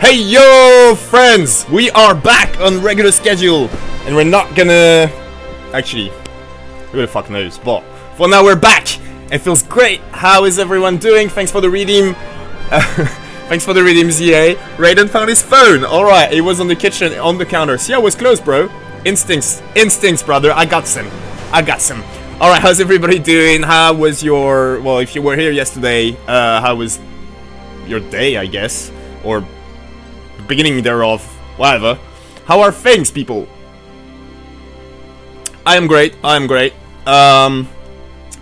Hey yo friends, we are back on regular schedule and we're not gonna... Actually, who the fuck knows, but for now we're back. It feels great. How is everyone doing? Thanks for the redeem. Thanks for the redeem, ZA. Raiden found his phone. Alright, it was on the kitchen, on the counter. See, I was close, bro. Instincts, brother. I got some. Alright, how's everybody doing? How was your... Well, if you were here yesterday, how was your day, I guess? Or beginning thereof, whatever. How are things, people? I am great.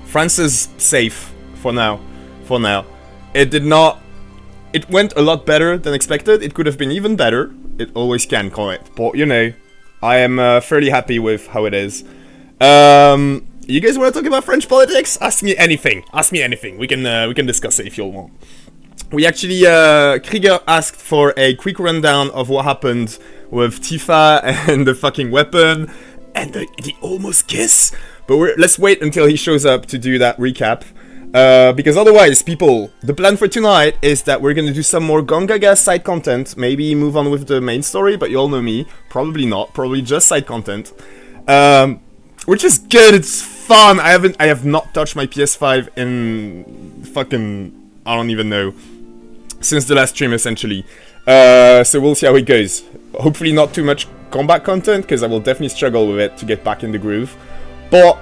France is safe for now. It went a lot better than expected. It could have been even better. It always can, call it. But you know, I am fairly happy with how it is. You guys want to talk about French politics? Ask me anything. We can discuss it if you want. We actually, Krieger asked for a quick rundown of what happened with Tifa and the fucking weapon and the almost kiss. But let's wait until he shows up to do that recap. Because otherwise, people, the plan for tonight is that we're gonna do some more Gongaga side content. Maybe move on with the main story, but you all know me. Probably not. Probably just side content. Which is good. It's fun. I have not touched my PS5 in fucking... I don't even know. Since the last stream, essentially. So we'll see how it goes. Hopefully not too much combat content, because I will definitely struggle with it to get back in the groove. But,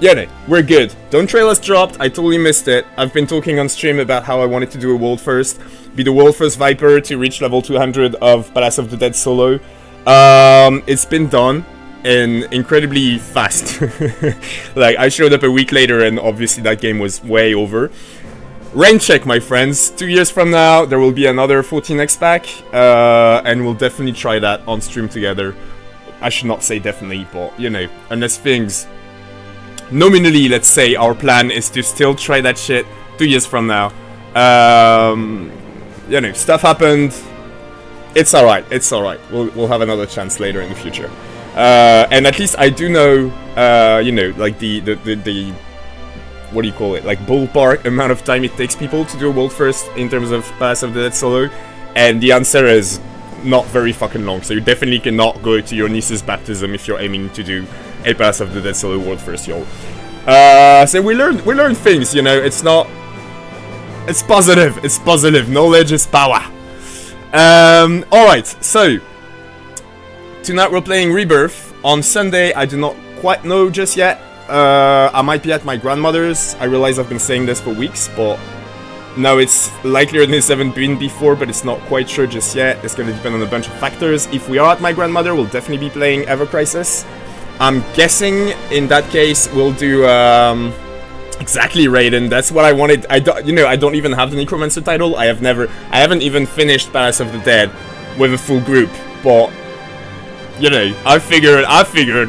yeah, no, we're good. Don't Trail has dropped. I totally missed it. I've been talking on stream about how I wanted to do a world first. Be the world first Viper to reach level 200 of Palace of the Dead solo. It's been done. And incredibly fast. Like, I showed up a week later and obviously that game was way over. Rain check, my friends. 2 years from now, there will be another 14x pack, and we'll definitely try that on stream together. I should not say definitely, but, you know, unless things... Nominally, let's say, our plan is to still try that shit 2 years from now. You know, stuff happened. It's alright, We'll have another chance later in the future. And at least I do know, you know, like the what do you call it, like ballpark amount of time it takes people to do a world first in terms of Palace of the Dead solo, and the answer is not very fucking long, so you definitely cannot go to your niece's baptism if you're aiming to do a Palace of the Dead solo world first, yo. So we learn things, you know, it's positive, knowledge is power. Alright, so tonight we're playing Rebirth. On Sunday, I do not quite know just yet. I might be at my grandmother's. I realize I've been saying this for weeks, but now it's likelier than it's ever been before, but it's not quite sure just yet. It's going to depend on a bunch of factors. If we are at my grandmother, we'll definitely be playing Ever Crisis. I'm guessing in that case we'll do exactly Raiden. That's what I wanted. I don't even have the Necromancer title. I haven't even finished Palace of the Dead with a full group, but you know, I figured,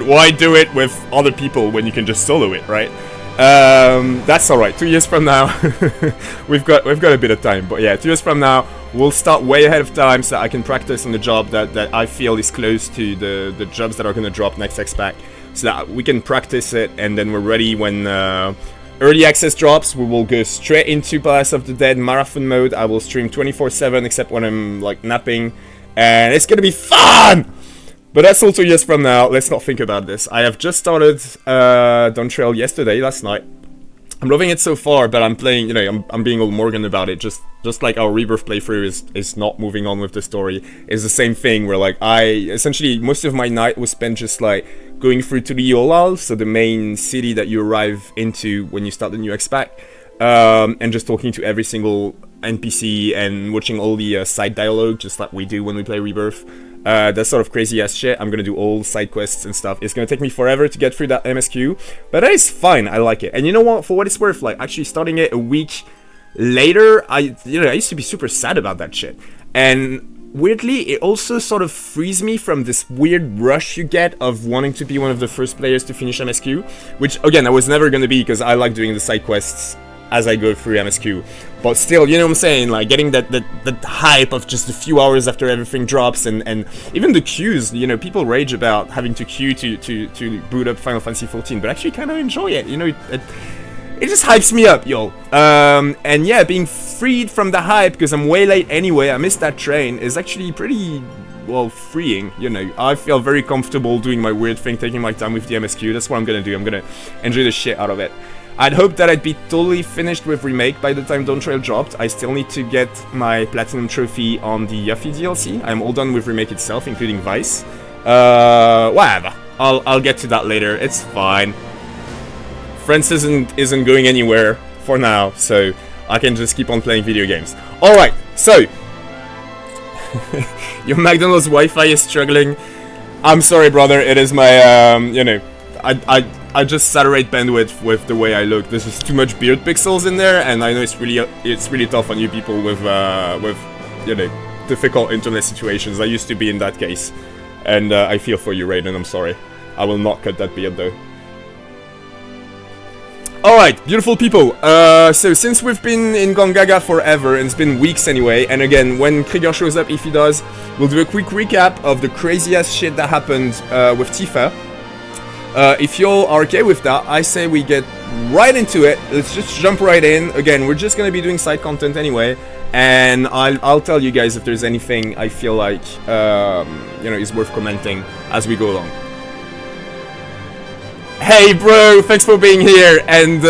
why do it with other people when you can just solo it, right? That's alright. 2 years from now, we've got a bit of time, but yeah, 2 years from now, we'll start way ahead of time so I can practice on the job that I feel is close to the jobs that are gonna drop next X-Pack, so that we can practice it, and then we're ready when early access drops. We will go straight into Palace of the Dead marathon mode. I will stream 24/7 except when I'm like napping, and it's gonna be fun! But that's all 2 years from now. Let's not think about this. I have just started Dawn Trail last night. I'm loving it so far, but I'm playing, you know, I'm being all Morgan about it. Just like our Rebirth playthrough is not moving on with the story. It's the same thing where, like, essentially, most of my night was spent just, like, going through to the Yolal, so the main city that you arrive into when you start the new X-Pack, and just talking to every single NPC and watching all the side dialogue, just like we do when we play Rebirth. That sort of crazy ass shit. I'm gonna do all side quests and stuff. It's gonna take me forever to get through that MSQ, but that is fine. I like it. And you know what? For what it's worth, like actually starting it a week later, I used to be super sad about that shit. And weirdly, it also sort of frees me from this weird rush you get of wanting to be one of the first players to finish MSQ, which again I was never gonna be because I like doing the side quests as I go through MSQ. But still, you know what I'm saying, like getting that hype of just a few hours after everything drops, and even the queues, you know, people rage about having to queue to boot up Final Fantasy XIV, but actually kind of enjoy it, you know, it just hypes me up, yo. And yeah, being freed from the hype because I'm way late anyway, I missed that train, is actually pretty, well, freeing, you know. I feel very comfortable doing my weird thing, taking my time with the MSQ. That's what I'm gonna do. I'm gonna enjoy the shit out of it. I'd hoped that I'd be totally finished with Remake by the time Dawn Trail dropped. I still need to get my Platinum Trophy on the Yuffie DLC. I'm all done with Remake itself, including Vice. Whatever. I'll get to that later. It's fine. Friends isn't going anywhere for now, so I can just keep on playing video games. Alright, so... Your McDonald's Wi-Fi is struggling. I'm sorry, brother. It is my, you know... I just saturate bandwidth with the way I look. There's just too much beard pixels in there, and I know it's really tough on you people with you know, difficult internet situations. I used to be in that case, and I feel for you, Raiden. I'm sorry. I will not cut that beard though. Alright, beautiful people. So since we've been in Gongaga forever, and it's been weeks anyway, and again, when Krieger shows up, if he does, we'll do a quick recap of the crazy ass shit that happened with Tifa. If y'all are okay with that, I say we get right into it. Let's just jump right in. Again, we're just gonna be doing side content anyway, and I'll tell you guys if there's anything I feel like you know, is worth commenting as we go along. Hey, bro! Thanks for being here, and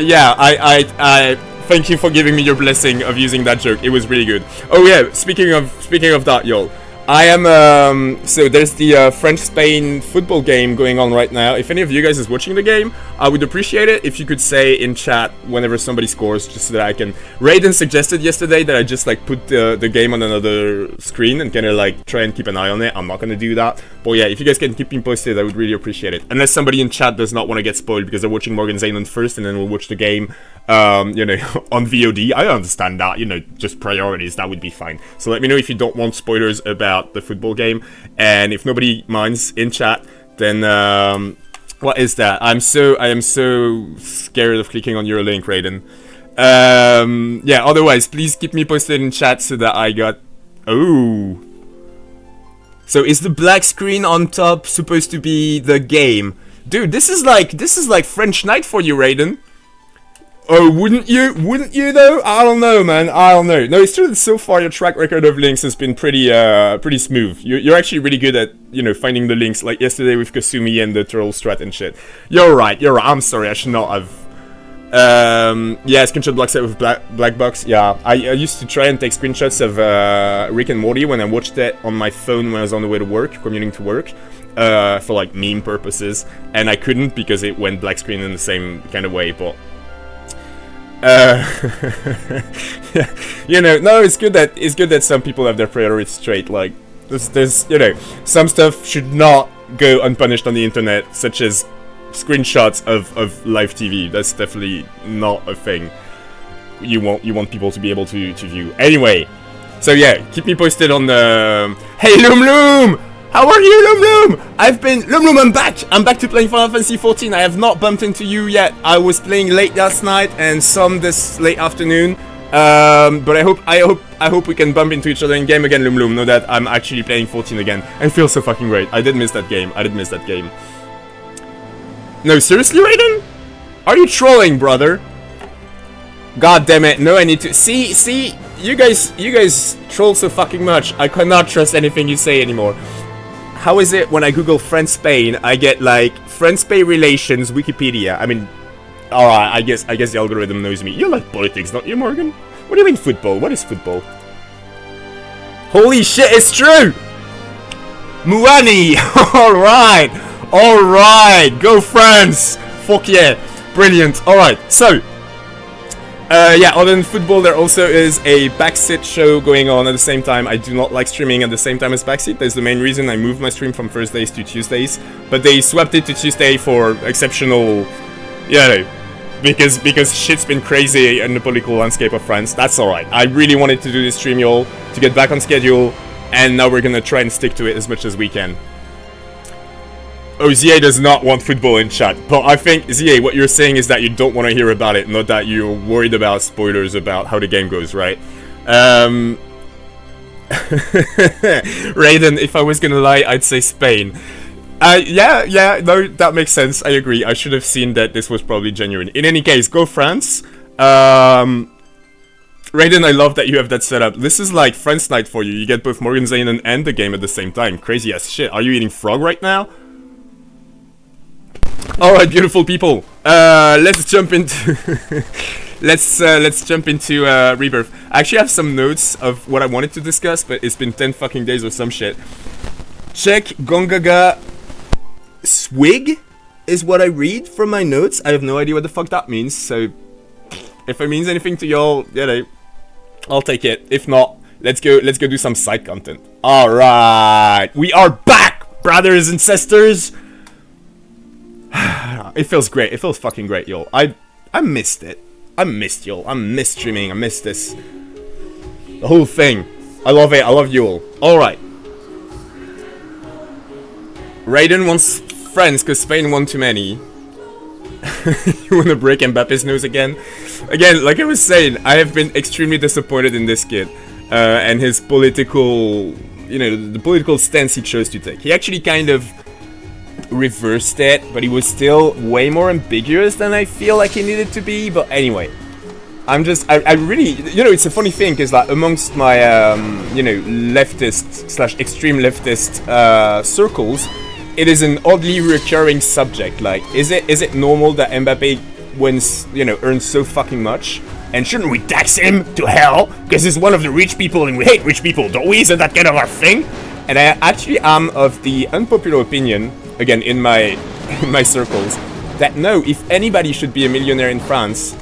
yeah, I thank you for giving me your blessing of using that joke. It was really good. Oh yeah, speaking of that, y'all. I am, so there's the French-Spain football game going on right now. If any of you guys is watching the game, I would appreciate it if you could say in chat whenever somebody scores, just so that I can... Raiden suggested yesterday that I just, like, put the game on another screen and kind of, like, try and keep an eye on it. I'm not gonna do that. But yeah, if you guys can keep me posted, I would really appreciate it. Unless somebody in chat does not want to get spoiled because they're watching Morgan Zanon first and then we'll watch the game, you know, on VOD. I understand that, you know, just priorities, that would be fine. So let me know if you don't want spoilers about the football game, and if nobody minds in chat, then what is that? I am so scared of clicking on your link, Raiden. Yeah, otherwise please keep me posted in chat so that I got... Oh, so is the black screen on top supposed to be the game? Dude, this is like French Night for you, Raiden. Oh, wouldn't you though? I don't know, man. I don't know. No, it's true that so far your track record of links has been pretty smooth. You're actually really good at, you know, finding the links, like yesterday with Kasumi and the turtle strat and shit. You're right. I'm sorry, I should not have. Yeah, screenshot block set with black box. Yeah, I used to try and take screenshots of Rick and Morty when I watched it on my phone when I was on the way to work, commuting to work, for like meme purposes, and I couldn't because it went black screen in the same kind of way, but... you know, no, it's good that some people have their priorities straight. Like, there's you know, some stuff should not go unpunished on the internet, such as screenshots of live TV. That's definitely not a thing you want people to be able to view. Anyway, so yeah, keep me posted on the... Hey, Loom Loom! How are you, Loom Loom? Loom Loom, I'm back to playing Final Fantasy XIV. I have not bumped into you yet. I was playing late last night and some this late afternoon. But I hope we can bump into each other in game again, Loom Loom. Know that I'm actually playing 14 again. I feel so fucking great. I did miss that game. No, seriously, Raiden? Are you trolling, brother? God damn it. No, I need to... See, you guys troll so fucking much. I cannot trust anything you say anymore. How is it when I Google France-Spain, I get, like, France-Spain relations, Wikipedia? I mean, alright, I guess the algorithm knows me. You like politics, don't you, Morgan? What do you mean football? What is football? Holy shit, it's true! Muani! Alright! Go France! Fuck yeah! Brilliant. Alright, so... yeah, other than football, there also is a Backseat show going on at the same time. I do not like streaming at the same time as Backseat. That's the main reason I moved my stream from Thursdays to Tuesdays. But they swapped it to Tuesday for exceptional... Yeah, because shit's been crazy in the political landscape of France. That's alright. I really wanted to do this stream, y'all, to get back on schedule. And now we're gonna try and stick to it as much as we can. Oh, ZA does not want football in chat. But I think, ZA, what you're saying is that you don't want to hear about it, not that you're worried about spoilers about how the game goes, right? Raiden, if I was gonna lie, I'd say Spain. Yeah, no, that makes sense. I agree. I should have seen that this was probably genuine. In any case, go France. Raiden, I love that you have that setup. This is like France night for you. You get both Morgan Zanen and the game at the same time. Crazy as shit. Are you eating frog right now? Alright, beautiful people. Let's jump into... let's jump into Rebirth. I actually have some notes of what I wanted to discuss, but it's been 10 fucking days or some shit. Check Gongaga Swig is what I read from my notes. I have no idea what the fuck that means, so if it means anything to y'all, you know, I'll take it. If not, let's go do some side content. Alright, we are back, brothers and sisters. It feels great. It feels fucking great, y'all. I missed it. I missed y'all. I missed streaming. I missed this. The whole thing. I love it. I love you all. Alright. Raiden wants friends because Spain won too many. You wanna break Mbappe's nose again? Again, like I was saying, I have been extremely disappointed in this kid. And his political... You know, the political stance he chose to take. He actually kind of reversed it, but he was still way more ambiguous than I feel like he needed to be. But anyway, I really, you know, it's a funny thing because like amongst my you know, leftist / extreme leftist circles, it is an oddly recurring subject. Like, is it normal that Mbappe wins, you know, earns so fucking much, and shouldn't we tax him to hell because he's one of the rich people and we hate rich people, don't we? Isn't that kind of our thing? And I actually am of the unpopular opinion, again in my circles, that no, if anybody should be a millionaire in France,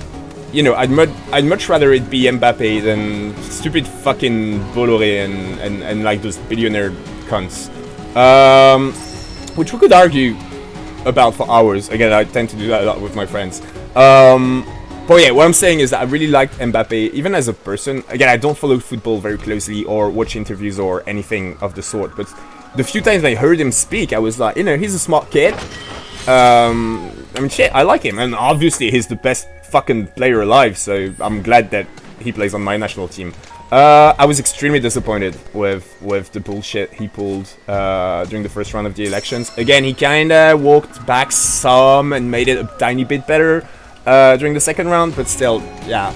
you know, I'd much rather it be Mbappe than stupid fucking Bolloré and like those billionaire cunts, which we could argue about for hours. Again, I tend to do that a lot with my friends. But yeah, what I'm saying is that I really liked Mbappe, even as a person. Again, I don't follow football very closely or watch interviews or anything of the sort, but the few times I heard him speak, I was like, you know, he's a smart kid. I mean, shit, I like him, and obviously he's the best fucking player alive, so I'm glad that he plays on my national team. I was extremely disappointed with the bullshit he pulled during the first round of the elections. Again, he kinda walked back some and made it a tiny bit better during the second round, but still, yeah.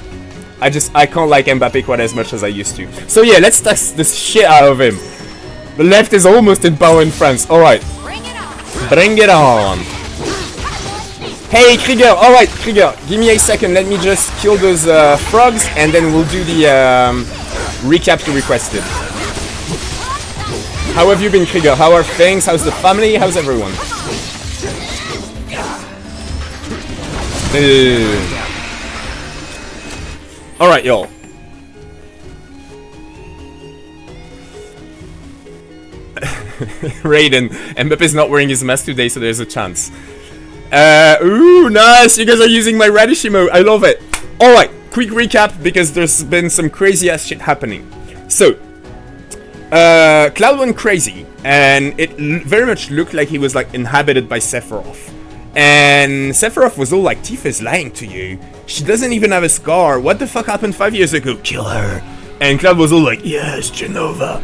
I can't like Mbappe quite as much as I used to. So yeah, let's test this shit out of him. The left is almost in power in France. Alright. Bring it on. Hey, Krieger. Alright, Krieger. Give me a second. Let me just kill those frogs, and then we'll do the recap you requested. How have you been, Krieger? How are things? How's the family? How's everyone? Alright, y'all. Raiden, Mbappe's not wearing his mask today, so there's a chance. Ooh, nice! You guys are using my radish emote. I love it. Alright, quick recap, because there's been some crazy ass shit happening. So, Cloud went crazy, and it very much looked like he was like inhabited by Sephiroth. And Sephiroth was all like, Tifa's lying to you. She doesn't even have a scar. What the fuck happened 5 years ago? Kill her. And Cloud was all like, yes, Genova.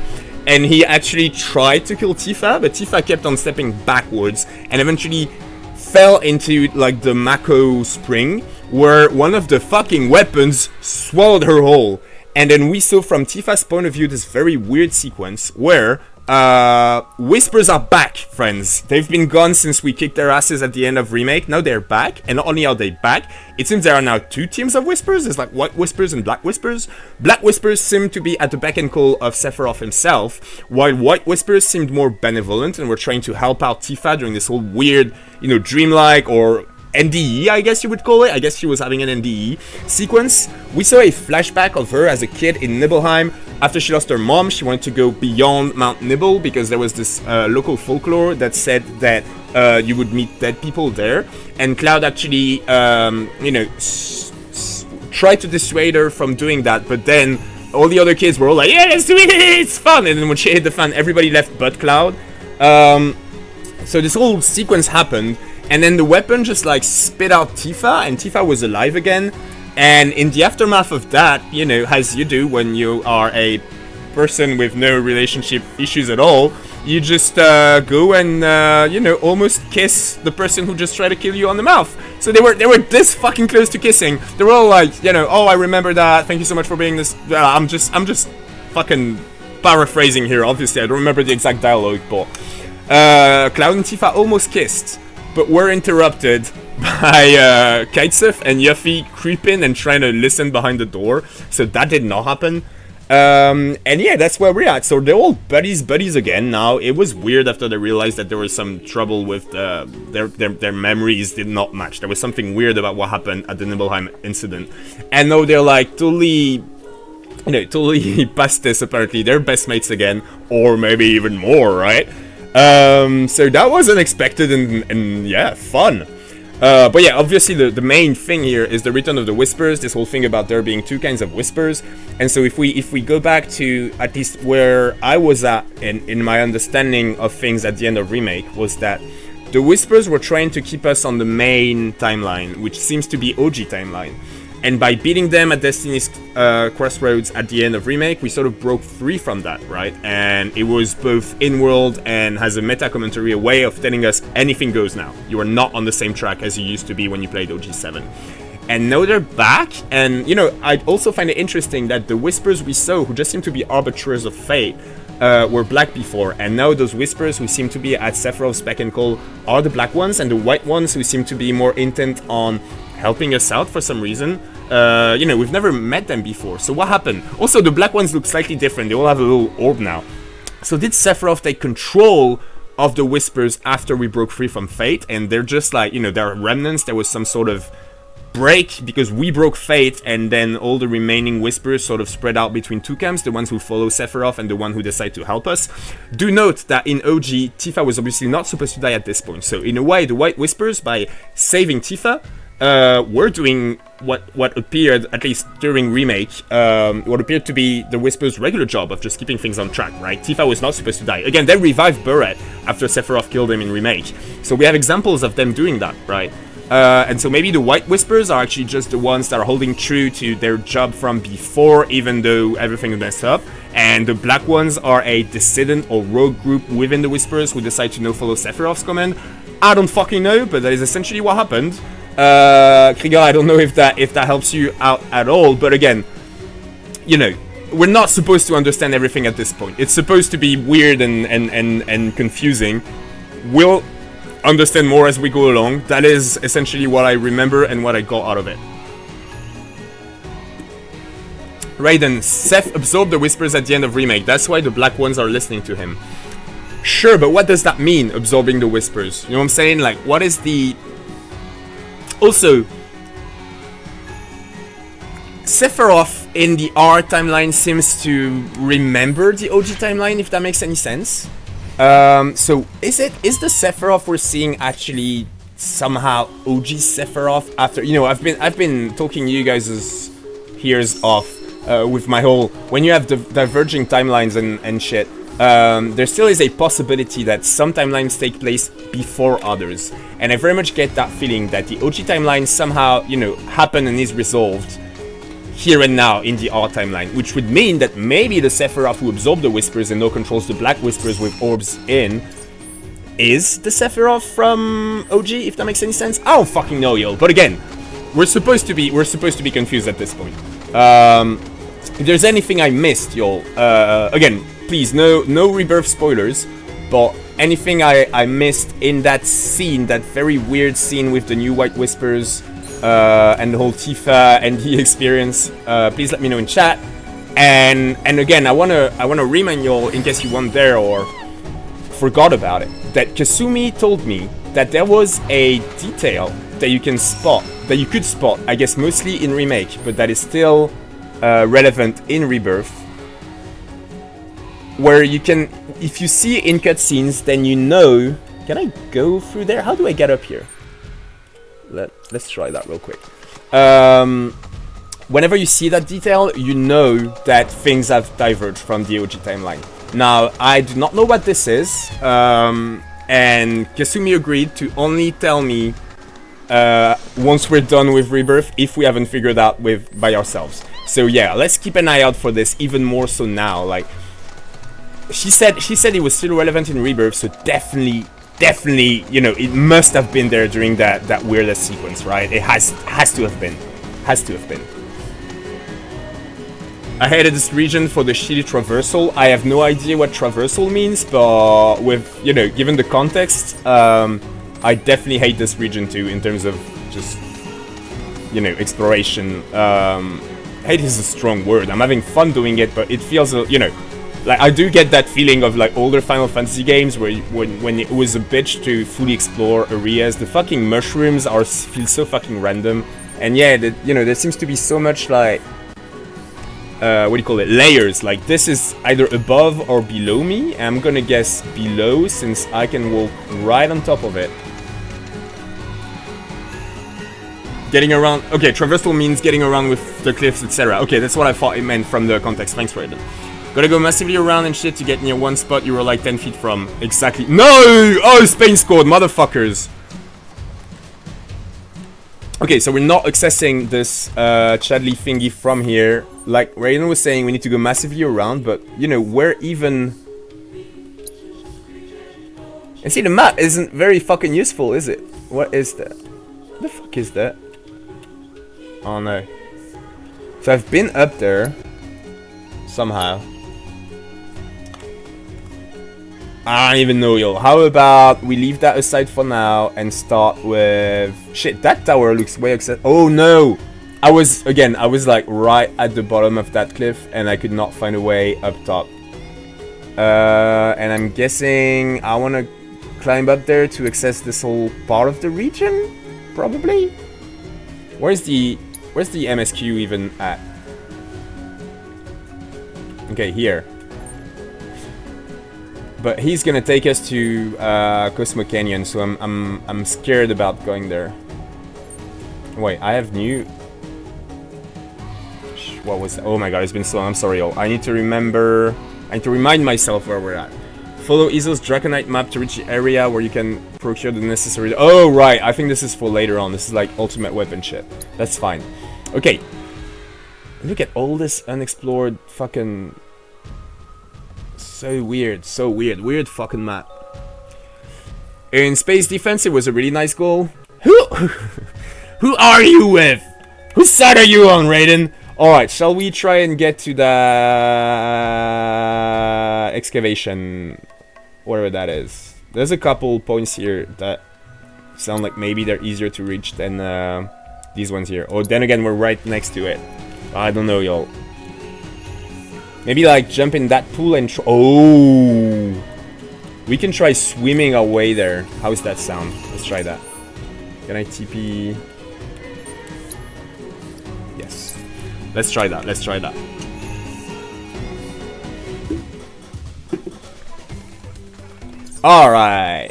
And he actually tried to kill Tifa, but Tifa kept on stepping backwards and eventually fell into like the Mako spring, where one of the fucking weapons swallowed her whole. And then we saw from Tifa's point of view this very weird sequence where Whispers are back, friends. They've been gone since we kicked their asses at the end of Remake. Now they're back, and not only are they back, it seems there are now two teams of Whispers. There's like White Whispers and Black Whispers. Black Whispers seem to be at the beck and call of Sephiroth himself, while White Whispers seemed more benevolent and were trying to help out Tifa during this whole weird, you know, dreamlike or NDE, I guess you would call it. I guess she was having an NDE sequence. We saw a flashback of her as a kid in Nibelheim. After she lost her mom, she wanted to go beyond Mount Nibel because there was this local folklore that said that you would meet dead people there. And Cloud actually, you know, tried to dissuade her from doing that, but then all the other kids were all like, yeah, let's do it, it's fun. And then when she hit the fan, everybody left but Cloud. So this whole sequence happened. And then the weapon just like spit out Tifa, and Tifa was alive again. And in the aftermath of that, you know, as you do when you are a person with no relationship issues at all, you just go and, you know, almost kiss the person who just tried to kill you on the mouth. So they were this fucking close to kissing. They were all like, you know, oh, I remember that. Thank you so much for being this. I'm just fucking paraphrasing here. Obviously, I don't remember the exact dialogue, but Cloud and Tifa almost kissed, but were interrupted by Kitesurf and Yuffie creeping and trying to listen behind the door. So that did not happen. And yeah, that's where we're at. So they're all buddies again now. It was weird after they realized that there was some trouble with their memories did not match. There was something weird about what happened at the Nibelheim incident. And now they're like totally, you know, totally past this apparently. They're best mates again, or maybe even more, right? So that was unexpected and yeah, fun. But yeah, obviously the main thing here is the return of the Whispers, this whole thing about there being two kinds of Whispers. And so if we go back to at least where I was at in my understanding of things at the end of Remake, was that the Whispers were trying to keep us on the main timeline, which seems to be OG timeline. And by beating them at Destiny's Crossroads at the end of Remake, we sort of broke free from that, right? And it was both in-world and has a meta-commentary, a way of telling us anything goes now. You are not on the same track as you used to be when you played OG7. And now they're back, and, you know, I also find it interesting that the Whispers we saw, who just seem to be arbiters of fate, were black before, and now those Whispers who seem to be at Sephiroth's beck and call are the black ones, and the white ones who seem to be more intent on helping us out for some reason. You know, we've never met them before. So what happened? Also, the black ones look slightly different. They all have a little orb now. So did Sephiroth take control of the Whispers after we broke free from Fate? And they're just like, you know, there are remnants. There was some sort of break because we broke Fate, and then all the remaining Whispers sort of spread out between two camps, the ones who follow Sephiroth and the one who decide to help us. Do note that in OG, Tifa was obviously not supposed to die at this point. So in a way, the White Whispers, by saving Tifa, were doing what appeared, at least during Remake, what appeared to be the Whisper's regular job of just keeping things on track, right? Tifa was not supposed to die. Again, they revived Barret after Sephiroth killed him in Remake. So we have examples of them doing that, right? And so maybe the White Whispers are actually just the ones that are holding true to their job from before, even though everything is messed up. And the black ones are a dissident or rogue group within the Whispers who decide to no follow Sephiroth's command. I don't fucking know, but that is essentially what happened. Krieger, I don't know if that helps you out at all, but again, you know, we're not supposed to understand everything at this point. It's supposed to be weird and confusing. We'll understand more as we go along. That is essentially what I remember and what I got out of it. Raiden, Seth absorbed the Whispers at the end of Remake. That's why the black ones are listening to him. Sure, but what does that mean, absorbing the Whispers? You know what I'm saying? Like, what is the... Also, Sephiroth in the R timeline seems to remember the OG timeline, if that makes any sense. So is the Sephiroth we're seeing actually somehow OG Sephiroth after, you know, I've been talking you guys' ears off with my whole, when you have the diverging timelines and shit, there still is a possibility that some timelines take place before others. And I very much get that feeling that the OG timeline somehow, you know, happened and is resolved here and now in the R timeline, which would mean that maybe the Sephiroth who absorbed the Whispers and now controls the black Whispers with orbs in is the Sephiroth from OG, if that makes any sense. I don't fucking know, yo. But again, we're supposed to be confused at this point. If there's anything I missed, y'all, again, please, no Rebirth spoilers, but anything I missed in that scene, that very weird scene with the new White Whispers, and the whole Tifa and the experience, please let me know in chat. And again, I wanna remind y'all, in case you weren't there or forgot about it, that Kasumi told me that there was a detail that you could spot, I guess mostly in Remake, but that is still relevant in Rebirth, where you can, if you see it in cutscenes, then you know. Can I go through there? How do I get up here? Let's try that real quick. Whenever you see that detail, you know that things have diverged from the OG timeline. Now, I do not know what this is, and Kasumi agreed to only tell me once we're done with Rebirth, if we haven't figured out by ourselves. So yeah, let's keep an eye out for this even more so now. Like, she said it was still relevant in Rebirth, so definitely, you know, it must have been there during that weirdest sequence, right? It has to have been. Has to have been. I hated this region for the shitty traversal. I have no idea what traversal means, but with, you know, given the context, I definitely hate this region too, in terms of just, you know, exploration. Hate is a strong word. I'm having fun doing it, but it feels, you know, like I do get that feeling of like older Final Fantasy games where when it was a bitch to fully explore areas. The fucking mushrooms feel so fucking random, and yeah, you know, there seems to be so much like what do you call it? Layers. Like this is either above or below me. I'm gonna guess below since I can walk right on top of it. Getting around. Okay, traversal means getting around with the cliffs, etc. Okay, that's what I thought it meant from the context. Thanks for it. Gotta go massively around and shit to get near one spot you were like 10 feet from. Exactly. No! Oh, Spain scored, motherfuckers! Okay, so we're not accessing this Chadley thingy from here. Like Raiden was saying, we need to go massively around, but, you know, where even... And see, the map isn't very fucking useful, is it? What is that? What the fuck is that? Oh no. So I've been up there. Somehow. I don't even know, yo. How about we leave that aside for now and start with... Shit, that tower looks way oh no! I was like right at the bottom of that cliff and I could not find a way up top. And I'm guessing I want to climb up there to access this whole part of the region? Probably? Where's the MSQ even at? Okay, here. But he's gonna take us to Cosmo Canyon, so I'm scared about going there. Wait, I have new. What was that? Oh my god, it's been so long. I'm sorry, y'all. I need to remember. I need to remind myself where we're at. Follow Iso's Draconite map to reach the area where you can procure the necessary. Oh right, I think this is for later on. This is like ultimate weapon shit. That's fine. Okay. Look at all this unexplored fucking. So weird, weird fucking map. In space defense, it was a really nice goal. Who are you with? Whose side are you on, Raiden? Alright, shall we try and get to the excavation, whatever that is. There's a couple points here that sound like maybe they're easier to reach than these ones here. Or then again, we're right next to it. I don't know, y'all. Maybe like jump in that pool and oh, we can try swimming our way there. How's that sound? Let's try that. Can I TP? Yes. Let's try that. Let's try that. All right.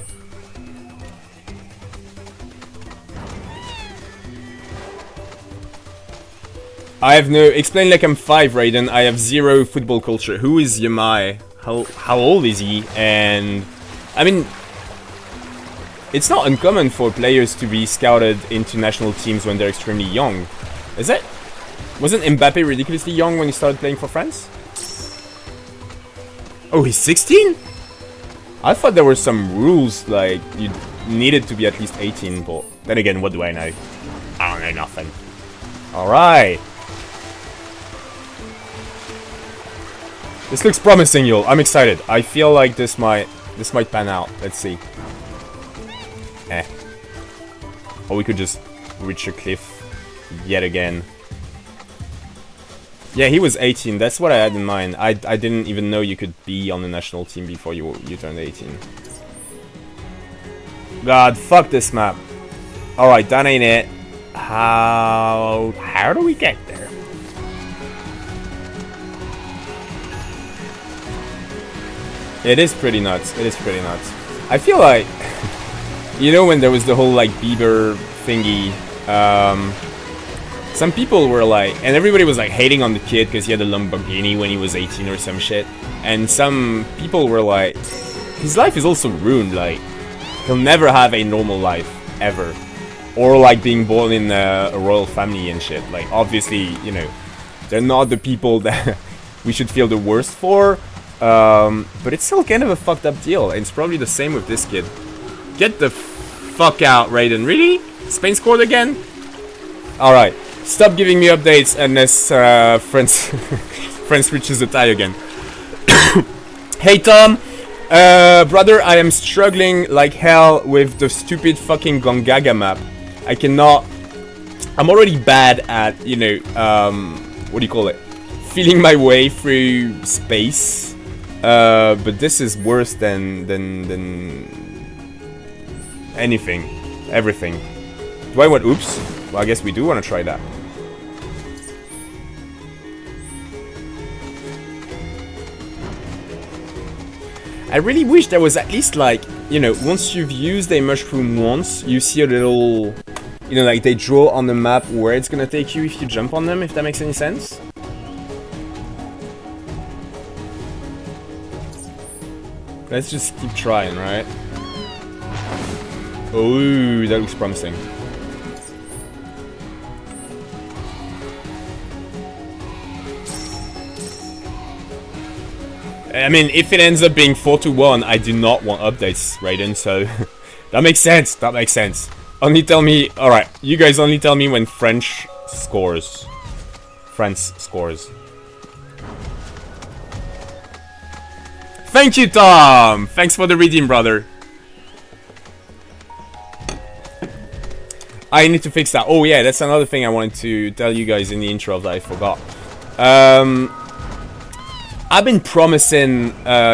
I have no... Explain like I'm 5, Raiden. I have 0 football culture. Who is Yamai? How old is he? And... I mean... It's not uncommon for players to be scouted into national teams when they're extremely young. Is it? Wasn't Mbappe ridiculously young when he started playing for France? Oh, he's 16? I thought there were some rules, like, you needed to be at least 18, but... Then again, what do I know? I don't know nothing. Alright. This looks promising, y'all. I'm excited. I feel like this might pan out. Let's see. Or we could just reach a cliff yet again. Yeah, he was 18. That's what I had in mind. I didn't even know you could be on the national team before you turned 18. God, fuck this map. Alright, that ain't it. How do we get there? It is pretty nuts. It is pretty nuts. I feel like, you know, when there was the whole like Bieber thingy, some people were like, and everybody was like hating on the kid because he had a Lamborghini when he was 18 or some shit. And some people were like, his life is also ruined. Like, he'll never have a normal life ever. Or like being born in a royal family and shit. Like, obviously, you know, they're not the people that we should feel the worst for. But it's still kind of a fucked up deal, and it's probably the same with this kid. Get the fuck out, Raiden. Really? Spain scored again? Alright. Stop giving me updates unless France switches the tie again. Hey Tom! Brother, I am struggling like hell with the stupid fucking Gongaga map. I cannot... I'm already bad at, you know, what do you call it? Feeling my way through space. But this is worse than anything. Everything. Do I want oops? Well, I guess we do want to try that. I really wish there was at least like, you know, once you've used a mushroom once, you see a little, you know, like they draw on the map where it's gonna take you if you jump on them, if that makes any sense. Let's just keep trying, right? Oh, that looks promising. I mean, if it ends up being 4-1, I do not want updates, Raiden, so... that makes sense, that makes sense. Only tell me... Alright, you guys only tell me when French scores. France scores. Thank you, Tom! Thanks for the redeem, brother. I need to fix that. Oh yeah, that's another thing I wanted to tell you guys in the intro that I forgot. I've been promising,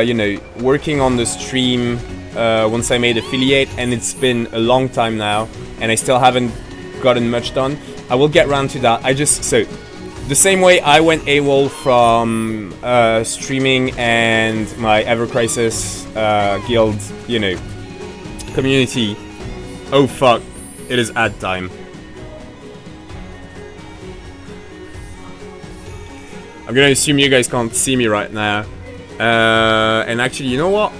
you know, working on the stream once I made affiliate, and it's been a long time now, and I still haven't gotten much done. I will get around to that. So, the same way I went AWOL from streaming and my Ever Crisis guild, you know, community. Oh fuck, it is ad time. I'm gonna assume you guys can't see me right now. And actually, you know what?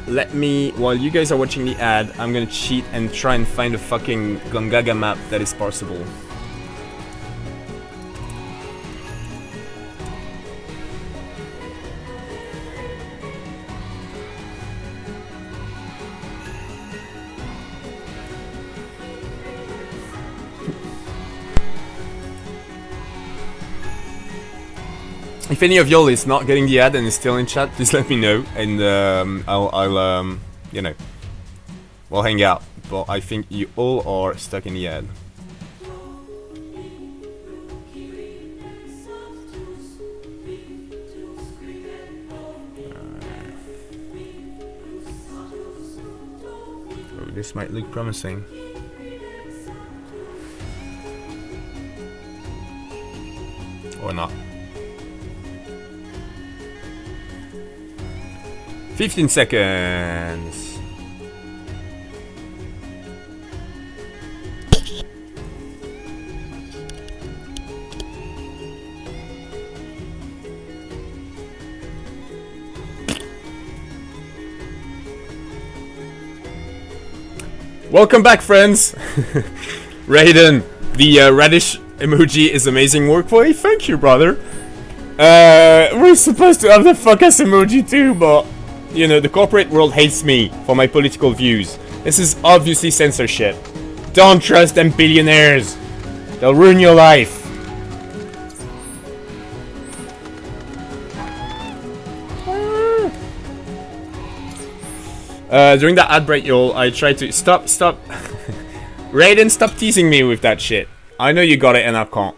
Let me, while you guys are watching the ad, I'm gonna cheat and try and find a fucking Gongaga map that is possible. If any of y'all is not getting the ad and is still in chat, please let me know, and I'll you know, we'll hang out. But I think you all are stuck in the ad. Oh, this might look promising. Or not. 15 seconds. Welcome back, friends. Raiden, the radish emoji is amazing work. Why, thank you, brother. We're supposed to have the fuck ass emoji too, but you know, the corporate world hates me for my political views. This is obviously censorship. Don't trust them billionaires. They'll ruin your life. During that ad break, y'all, I tried to... Stop. Raiden, stop teasing me with that shit. I know you got it and I can't.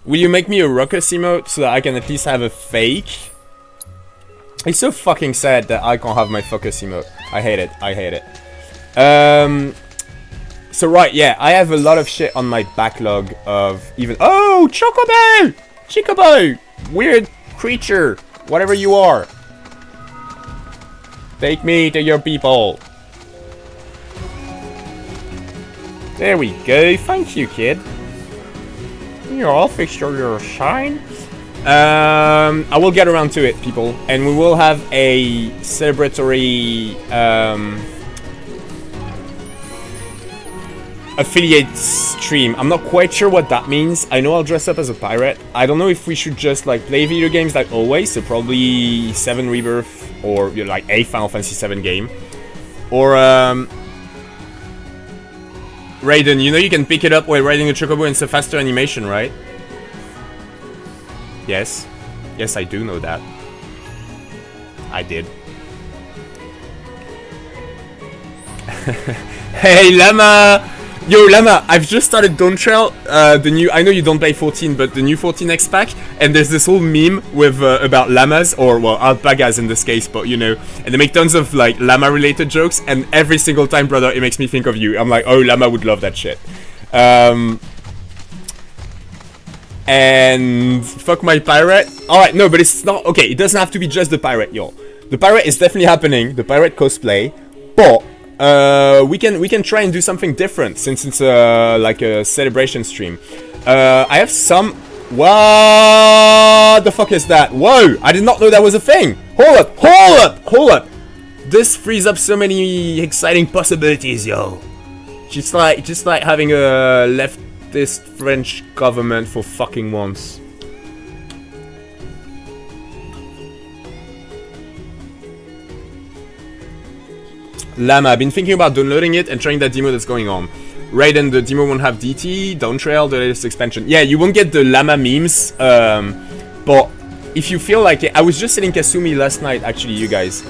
Will you make me a ruckus emote so that I can at least have a fake? It's so fucking sad that I can't have my focus emote. I hate it. So right, yeah, I have a lot of shit on my backlog of even... Oh, Chocobo! Chicobo! Weird creature! Whatever you are. Take me to your people. There we go. Thank you, kid. Here, I'll fix your shine. I will get around to it, people, and we will have a celebratory affiliate stream. I'm not quite sure what that means. I know I'll dress up as a pirate. I don't know if we should just like play video games like always, so probably 7 Rebirth or like a Final Fantasy 7 game. Or Raiden, you know you can pick it up while riding a chocobo and it's a faster animation, right? Yes. Yes, I do know that. I did. Hey, Llama! Yo, Llama, I've just started Dawn Trail, the new, I know you don't play 14, but the new 14X pack, and there's this whole meme with, about llamas, or, well, alpacas in this case, but, you know, and they make tons of, like, llama-related jokes, and every single time, brother, it makes me think of you. I'm like, oh, Llama would love that shit. And fuck my pirate. Alright, no, but it's not, okay, it doesn't have to be just the pirate, yo. The pirate is definitely happening, the pirate cosplay, but we can try and do something different since it's like a celebration stream. I have some. What the fuck is that? Whoa! I did not know that was a thing. Hold up! This frees up so many exciting possibilities, yo. Just like having a leftist French government for fucking once. Llama, I've been thinking about downloading it and trying that demo that's going on. Raiden, the demo won't have DT, Dawn Trail, the latest expansion. Yeah, you won't get the Llama memes, but if you feel like it, I was just telling Kasumi last night, actually, you guys.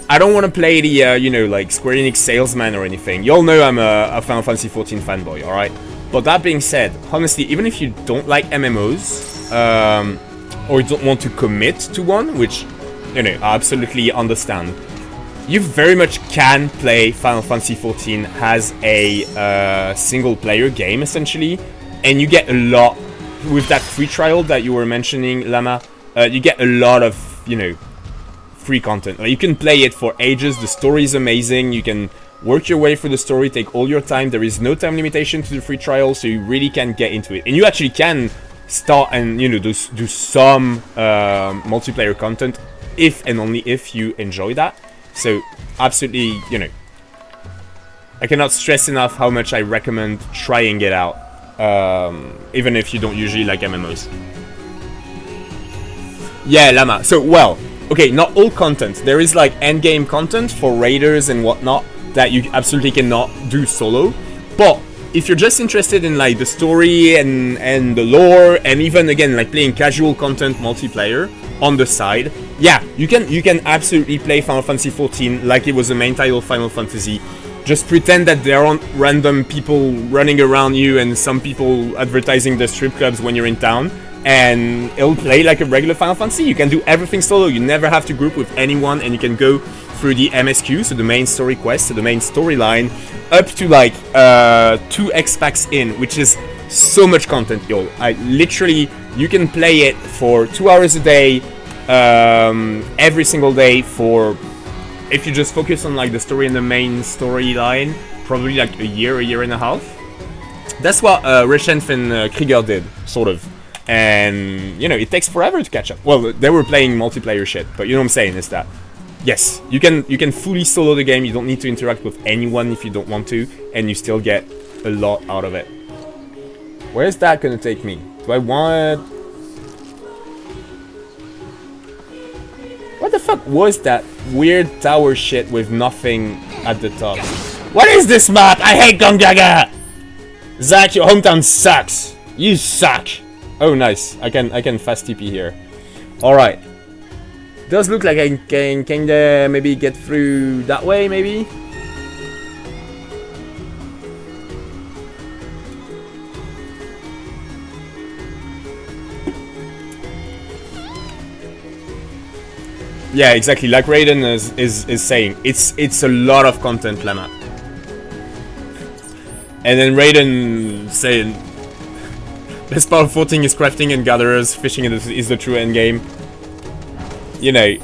I don't want to play the, you know, like, Square Enix salesman or anything. You all know I'm a Final Fantasy XIV fanboy, alright? But that being said, honestly, even if you don't like MMOs, or you don't want to commit to one, which, you know, I absolutely understand, you very much can play Final Fantasy XIV as a single-player game, essentially, and you get a lot, with that free trial that you were mentioning, Llama, you get a lot of, you know, free content. Like, you can play it for ages, the story is amazing, you can work your way through the story, take all your time, there is no time limitation to the free trial, so you really can get into it. And you actually can start and, you know, do some multiplayer content, if and only if you enjoy that. So, absolutely, you know, I cannot stress enough how much I recommend trying it out, even if you don't usually like MMOs. Yeah, Llama. So, well, okay, not all content. There is, like, endgame content for raiders and whatnot that you absolutely cannot do solo. But if you're just interested in, like, the story and the lore, and even, again, like, playing casual content multiplayer on the side, yeah, you can absolutely play Final Fantasy XIV like it was the main title of Final Fantasy. Just pretend that there aren't random people running around you and some people advertising the strip clubs when you're in town, and it'll play like a regular Final Fantasy. You can do everything solo, you never have to group with anyone, and you can go through the MSQ, so the main story quest, so the main storyline, up to like 2 X packs in, which is so much content, yo. You can play it for 2 hours a day, every single day for, if you just focus on like the story and the main storyline, probably like a year and a half. That's what Reshenf and Krieger did, sort of. And, you know, it takes forever to catch up. Well, they were playing multiplayer shit, but you know what I'm saying is that, yes, you can fully solo the game, you don't need to interact with anyone if you don't want to, and you still get a lot out of it. Where's that gonna take me? Do I want... What the fuck was that weird tower shit with nothing at the top? What is this map? I hate Gongaga! Zach, your hometown sucks! You suck! Oh, nice. I can fast TP here. Alright. Does look like I can kinda maybe get through that way, maybe? Yeah, exactly. Like Raiden is saying, it's a lot of content, Llama. And then Raiden saying, best part of 14 is crafting and gatherers, fishing is the true end game. You know,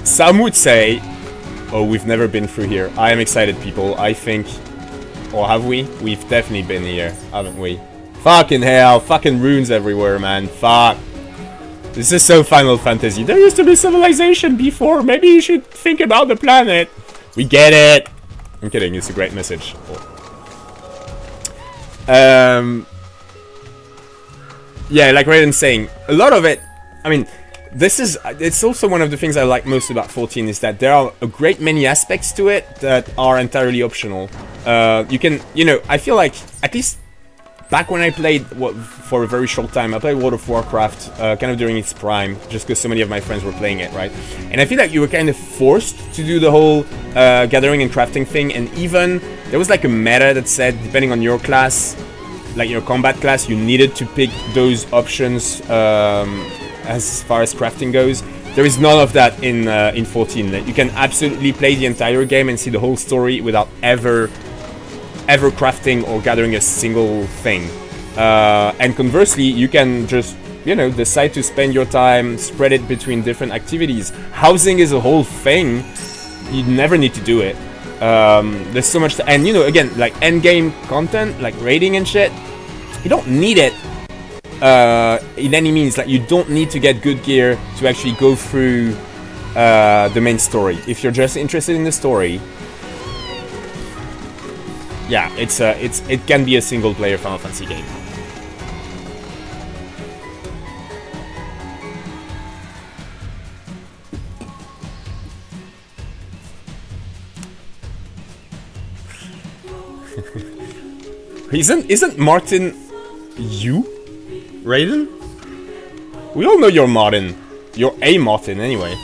some would say, oh, we've never been through here. I am excited, people. I think, or have we? We've definitely been here, haven't we? Fucking hell, fucking runes everywhere, man. Fuck. This is so Final Fantasy. There used to be civilization before. Maybe you should think about the planet. We get it. I'm kidding. It's a great message. Oh. Um, yeah, like Raiden's saying, a lot of it, I mean, it's also one of the things I like most about 14 is that there are a great many aspects to it that are entirely optional. You can, I feel like, at least back when I played, for a very short time, I played World of Warcraft, kind of during its prime, just because so many of my friends were playing it, right? And I feel like you were kind of forced to do the whole gathering and crafting thing, and even, there was like a meta that said, depending on your class, like your combat class, you needed to pick those options, as far as crafting goes. There is none of that in 14. Like, you can absolutely play the entire game and see the whole story without ever crafting or gathering a single thing. And conversely, you can just, decide to spend your time, spread it between different activities. Housing is a whole thing. You never need to do it. There's so much, and again, like endgame content, like raiding and shit, you don't need it in any means. Like, you don't need to get good gear to actually go through the main story. If you're just interested in the story, yeah, it can be a single player Final Fantasy game. Isn't Martin you, Raiden? We all know you're Martin. You're a Martin anyway.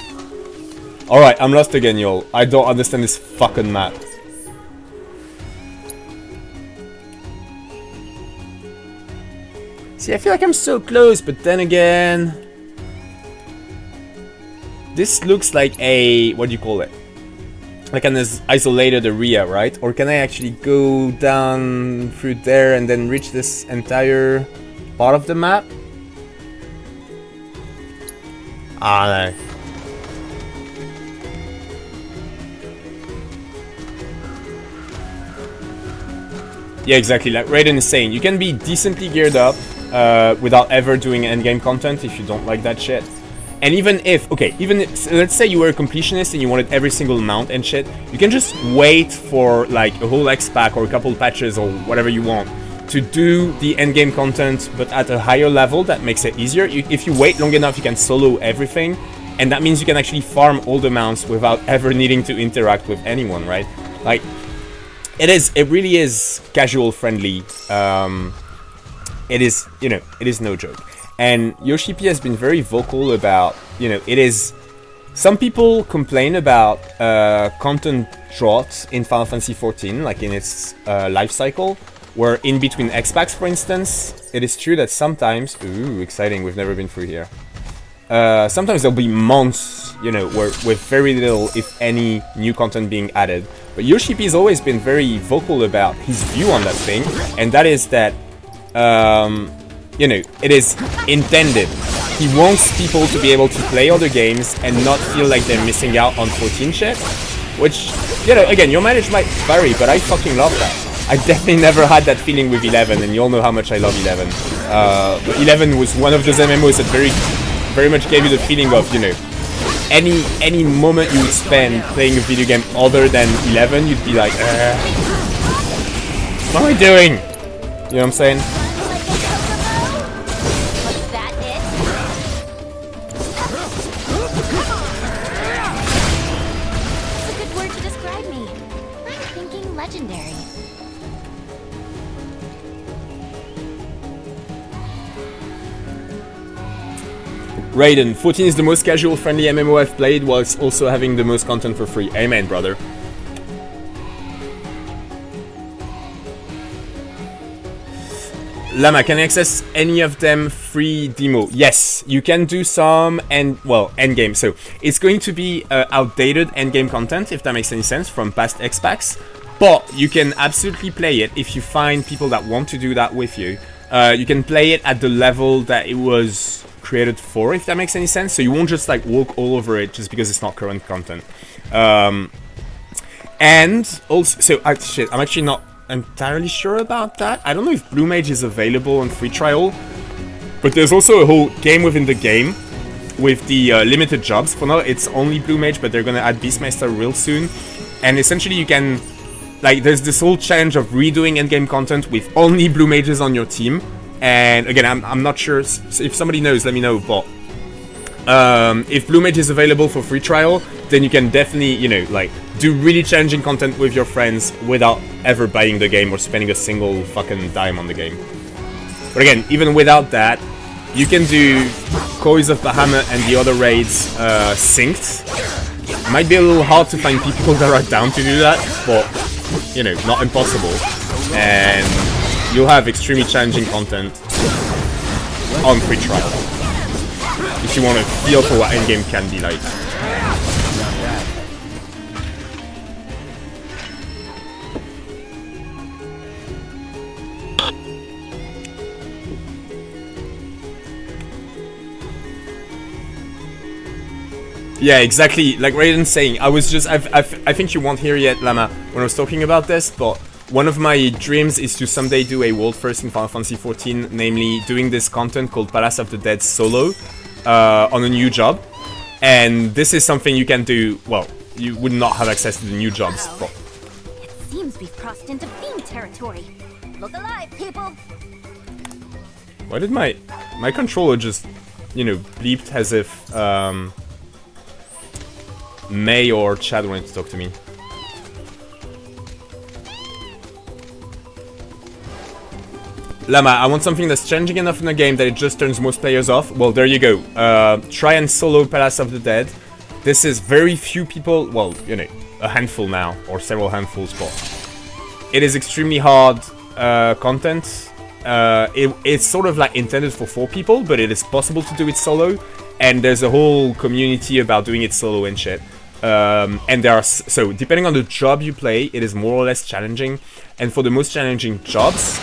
Alright, I'm lost again, y'all. I don't understand this fucking map. See, I feel like I'm so close, but then again, this looks like a, what do you call it? Like an isolated area, right? Or can I actually go down through there and then reach this entire part of the map? Ah, no. Yeah, exactly. Like Raiden is saying, you can be decently geared up without ever doing endgame content if you don't like that shit. And even if, let's say you were a completionist and you wanted every single mount and shit, you can just wait for like a whole X pack or a couple patches or whatever you want to do the endgame content, but at a higher level. That makes it easier. If you wait long enough, you can solo everything, and that means you can actually farm all the mounts without ever needing to interact with anyone, right? Like, it really is casual friendly. It is no joke. And Yoshi P has been very vocal about, it is... Some people complain about content drought in Final Fantasy XIV, like in its life cycle, where in between X-Packs, for instance, it is true that sometimes... Ooh, exciting, we've never been through here. Sometimes there'll be months, where with very little, if any, new content being added. But Yoshi P has always been very vocal about his view on that thing, and that is that... it is intended. He wants people to be able to play other games and not feel like they're missing out on 14 shit. Which, again, your mileage might vary, but I fucking love that. I definitely never had that feeling with 11, and you all know how much I love 11. But 11 was one of those MMOs that very much gave you the feeling of, any moment you would spend playing a video game other than 11, you'd be like, what am I doing? You know what I'm saying? Raiden, 14 is the most casual friendly MMO I've played, while it's also having the most content for free. Amen, brother. Llama, can I access any of them free demo? Yes, you can do some endgame. So it's going to be outdated endgame content, if that makes any sense, from past X-Packs. But you can absolutely play it if you find people that want to do that with you. You can play it at the level that it was created for, if that makes any sense. So you won't just like walk all over it just because it's not current content. And also, so I'm actually not entirely sure about that. I don't know if Blue Mage is available on free trial, but there's also a whole game within the game with the limited jobs. For now, it's only Blue Mage, but they're gonna add Beastmaster real soon. And essentially, you can like there's this whole challenge of redoing endgame content with only blue mages on your team. And again, I'm not sure, so if somebody knows, let me know. But if blue mage is available for free trial, then you can definitely, you know, like do really challenging content with your friends without ever buying the game or spending a single fucking dime on the game. But again, even without that, you can do Coils of Bahamut and the other raids synced. It might be a little hard to find people that are down to do that, but, you know, not impossible. And you'll have extremely challenging content on free trial, if you want to feel for what endgame can be like. Yeah, exactly. Like Raiden's saying, I think you weren't here yet, Lama, when I was talking about this, but one of my dreams is to someday do a world first in Final Fantasy XIV, namely doing this content called Palace of the Dead solo on a new job. And this is something you can do, well, you would not have access to the new jobs, but... It seems we've crossed into fiend territory. Look alive, people! Why did my controller just, you know, bleeped as if May or Chad wanted to talk to me? Lama, I want something that's challenging enough in the game that it just turns most players off. Well, there you go. Try and solo Palace of the Dead. This is very few people, well, you know, a handful now, or several handfuls, but it is extremely hard content. It's sort of like intended for 4 people, but it is possible to do it solo, and there's a whole community about doing it solo and shit. And there are, so depending on the job you play, it is more or less challenging. And for the most challenging jobs,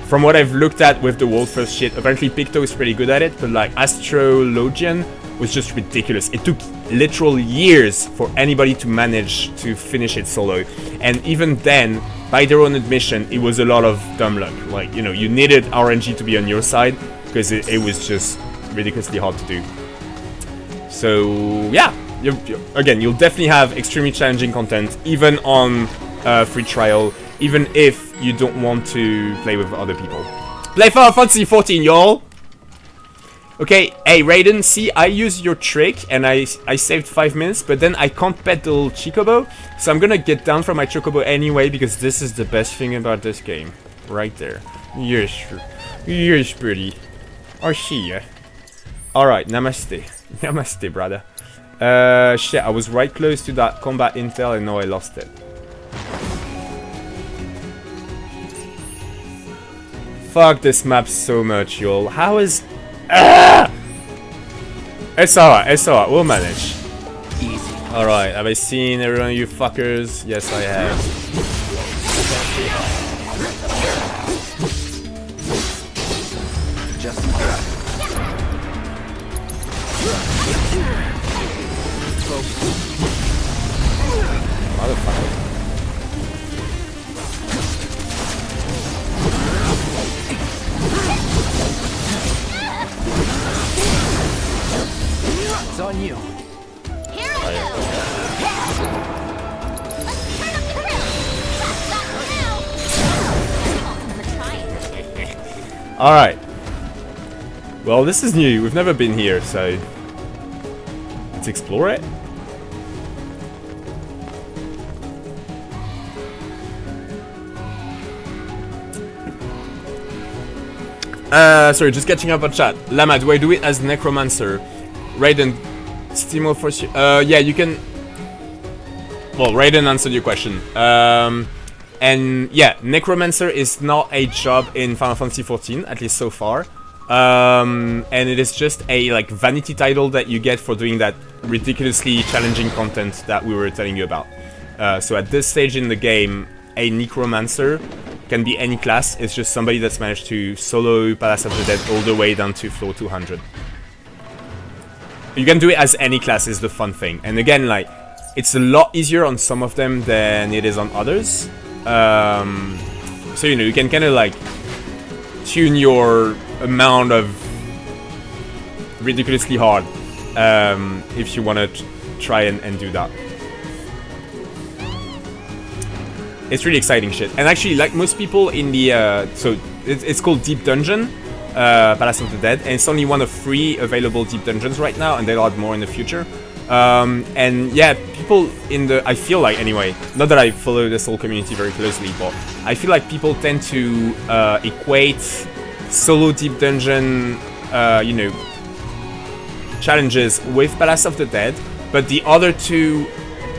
from what I've looked at with the world first shit, apparently Picto is pretty good at it, but like Astrologian was just ridiculous. It took literal years for anybody to manage to finish it solo. And even then, by their own admission, it was a lot of dumb luck. Like, you know, you needed RNG to be on your side, because it was just ridiculously hard to do. So, yeah. Again, you'll definitely have extremely challenging content, even on free trial, even if you don't want to play with other people. Play Final Fantasy XIV, y'all! Okay, hey Raiden, see, I used your trick and I saved 5 minutes, but then I can't pet the little Chocobo, so I'm gonna get down from my Chocobo anyway, because this is the best thing about this game. Right there. Yes, yes, buddy. I see ya. Alright, namaste. Namaste, brother. Shit, I was right close to that combat intel and now I lost it. Fuck this map so much, y'all. How is... Ah! It's alright, we'll manage. Easy. Alright, have I seen every one of you fuckers? Yes, I have. Just Motherfucker. it's on you. Here I go! Let's turn up the grill! That's now! Alright. Well, this is new. We've never been here, so... let's explore it. Sorry, just catching up on chat. Lama, do I do it as Necromancer? Raiden, Steam will force you... yeah, you can... Well, Raiden answered your question. And yeah, Necromancer is not a job in Final Fantasy XIV, at least so far. And it is just a like vanity title that you get for doing that ridiculously challenging content that we were telling you about. So at this stage in the game, a Necromancer can be any class. It's just somebody that's managed to solo Palace of the Dead all the way down to floor 200. You can do it as any class is the fun thing. And again, like, it's a lot easier on some of them than it is on others. So, you know, you can kind of like tune your amount of ridiculously hard if you want to try and do that. It's really exciting shit. And actually, like most people in the so it's called Deep Dungeon, Palace of the Dead, and it's only one of 3 available deep dungeons right now, and there'll be more in the future. And yeah, people in the, I feel like anyway, not that I follow this whole community very closely, but I feel like people tend to equate solo deep dungeon, you know, challenges with Palace of the Dead, but the other 2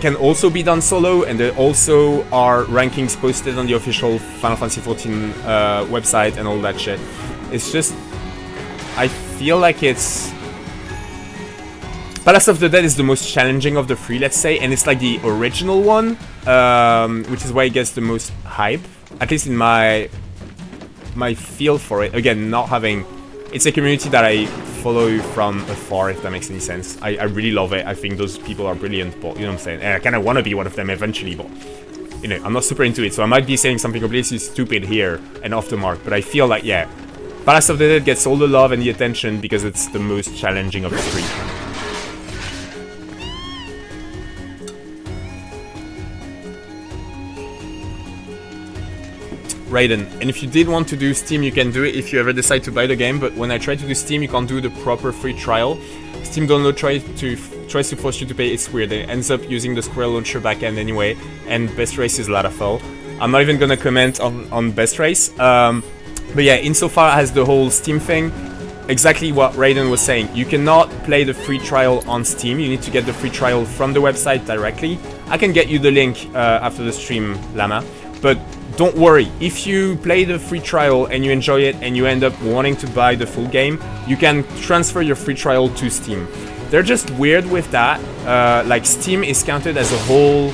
can also be done solo, and there also are rankings posted on the official Final Fantasy XIV website and all that shit. It's just, I feel like it's... Palace of the Dead is the most challenging of the 3, let's say, and it's like the original one, which is why it gets the most hype, at least in my feel for it. Again, not having... It's a community that I follow from afar, if that makes any sense. I really love it. I think those people are brilliant, but you know what I'm saying? And I kind of want to be one of them eventually, but you know, I'm not super into it, so I might be saying something completely stupid here and off the mark, but I feel like, yeah, Palace of the Dead gets all the love and the attention because it's the most challenging of the 3. Raiden, and if you did want to do Steam, you can do it if you ever decide to buy the game, but when I try to do Steam, you can't do the proper free trial. Steam download tries to force you to pay. It's weird. It ends up using the Square Launcher backend anyway, and Best Race is Ladafell. I'm not even gonna comment on Best Race, but yeah, insofar as the whole Steam thing, exactly what Raiden was saying. You cannot play the free trial on Steam. You need to get the free trial from the website directly. I can get you the link after the stream, Llama, but don't worry, if you play the free trial and you enjoy it and you end up wanting to buy the full game, you can transfer your free trial to Steam. They're just weird with that. Like, Steam is counted as a whole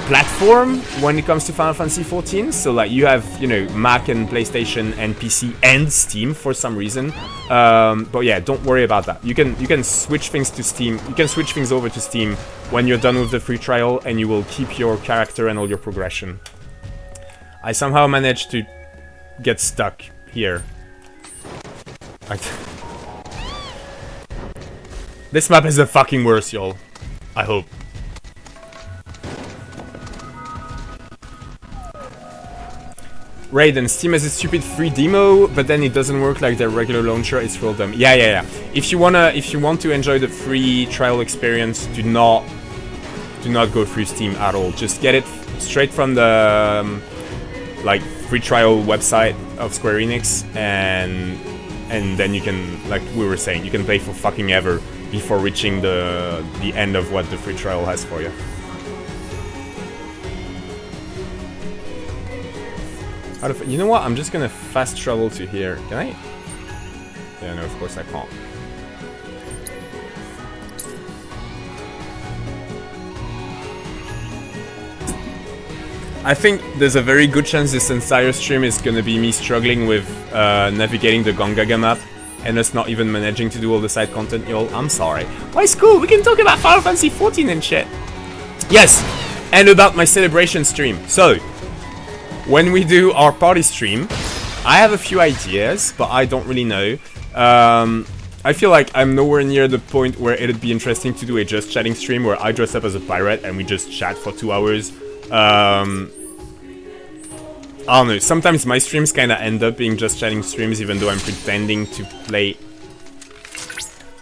platform when it comes to Final Fantasy XIV. So like, you have, you know, Mac and PlayStation and PC and Steam for some reason. But yeah, don't worry about that. You can switch things to Steam. You can switch things over to Steam when you're done with the free trial, and you will keep your character and all your progression. I somehow managed to get stuck here. This map is the fucking worst, y'all. I hope. Raiden, Steam has a stupid free demo, but then it doesn't work like their regular launcher. It's real dumb. Yeah. If you want to enjoy the free trial experience, do not go through Steam at all. Just get it straight from the like free trial website of Square Enix, and then you can, like we were saying, you can play for fucking ever before reaching the end of what the free trial has for you. You know what? I'm just gonna fast travel to here. Can I? Yeah, no, of course I can't. I think there's a very good chance this entire stream is gonna be me struggling with navigating the Gongaga map and us not even managing to do all the side content, y'all. I'm sorry. Why, it's cool. We can talk about Final Fantasy XIV and shit. Yes, and about my celebration stream. So, when we do our party stream, I have a few ideas, but I don't really know. I feel like I'm nowhere near the point where it'd be interesting to do a just chatting stream where I dress up as a pirate and we just chat for 2 hours. I don't know, sometimes my streams kinda end up being just chatting streams even though I'm pretending to play.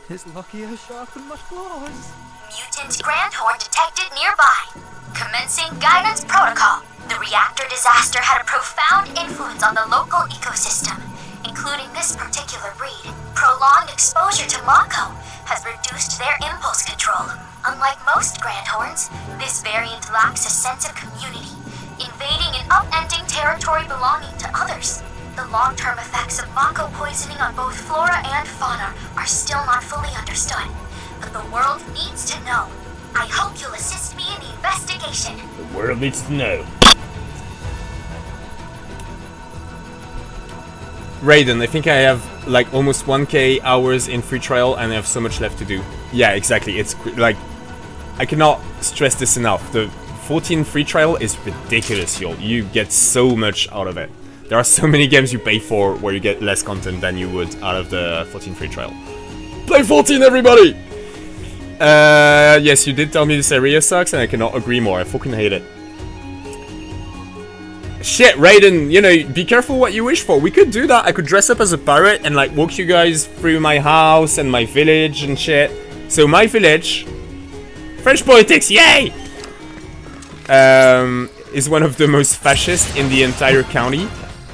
It's lucky I sharpened my claws. Mutant Grandhorn detected nearby. Commencing guidance protocol. The reactor disaster had a profound influence on the local ecosystem, including this particular breed. Prolonged exposure to Mako has reduced their impulse control. Unlike most Grandhorns, this variant lacks a sense of community, invading and upending territory belonging to others. The long-term effects of Mako poisoning on both flora and fauna are still not fully understood, but the world needs to know. I hope you'll assist me in the investigation. The world needs to know. Raiden, I think I have like almost 1k hours in free trial and I have so much left to do. Yeah, exactly. It's like, I cannot stress this enough. The 14 free trial is ridiculous, y'all. You get so much out of it. There are so many games you pay for where you get less content than you would out of the 14 free trial. Play 14, everybody! Yes, you did tell me this area sucks and I cannot agree more. I fucking hate it. Shit, Raiden, you know, be careful what you wish for. We could do that. I could dress up as a pirate and like walk you guys through my house and my village and shit. So my village, French politics, yay! Is one of the most fascist in the entire county.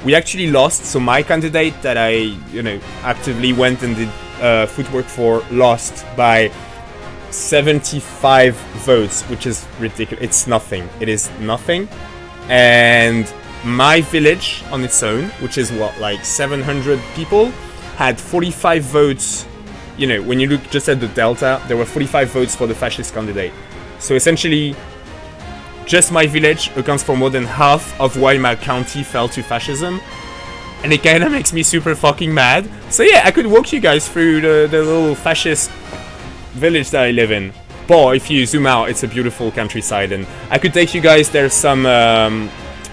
We actually lost, so my candidate that I, you know, actively went and did footwork for lost by 75 votes, which is ridiculous. It's nothing. It is nothing. And my village on its own, which is what, like 700 people, had 45 votes. You know, when you look just at the delta, there were 45 votes for the fascist candidate. So essentially, just my village accounts for more than half of why my county fell to fascism. And it kinda makes me super fucking mad. So yeah, I could walk you guys through the little fascist village that I live in. But if you zoom out, it's a beautiful countryside, and I could take you guys. There's some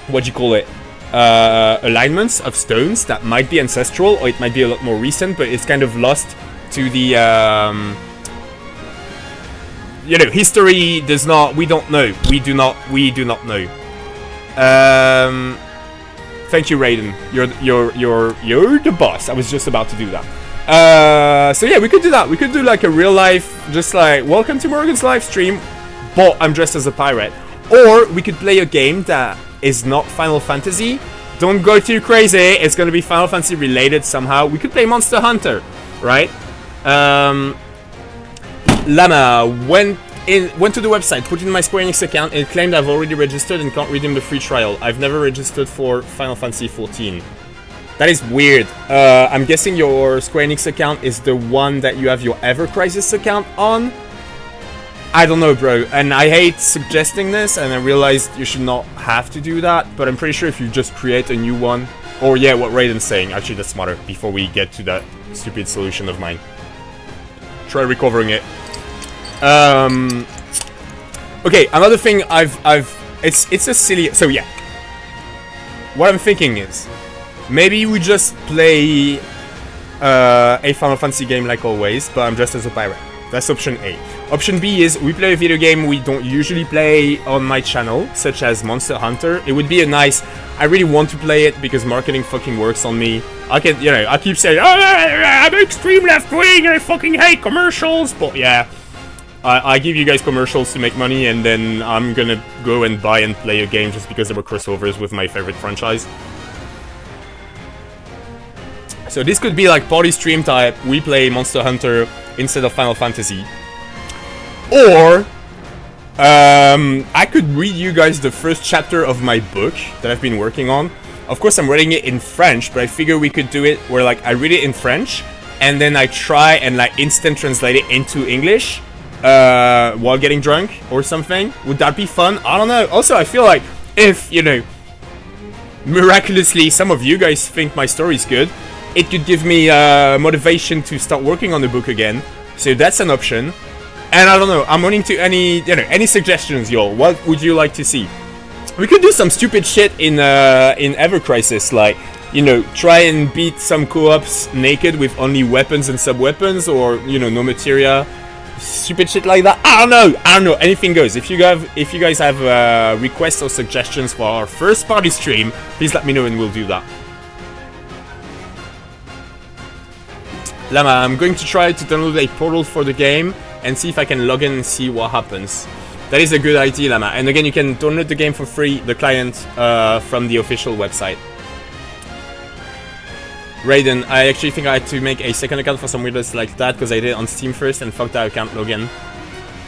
what do you call it, alignments of stones that might be ancestral, or it might be a lot more recent, but it's kind of lost to the you know, history does not, we don't know, we do not know. Thank you, Raiden, you're the boss. I was just about to do that. So yeah, we could do that. We could do like a real life, just like welcome to Morgan's live stream, but I'm dressed as a pirate. Or we could play a game that is not Final Fantasy. Don't go too crazy. It's gonna be Final Fantasy related somehow. We could play Monster Hunter, right? Llama went to the website, put in my Square Enix account, and claimed I've already registered and can't redeem the free trial. I've never registered for Final Fantasy XIV. That is weird. I'm guessing your Square Enix account is the one that you have your Ever Crisis account on? I don't know, bro. And I hate suggesting this, and I realized you should not have to do that, but I'm pretty sure if you just create a new one, or yeah, what Raiden's saying, actually that's smarter, before we get to that stupid solution of mine. Try recovering it. Okay, another thing it's a silly, so yeah. What I'm thinking is, maybe we just play a Final Fantasy game like always, but I'm dressed as a pirate. That's option A. Option B is we play a video game we don't usually play on my channel, such as Monster Hunter. It would be a nice, I really want to play it because marketing fucking works on me. I can, you know, I keep saying, oh, I'm extreme left wing and I fucking hate commercials, but yeah. I give you guys commercials to make money, and then I'm gonna go and buy and play a game just because there were crossovers with my favorite franchise. So this could be like party stream type, we play Monster Hunter instead of Final Fantasy. Or, I could read you guys the first chapter of my book that I've been working on. Of course I'm reading it in French, but I figure we could do it where like I read it in French, and then I try and like instant translate it into English while getting drunk or something. Would that be fun? I don't know. Also, I feel like if, you know, miraculously some of you guys think my story's good, it could give me motivation to start working on the book again. So that's an option. And I don't know, I'm willing to any suggestions, y'all. What would you like to see? We could do some stupid shit in Ever Crisis, like, you know, try and beat some co-ops naked with only weapons and sub-weapons, or, you know, no materia. Stupid shit like that. I don't know. Anything goes. If you guys have requests or suggestions for our first party stream, please let me know and we'll do that. Llama, I'm going to try to download a portal for the game and see if I can log in and see what happens. That is a good idea, Llama. And again, you can download the game for free, the client, from the official website. Raiden, I actually think I had to make a second account for some weirdness like that because I did it on Steam first and fucked that account login.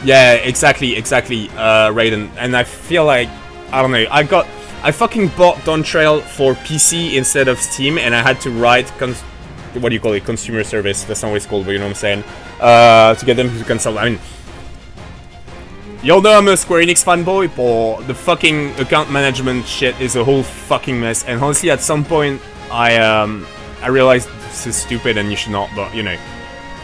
Yeah, exactly, Raiden. And I feel like, I don't know, I fucking bought Dawntrail for PC instead of Steam, and I had to write, what do you call it, consumer service, that's not what it's called, but you know what I'm saying, to get them to consult. I mean, y'all know I'm a Square Enix fanboy, but the fucking account management shit is a whole fucking mess, and honestly at some point, I realized this is stupid and you should not, but you know,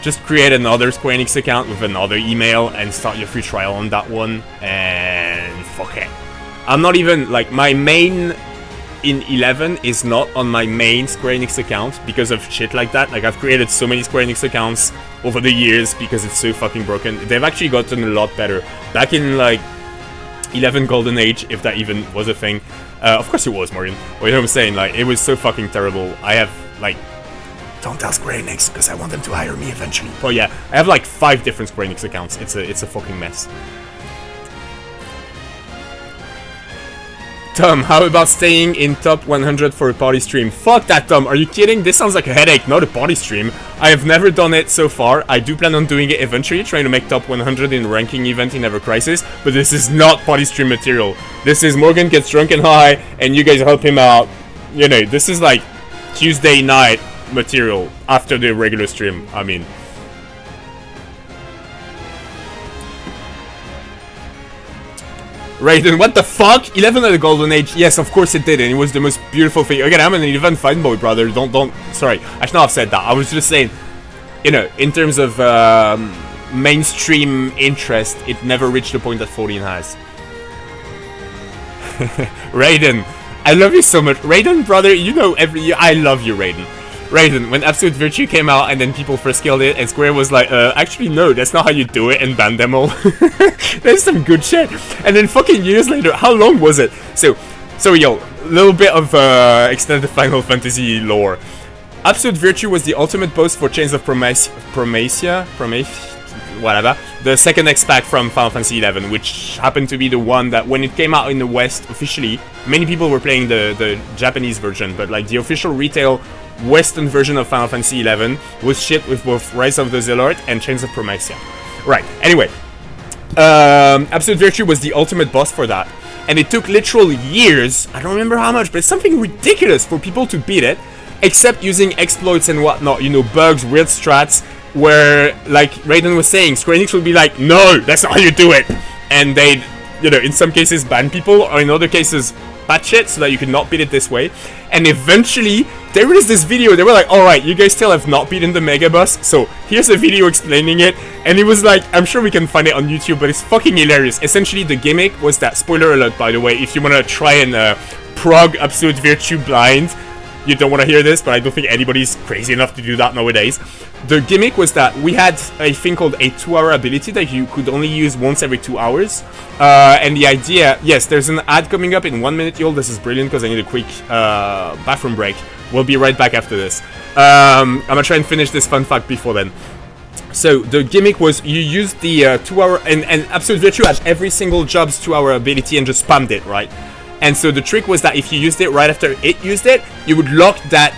just create another Square Enix account with another email and start your free trial on that one, and fuck it. I'm not even, like, my main in 11 is not on my main Square Enix account because of shit like that. Like, I've created so many Square Enix accounts over the years because it's so fucking broken. They've actually gotten a lot better. Back in, like, 11 Golden Age, if that even was a thing, Of course it was, Morgan. Well, you know what I'm saying? Like, it was so fucking terrible. I have, like... Don't tell Square Enix, because I want them to hire me eventually. But yeah, I have like 5 different Square Enix accounts. It's a fucking mess. Tom, how about staying in top 100 for a party stream? Fuck that, Tom. Are you kidding? This sounds like a headache, not a party stream. I have never done it so far. I do plan on doing it eventually, trying to make top 100 in ranking event in Ever Crisis. But this is not party stream material. This is Morgan gets drunk and high, and you guys help him out. You know, this is like Tuesday night material after the regular stream. I mean... Raiden, what the fuck? 11 at the golden age. Yes, of course it did, and it was the most beautiful thing. Again, I'm an 11 fanboy, brother. Don't. Sorry, I should not have said that. I was just saying, you know, in terms of mainstream interest, it never reached the point that 14 has. Raiden, I love you so much. Raiden, brother, you know I love you, Raiden. Raiden, when Absolute Virtue came out and then people first killed it and Square was like, actually no, that's not how you do it, and banned them all. That's some good shit. And then fucking years later, how long was it? So yo, little bit of extended Final Fantasy lore. Absolute Virtue was the ultimate boss for Chains of Prometheia, whatever, the second X-Pack from Final Fantasy XI, which happened to be the one that when it came out in the West officially, many people were playing the Japanese version, but like the official retail Western version of Final Fantasy XI was shipped with both Rise of the Zealot and Chains of Prometheia. Right, anyway, Absolute Virtue was the ultimate boss for that, and it took literal years, I don't remember how much, but it's something ridiculous for people to beat it, except using exploits and whatnot, you know, bugs, weird strats, where, like Raiden was saying, Square Enix would be like, no, that's not how you do it, and they'd, you know, in some cases ban people, or in other cases patch it so that you could not beat it this way. And eventually there released this video. They were like, alright, you guys still have not beaten the Mega Boss, so here's a video explaining it. And it was like, I'm sure we can find it on YouTube, but it's fucking hilarious. Essentially the gimmick was that, spoiler alert by the way, if you want to try and prog Absolute Virtue blind, you don't want to hear this, but I don't think anybody's crazy enough to do that nowadays. The gimmick was that we had a thing called a 2-hour ability that you could only use once every 2 hours. And the idea, yes, there's an ad coming up in 1 minute, y'all. This is brilliant because I need a quick bathroom break. We'll be right back after this. I'm gonna try and finish this fun fact before then. So the gimmick was you used the 2-hour, and Absolute Virtue had every single job's 2-hour ability and just spammed it, right? And so the trick was that if you used it right after it used it, you would lock that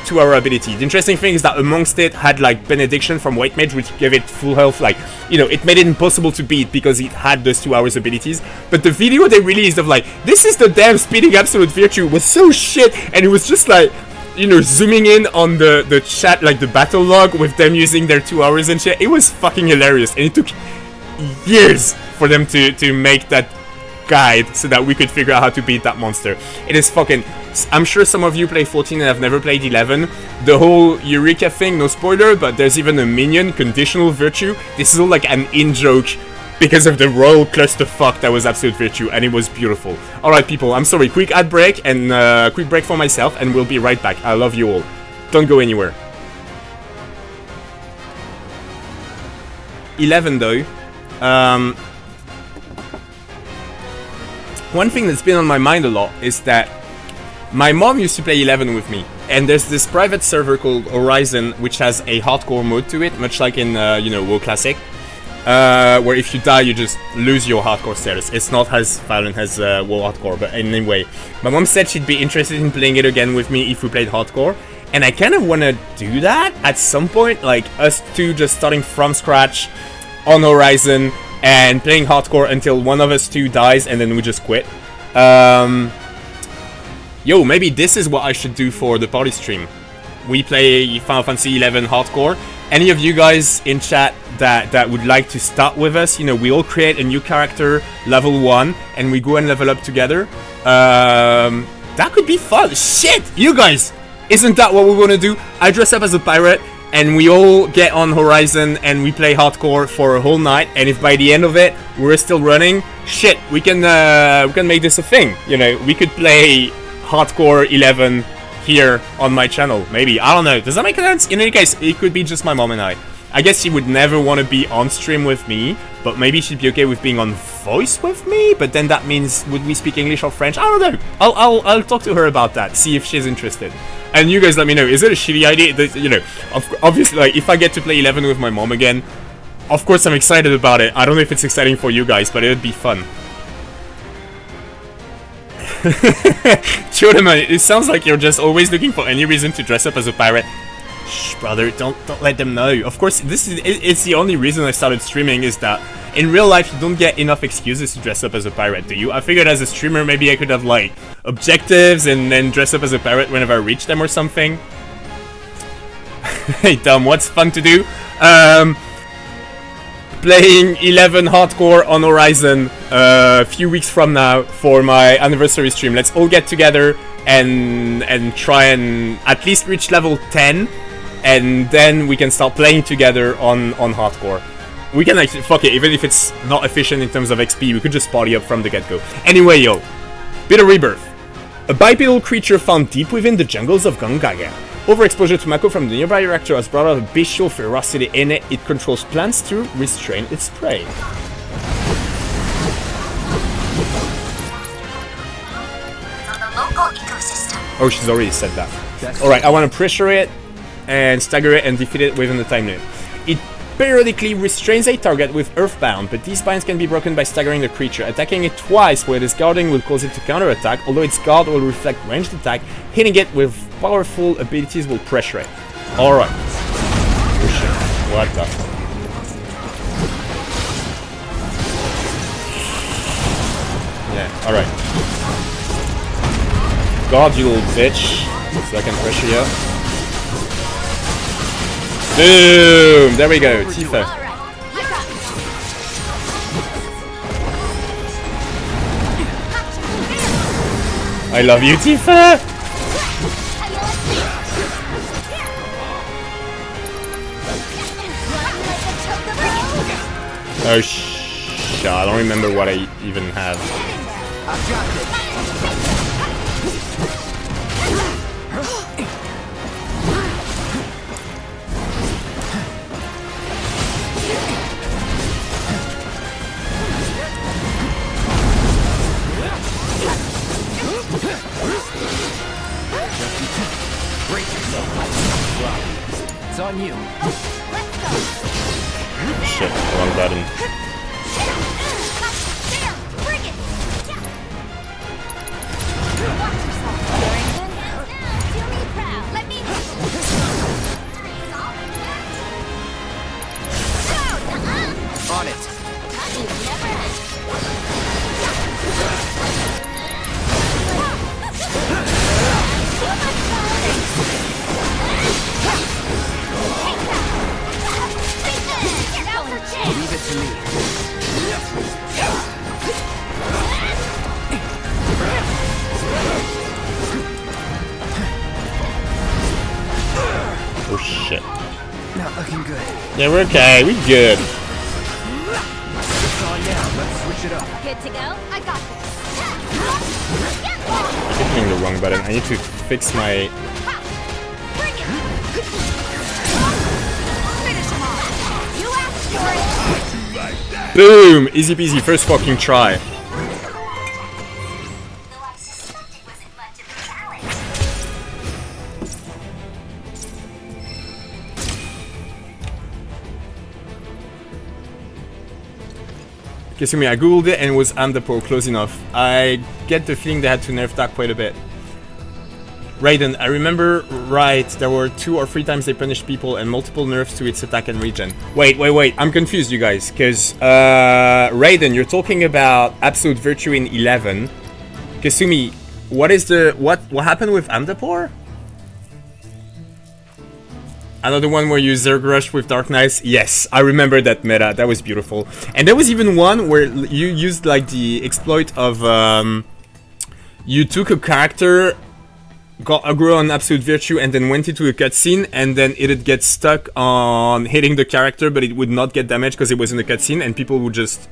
2-hour ability. The interesting thing is that amongst it had like Benediction from White Mage, which gave it full health, like, you know, it made it impossible to beat because it had those 2 hours abilities. But the video they released of like, this is the damn speeding Absolute Virtue was so shit, and it was just like, you know, zooming in on the chat, like the battle log with them using their 2 hours and shit. It was fucking hilarious, and it took years for them to make that guide so that we could figure out how to beat that monster. It is fucking... I'm sure some of you play 14 and have never played 11. The whole Eureka thing, no spoiler, but there's even a minion, Conditional Virtue. This is all like an in-joke because of the royal clusterfuck that was Absolute Virtue, and it was beautiful. Alright people, I'm sorry, quick ad break and quick break for myself, and we'll be right back. I love you all. Don't go anywhere. 11 though. One thing that's been on my mind a lot is that my mom used to play 11 with me, and there's this private server called Horizon which has a hardcore mode to it, much like in you know, WoW Classic, where if you die you just lose your hardcore status. It's not as violent as WoW Hardcore, but anyway, my mom said she'd be interested in playing it again with me if we played hardcore, and I kind of want to do that at some point, like us two just starting from scratch on Horizon and playing hardcore until one of us two dies and then we just quit. Yo, maybe this is what I should do for the party stream. We play Final Fantasy XI hardcore. Any of you guys in chat that would like to start with us, you know, we all create a new character, level 1, and we go and level up together. That could be fun. Shit, you guys, isn't that what we want to do? I dress up as a pirate, and we all get on Horizon and we play hardcore for a whole night, and if by the end of it we're still running, shit, we can make this a thing. You know, we could play hardcore 11 here on my channel. Maybe, I don't know. Does that make sense? In any case, it could be just my mom and I. I guess she would never want to be on stream with me, but maybe she'd be okay with being on voice with me. But then that means, would we speak English or French? I don't know. I'll talk to her about that. See if she's interested. And you guys let me know. Is it a shitty idea? You know, obviously, like if I get to play 11 with my mom again, of course I'm excited about it. I don't know if it's exciting for you guys, but it would be fun. Chodaman, it sounds like you're just always looking for any reason to dress up as a pirate. Shh, brother, don't let them know. Of course, it's the only reason I started streaming, is that in real life you don't get enough excuses to dress up as a pirate, do you? I figured as a streamer maybe I could have like objectives and then dress up as a pirate whenever I reach them or something. Hey Tom, what's fun to do? Playing 11 hardcore on Horizon a few weeks from now for my anniversary stream. Let's all get together and try and at least reach level 10, and then we can start playing together on hardcore. We can actually, fuck it, even if it's not efficient in terms of XP, we could just party up from the get-go. Anyway, yo, bit of Rebirth. A bipedal creature found deep within the jungles of Gongaga. Overexposure to Mako from the nearby reactor has brought out a bestial ferocity in it. It controls plants to restrain its prey. On the local ecosystem. Oh, she's already said that. Alright, I want to pressure it and stagger it and defeat it within the time limit. It periodically restrains a target with Earthbound, but these binds can be broken by staggering the creature. Attacking it twice while it is guarding will cause it to counterattack, although its guard will reflect ranged attack. Hitting it with powerful abilities will pressure it. Alright. Oh shit. What the? Yeah, alright. God, you little bitch. So I can pressure you. Boom! There we go, Tifa. I love you, Tifa! Oh shit, I don't remember what I even have. It's on you. Shit, wrong button. On it. Leave it to me. Oh shit. Not looking good. Yeah, we're okay, we good. It's on now. Let's switch it up. Good to go? I got I keep hitting the wrong button. I need to fix my... Boom! Easy peasy, first fucking try. Kasumi, I googled it and it was Amdapo, close enough. I get the feeling they had to nerf that quite a bit. Raiden, I remember right, there were 2 or 3 times they punished people and multiple nerfs to its attack and regen. Wait, I'm confused, you guys, because Raiden, you're talking about Absolute Virtue in 11. Kasumi, what happened with Amdapor? Another one where you Zerg Rush with Dark Knights? Yes, I remember that meta, that was beautiful. And there was even one where you used like the exploit of you took a character, got aggro on Absolute Virtue and then went into a cutscene, and then it'd get stuck on hitting the character, but it would not get damage because it was in the cutscene, and people would just,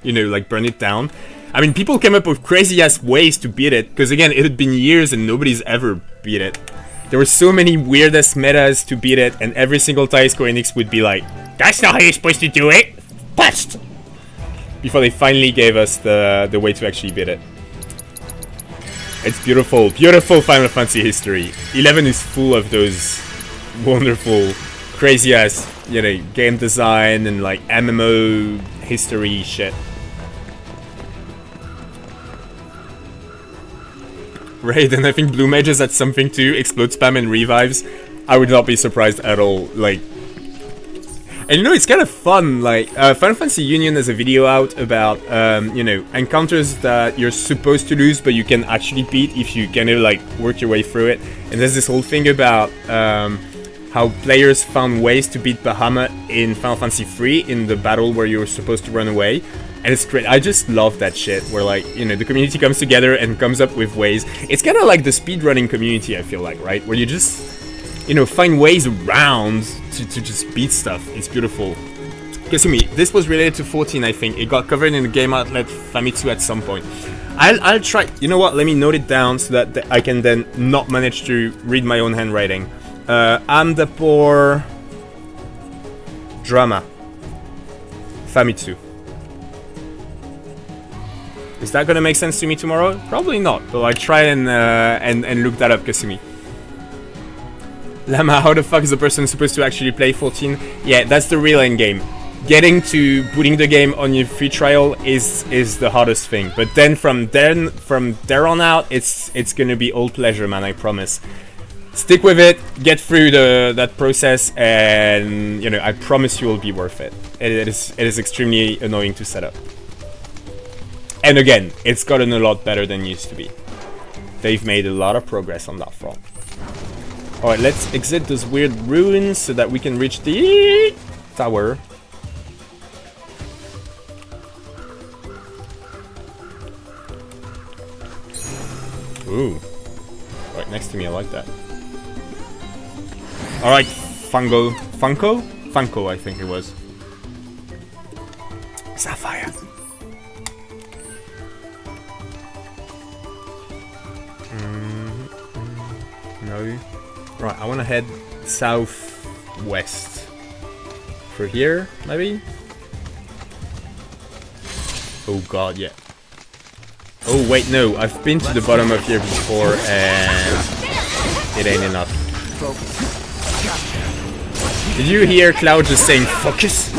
you know, like burn it down. I mean, people came up with crazy ass ways to beat it, because again, it had been years and nobody's ever beat it. There were so many weird ass metas to beat it, and every single time Square Enix would be like, "That's not how you're supposed to do it!" Bust! Before they finally gave us the way to actually beat it. It's beautiful, beautiful Final Fantasy history. 11 is full of those wonderful, crazy ass, you know, game design and like MMO history shit. Right, and I think Blue Mages had something too. Explode spam and revives. I would not be surprised at all. Like, and you know, it's kind of fun. Like, Final Fantasy Union has a video out about, you know, encounters that you're supposed to lose, but you can actually beat if you kind of like work your way through it. And there's this whole thing about how players found ways to beat Bahamut in Final Fantasy III in the battle where you were supposed to run away. And it's great. I just love that shit where, like, you know, the community comes together and comes up with ways. It's kind of like the speedrunning community, I feel like, right? Where you just, you know, find ways around to just beat stuff. It's beautiful. Kasumi, this was related to 14, I think. It got covered in the game outlet Famitsu at some point. I'll try. You know what? Let me note it down so that I can then not manage to read my own handwriting. I'm the poor drama. Famitsu. Is that gonna make sense to me tomorrow? Probably not, but I'll try and look that up, Kasumi. Lama, how the fuck is a person supposed to actually play 14? Yeah, that's the real end game. Getting to putting the game on your free trial is the hardest thing. But then from there on out, it's gonna be all pleasure, man. I promise. Stick with it, get through that process, and you know, I promise you will be worth it. It is extremely annoying to set up. And again, it's gotten a lot better than it used to be. They've made a lot of progress on that front. Alright, let's exit those weird ruins so that we can reach the tower. Ooh. Right next to me, I like that. Alright, Funko, I think it was. Sapphire. No. Right, I want to head southwest. For here, maybe? Oh god, yeah. Oh wait, no, I've been to the bottom of here before and it ain't enough. Did you hear Cloud just saying focus?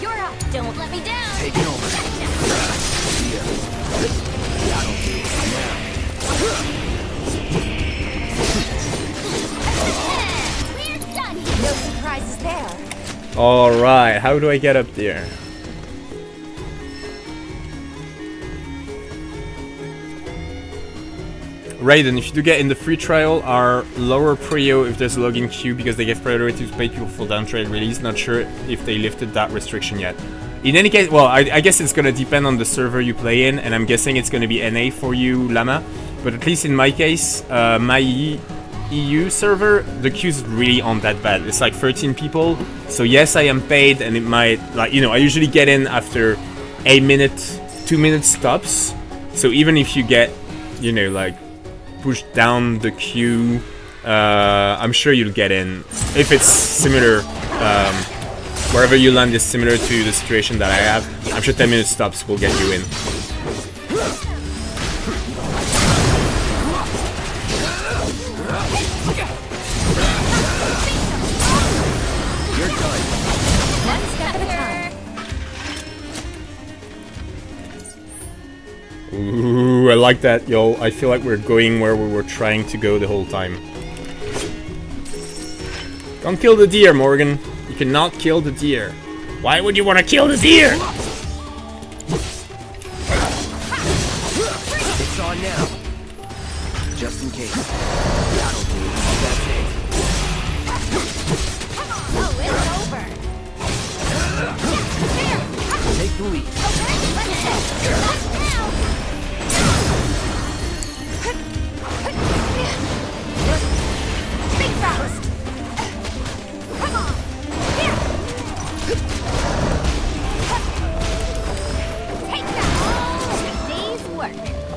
You're up. Don't let me down. Take it over. We're done. No surprises there. Alright, how do I get up there? Raiden, if you do get in the free trial, our lower prio if there's a login queue because they give priority to pay people for downtrade release. Not sure if they lifted that restriction yet. In any case, well, I guess it's gonna depend on the server you play in, and I'm guessing it's gonna be NA for you, Lama. But at least in my case, my EU server, the queues really aren't that bad. It's like 13 people, so yes, I am paid, and it might, like, you know, I usually get in after 1 minute, 2 minute stops. So even if you get, you know, like, pushed down the queue, I'm sure you'll get in. If it's similar, wherever you land is similar to the situation that I have, I'm sure 10 minute stops will get you in. Ooh, I like that, yo. I feel like we're going where we were trying to go the whole time. Don't kill the deer, Morgan. You cannot kill the deer. Why would you want to kill the deer? It's on now. Just in case. That'll do. That's it. Oh, it's over. Take the lead. Big fast. Come on. Here.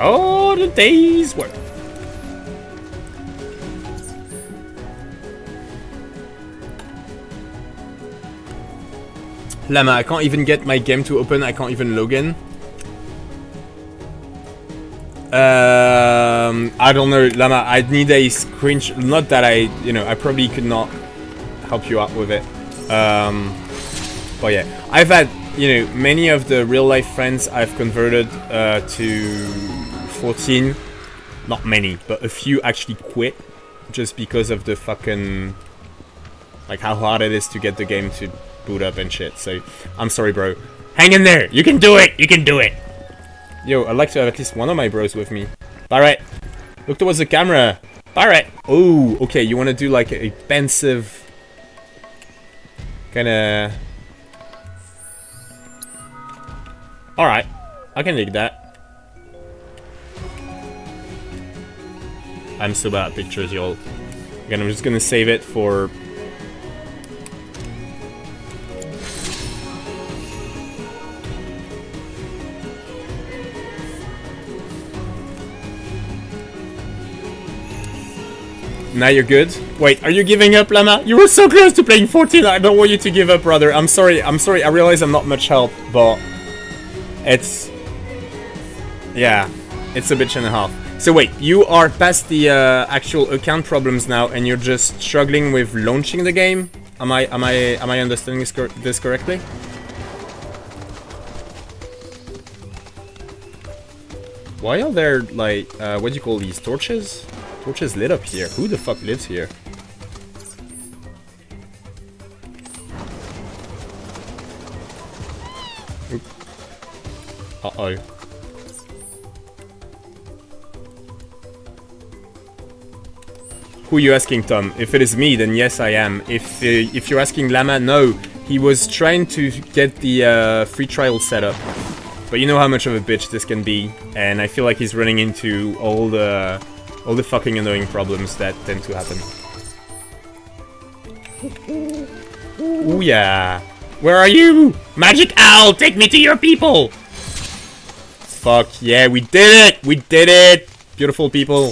Oh, the day's work. Llama, I can't even get my game to open. I can't even log in. I don't know, Llama. I'd need a screenshot. Not that I probably could not help you out with it. But yeah, I've had, many of the real life friends I've converted to 14. Not many, but a few actually quit just because of the fucking, like, how hard it is to get the game to boot up and shit. So I'm sorry, bro. Hang in there. You can do it. You can do it. Yo, I'd like to have at least one of my bros with me. Barrett, look towards the camera. Barrett. Oh, okay. You want to do like a pensive kind of. All right, I can dig that. I'm so bad at pictures, y'all. Again, I'm just gonna save it for. Now you're good. Wait, are you giving up, Llama? You were so close to playing 14. I don't want you to give up, brother. I'm sorry. I'm sorry. I realize I'm not much help, but it's, yeah, it's a bitch and a half. So wait, you are past the actual account problems now, and you're just struggling with launching the game. Am I understanding this correctly? Why are there like what do you call these, torches? Torches lit up here. Who the fuck lives here? Oop. Uh-oh. Who are you asking, Tom? If it is me, then yes, I am. If you're asking Llama, no. He was trying to get the free trial set up. But you know how much of a bitch this can be. And I feel like he's running into all the fucking annoying problems that tend to happen. Ooh yeah. Where are you? Magic Owl, take me to your people! Fuck yeah, we did it! We did it! Beautiful people.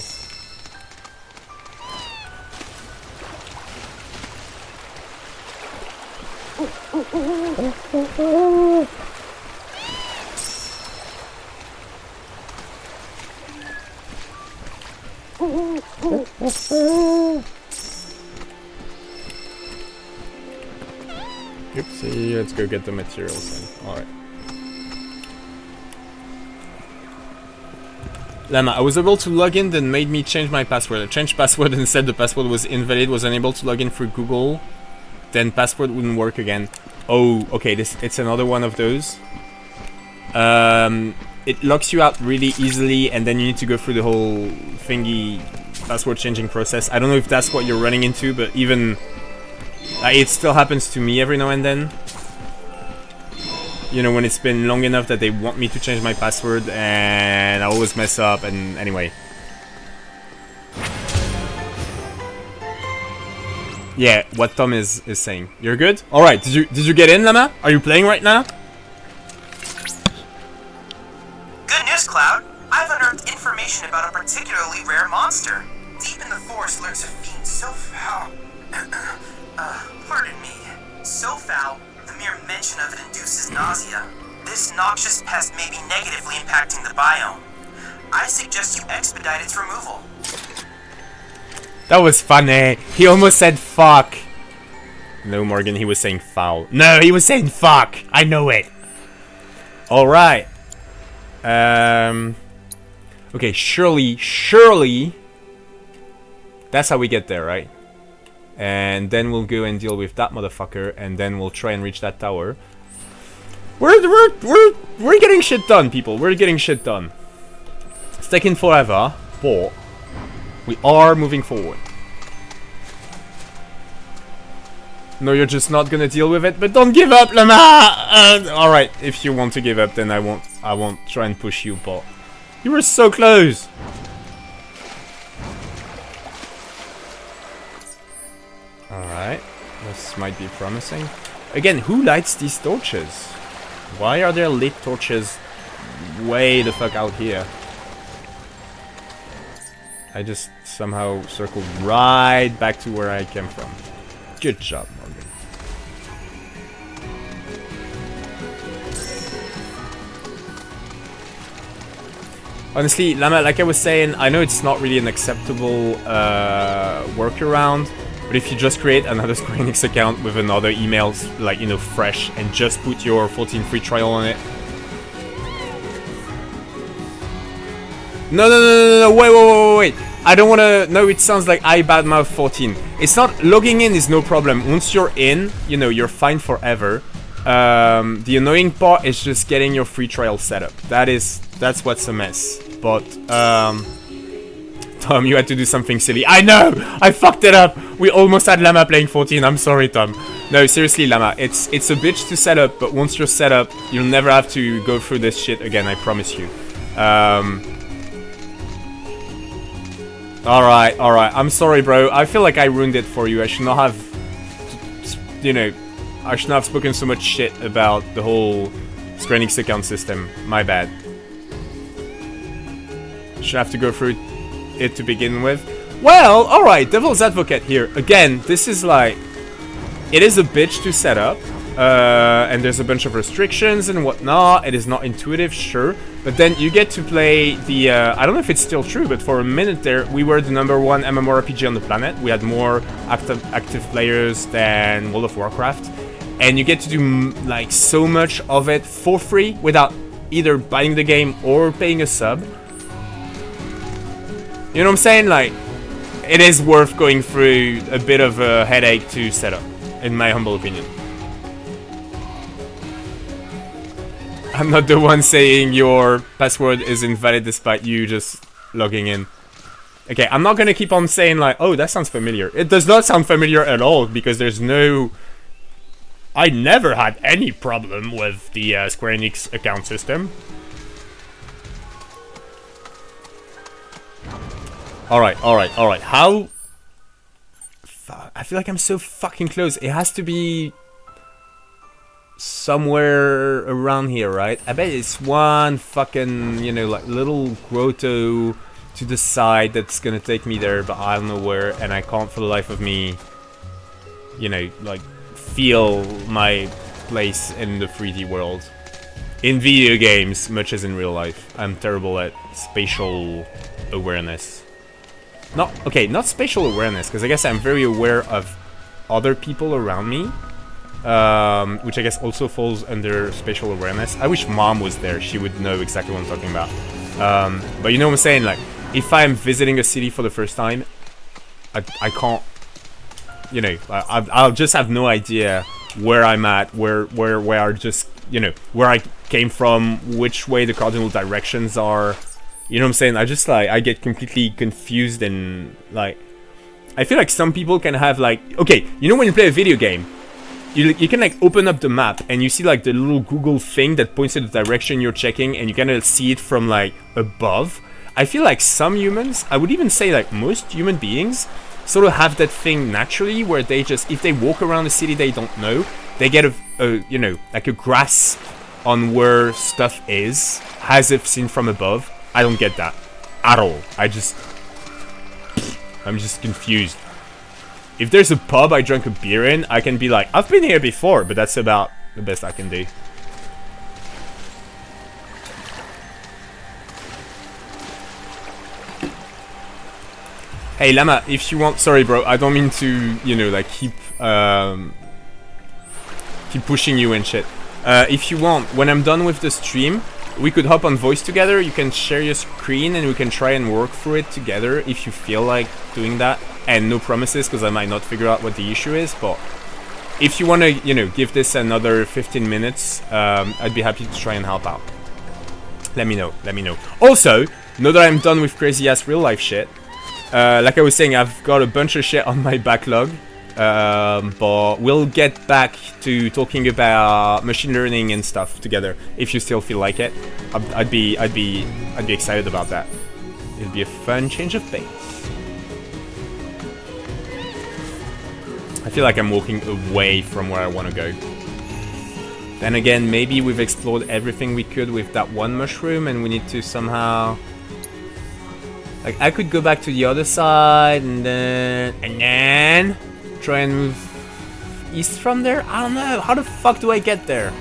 Oopsie, let's go get the materials then. Alright. Llama, I was able to log in, then made me change my password. I changed password and said the password was invalid, was unable to log in through Google. Then password wouldn't work again. Oh, okay, it's another one of those. It locks you out really easily, and then you need to go through the whole thingy password changing process. I don't know if that's what you're running into, but even it still happens to me every now and then. You know, when it's been long enough that they want me to change my password, and I always mess up, and anyway. Yeah, what Tom is saying. You're good? Alright, did you get in, Llama? Are you playing right now? Good news, Cloud. I've unearthed information about a particularly rare monster. Deep in the forest lurks a fiend so foul. Pardon me. So foul, the mere mention of it induces nausea. This noxious pest may be negatively impacting the biome. I suggest you expedite its removal. That was funny. He almost said fuck. No, Morgan, he was saying foul. No, he was saying fuck. I know it. Alright. Okay, surely. That's how we get there, right? And then we'll go and deal with that motherfucker, and then we'll try and reach that tower. We're getting shit done, people. We're getting shit done. It's taking forever, but we are moving forward. No, you're just not gonna deal with it, but don't give up, Llama! Alright, if you want to give up, then I won't try and push you, but you were so close! Alright, this might be promising. Again, who lights these torches? Why are there lit torches way the fuck out here? I just somehow circled right back to where I came from. Good job, Morgan. Honestly, Llama, like I was saying, I know it's not really an acceptable workaround, but if you just create another Square Enix account with another email, like, you know, fresh, and just put your 14 free trial on it. No, wait. I don't want to... No, it sounds like I badmouth 14. It's not... Logging in is no problem. Once you're in, you know, you're fine forever. The annoying part is just getting your free trial set up. That's what's a mess. But, Tom, you had to do something silly. I know! I fucked it up! We almost had Llama playing 14. I'm sorry, Tom. No, seriously, Llama. It's a bitch to set up, but once you're set up, you'll never have to go through this shit again, I promise you. Alright. I'm sorry, bro. I feel like I ruined it for you. I should not have... You know... I should not have spoken so much shit about the whole Square Enix account system. My bad. Should have to go through it to begin with. Well, alright, devil's advocate here. Again, this is like... It is a bitch to set up. And there's a bunch of restrictions and whatnot. It is not intuitive, sure. But then you get to play the... I don't know if it's still true, but for a minute there, we were the #1 MMORPG on the planet. We had more active players than World of Warcraft. And you get to do like so much of it for free without either buying the game or paying a sub. You know what I'm saying? Like, it is worth going through a bit of a headache to set up, in my humble opinion. I'm not the one saying your password is invalid despite you just logging in. Okay, I'm not gonna keep on saying like, oh, that sounds familiar. It does not sound familiar at all because there's no... I never had any problem with the Square Enix account system. Alright. How... I feel like I'm so fucking close. It has to be... somewhere around here, right? I bet it's one fucking, you know, like little grotto to the side that's gonna take me there, but I don't know where, and I can't for the life of me, you know, like... feel my place in the 3D world. In video games, much as in real life. I'm terrible at spatial awareness. Not spatial awareness, because I guess I'm very aware of other people around me. Which I guess also falls under spatial awareness. I wish Mom was there, she would know exactly what I'm talking about. But you know what I'm saying, like, if I'm visiting a city for the first time, I can't... You know, I'll just have no idea where I'm at, where I just, you know, where I came from, which way the cardinal directions are. You know what I'm saying? I just, like, I get completely confused and, like... I feel like some people can have, like... Okay, you know when you play a video game, you can, like, open up the map and you see, like, the little Google thing that points to the direction you're checking and you kind of see it from, like, above. I feel like some humans, I would even say, like, most human beings... sort of have that thing naturally where they just, if they walk around a city they don't know, they get a you know, like a grasp on where stuff is, as if seen from above. I don't get that at all. I'm just confused. If there's a pub I drank a beer in, I can be like, I've been here before, but that's about the best I can do. Hey Llama, if you want, sorry bro, I don't mean to, you know, like keep pushing you and shit. If you want, when I'm done with the stream, we could hop on voice together, you can share your screen and we can try and work through it together if you feel like doing that. And no promises, because I might not figure out what the issue is, but if you want to, you know, give this another 15 minutes, I'd be happy to try and help out. Let me know. Also, now that I'm done with crazy ass real life shit, like I was saying, I've got a bunch of shit on my backlog, but we'll get back to talking about machine learning and stuff together if you still feel like it. I'd be excited about that. It'll be a fun change of pace. I feel like I'm walking away from where I want to go. Then again, maybe we've explored everything we could with that one mushroom, and we need to somehow Like, I could go back to the other side and then try and move east from there? I don't know. How the fuck do I get there?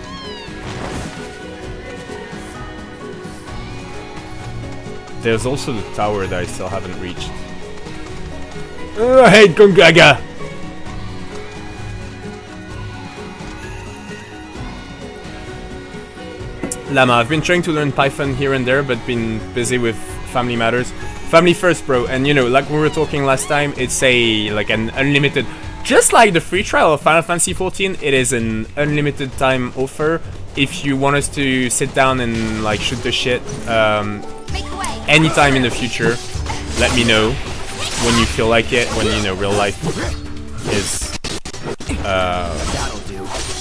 There's also the tower that I still haven't reached. I hate Gongaga! Llama, I've been trying to learn Python here and there, but been busy with family matters. Family first, bro. And you know, like we were talking last time, it's like an unlimited, just like the free trial of Final Fantasy XIV, it is an unlimited time offer. If you want us to sit down and like shoot the shit, anytime in the future, let me know when you feel like it, when you know real life is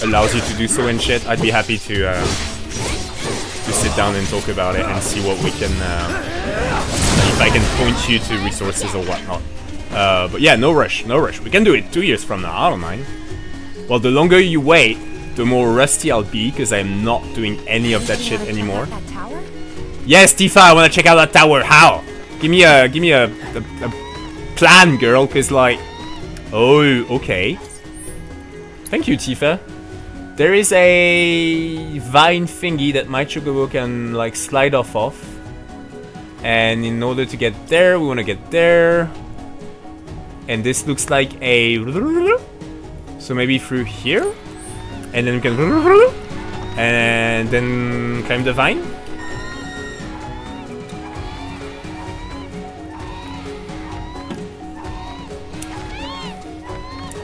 allows you to do so and shit. I'd be happy to sit down and talk about it and see what we can if I can point you to resources or whatnot. But yeah, no rush, no rush. We can do it 2 years from now, I don't mind. Well, the longer you wait, the more rusty I'll be, because I'm not doing any of that shit anymore. Yes, Tifa, I want to check out that tower. How? Give me a plan, girl, because like... Oh, okay. Thank you, Tifa. There is a vine thingy that my Chocobo can like slide off of. And in order to get there, we want to get there. And this looks like a... So maybe through here? And then we can... And then climb the vine?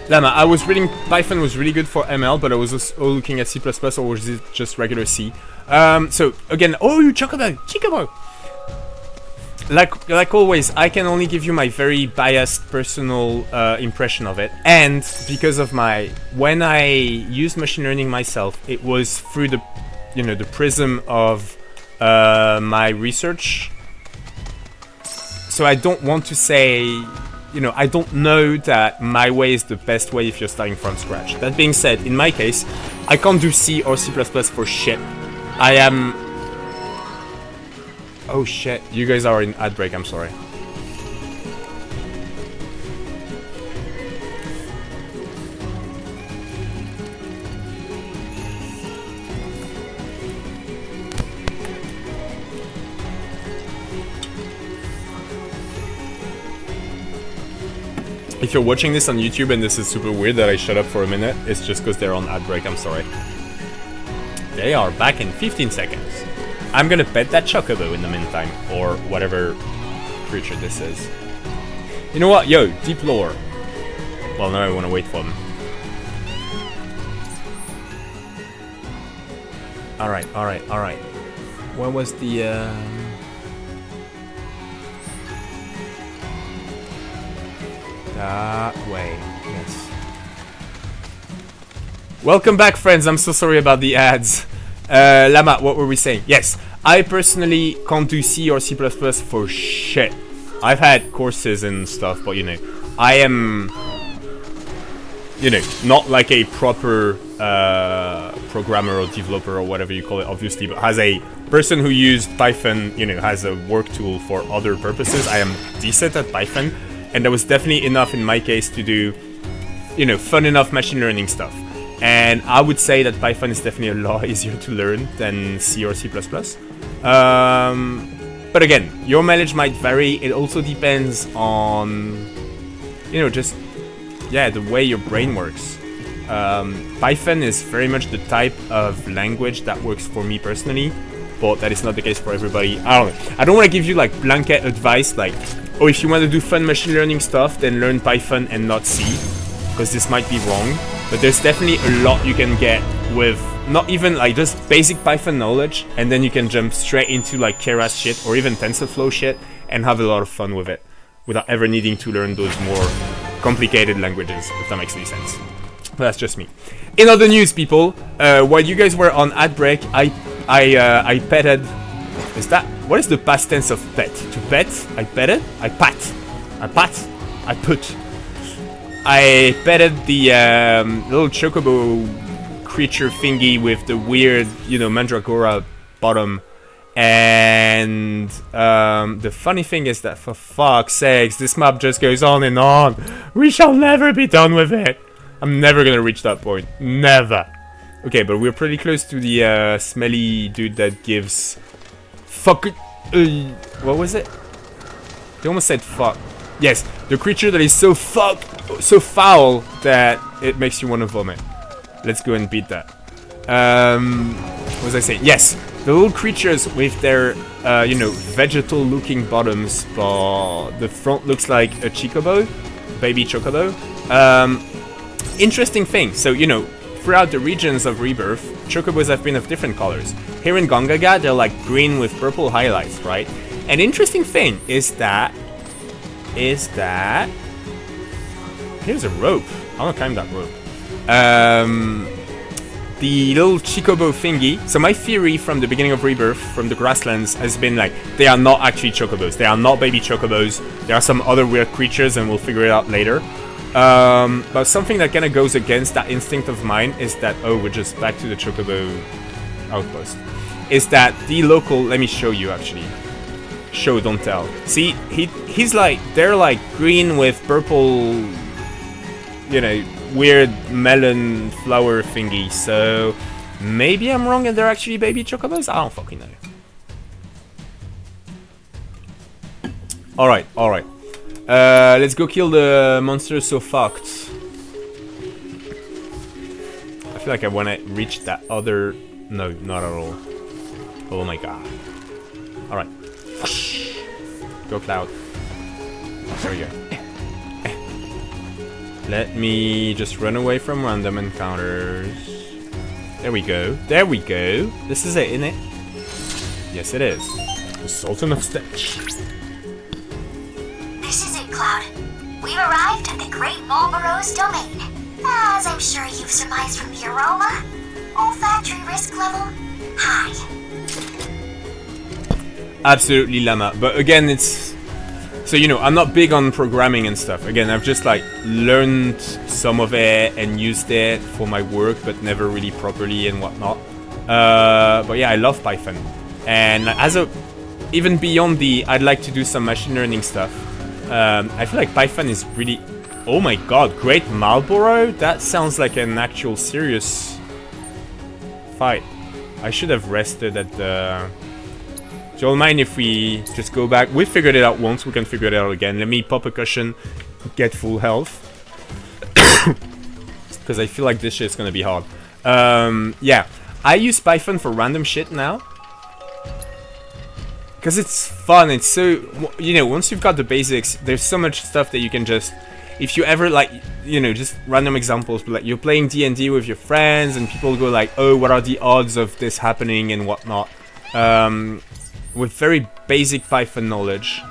Llama, I was reading Python was really good for ML, but I was also looking at C++, or was it just regular C? So again, oh, you Chocobo! Like always, I can only give you my very biased personal impression of it, and because of when I used machine learning myself, it was through the, the prism of my research. So I don't want to say. I don't know that my way is the best way if you're starting from scratch. That being said, in my case, I can't do C or C++ for shit. I am... Oh shit, you guys are in ad break, I'm sorry. If you're watching this on YouTube and this is super weird that I shut up for a minute, it's just because they're on ad break, I'm sorry. They are back in 15 seconds. I'm gonna pet that Chocobo in the meantime, or whatever creature this is. You know what? Yo, deep lore. Well, now I want to wait for them. Alright. Where was the... That way, yes. Welcome back, friends. I'm so sorry about the ads. Llama, what were we saying? Yes, I personally can't do C or C++ for shit. I've had courses and stuff, but I am, not like a proper programmer or developer or whatever you call it, obviously, but as a person who used Python, has a work tool for other purposes, I am decent at Python. And there was definitely enough in my case to do, fun enough machine learning stuff. And I would say that Python is definitely a lot easier to learn than C or C++. But again, your mileage might vary. It also depends on, the way your brain works. Python is very much the type of language that works for me personally, but that is not the case for everybody. I don't know. I don't want to give you like blanket advice like, oh, if you want to do fun machine learning stuff, then learn Python and not C, because this might be wrong. But there's definitely a lot you can get with not even like just basic Python knowledge, and then you can jump straight into like Keras shit or even TensorFlow shit and have a lot of fun with it without ever needing to learn those more complicated languages, if that makes any sense. But that's just me. In other news, people, while you guys were on ad break, I petted... What is the past tense of pet? To pet? I petted? I pat. I pat? I put. I petted the little Chocobo creature thingy with the weird, Mandragora bottom. And the funny thing is that, for fuck's sakes, this map just goes on and on. We shall never be done with it. I'm never gonna reach that point. Never. Okay, but we're pretty close to the smelly dude that gives... Fuck... what was it? They almost said fuck. Yes, the creature that is so foul that it makes you want to vomit. Let's go and beat that. What was I saying? Yes, the little creatures with their, you know, vegetal-looking bottoms, but the front looks like a chocobo, baby chocobo. Interesting thing. So, you know, throughout the regions of Rebirth, chocobos have been of different colors. Here in Gongaga, they're like green with purple highlights, right? An interesting thing is that here's a rope. I want to climb that rope. The little chocobo thingy. So my theory from the beginning of Rebirth, from the grasslands, has been like, they are not actually chocobos. They are not baby chocobos. There are some other weird creatures, and we'll figure it out later. But something that kind of goes against that instinct of mine is that, oh, we're just back to the chocobo outpost. Is that the local? Let me show you actually. Show, don't tell. See, he's like, they're like green with purple, you know, weird melon flower thingy. So maybe I'm wrong and they're actually baby chocobos. I don't fucking know. All right. Let's go kill the monster so fucked. I feel like I want to reach that other... No, not at all. Oh my god. Alright. Go Cloud. There we go. Let me just run away from random encounters. There we go. There we go. This is it, isn't it? Yes, it is. The Sultan of Stitch. This is it, Cloud. We've arrived at the Great Marlboro's domain. As I'm sure you've surmised from the aroma, olfactory risk level high. Absolutely llama. But again, it's... So, you know, I'm not big on programming and stuff. Again, I've just, like, learned some of it and used it for my work, but never really properly and whatnot. But yeah, I love Python. And as a... Even beyond the, I'd like to do some machine learning stuff. I feel like Python is really... Oh my god, Great Marlboro? That sounds like an actual serious fight. I should have rested at the... Do you all mind if we just go back? We figured it out once, we can figure it out again. Let me pop a cushion, get full health. Because I feel like this shit's gonna be hard. Yeah, I use Python for random shit now. Because it's fun, it's so... You know, once you've got the basics, there's so much stuff that you can just... If you ever, like, you know, just random examples, but like you're playing D&D with your friends and people go like, oh, what are the odds of this happening and whatnot. With very basic Python knowledge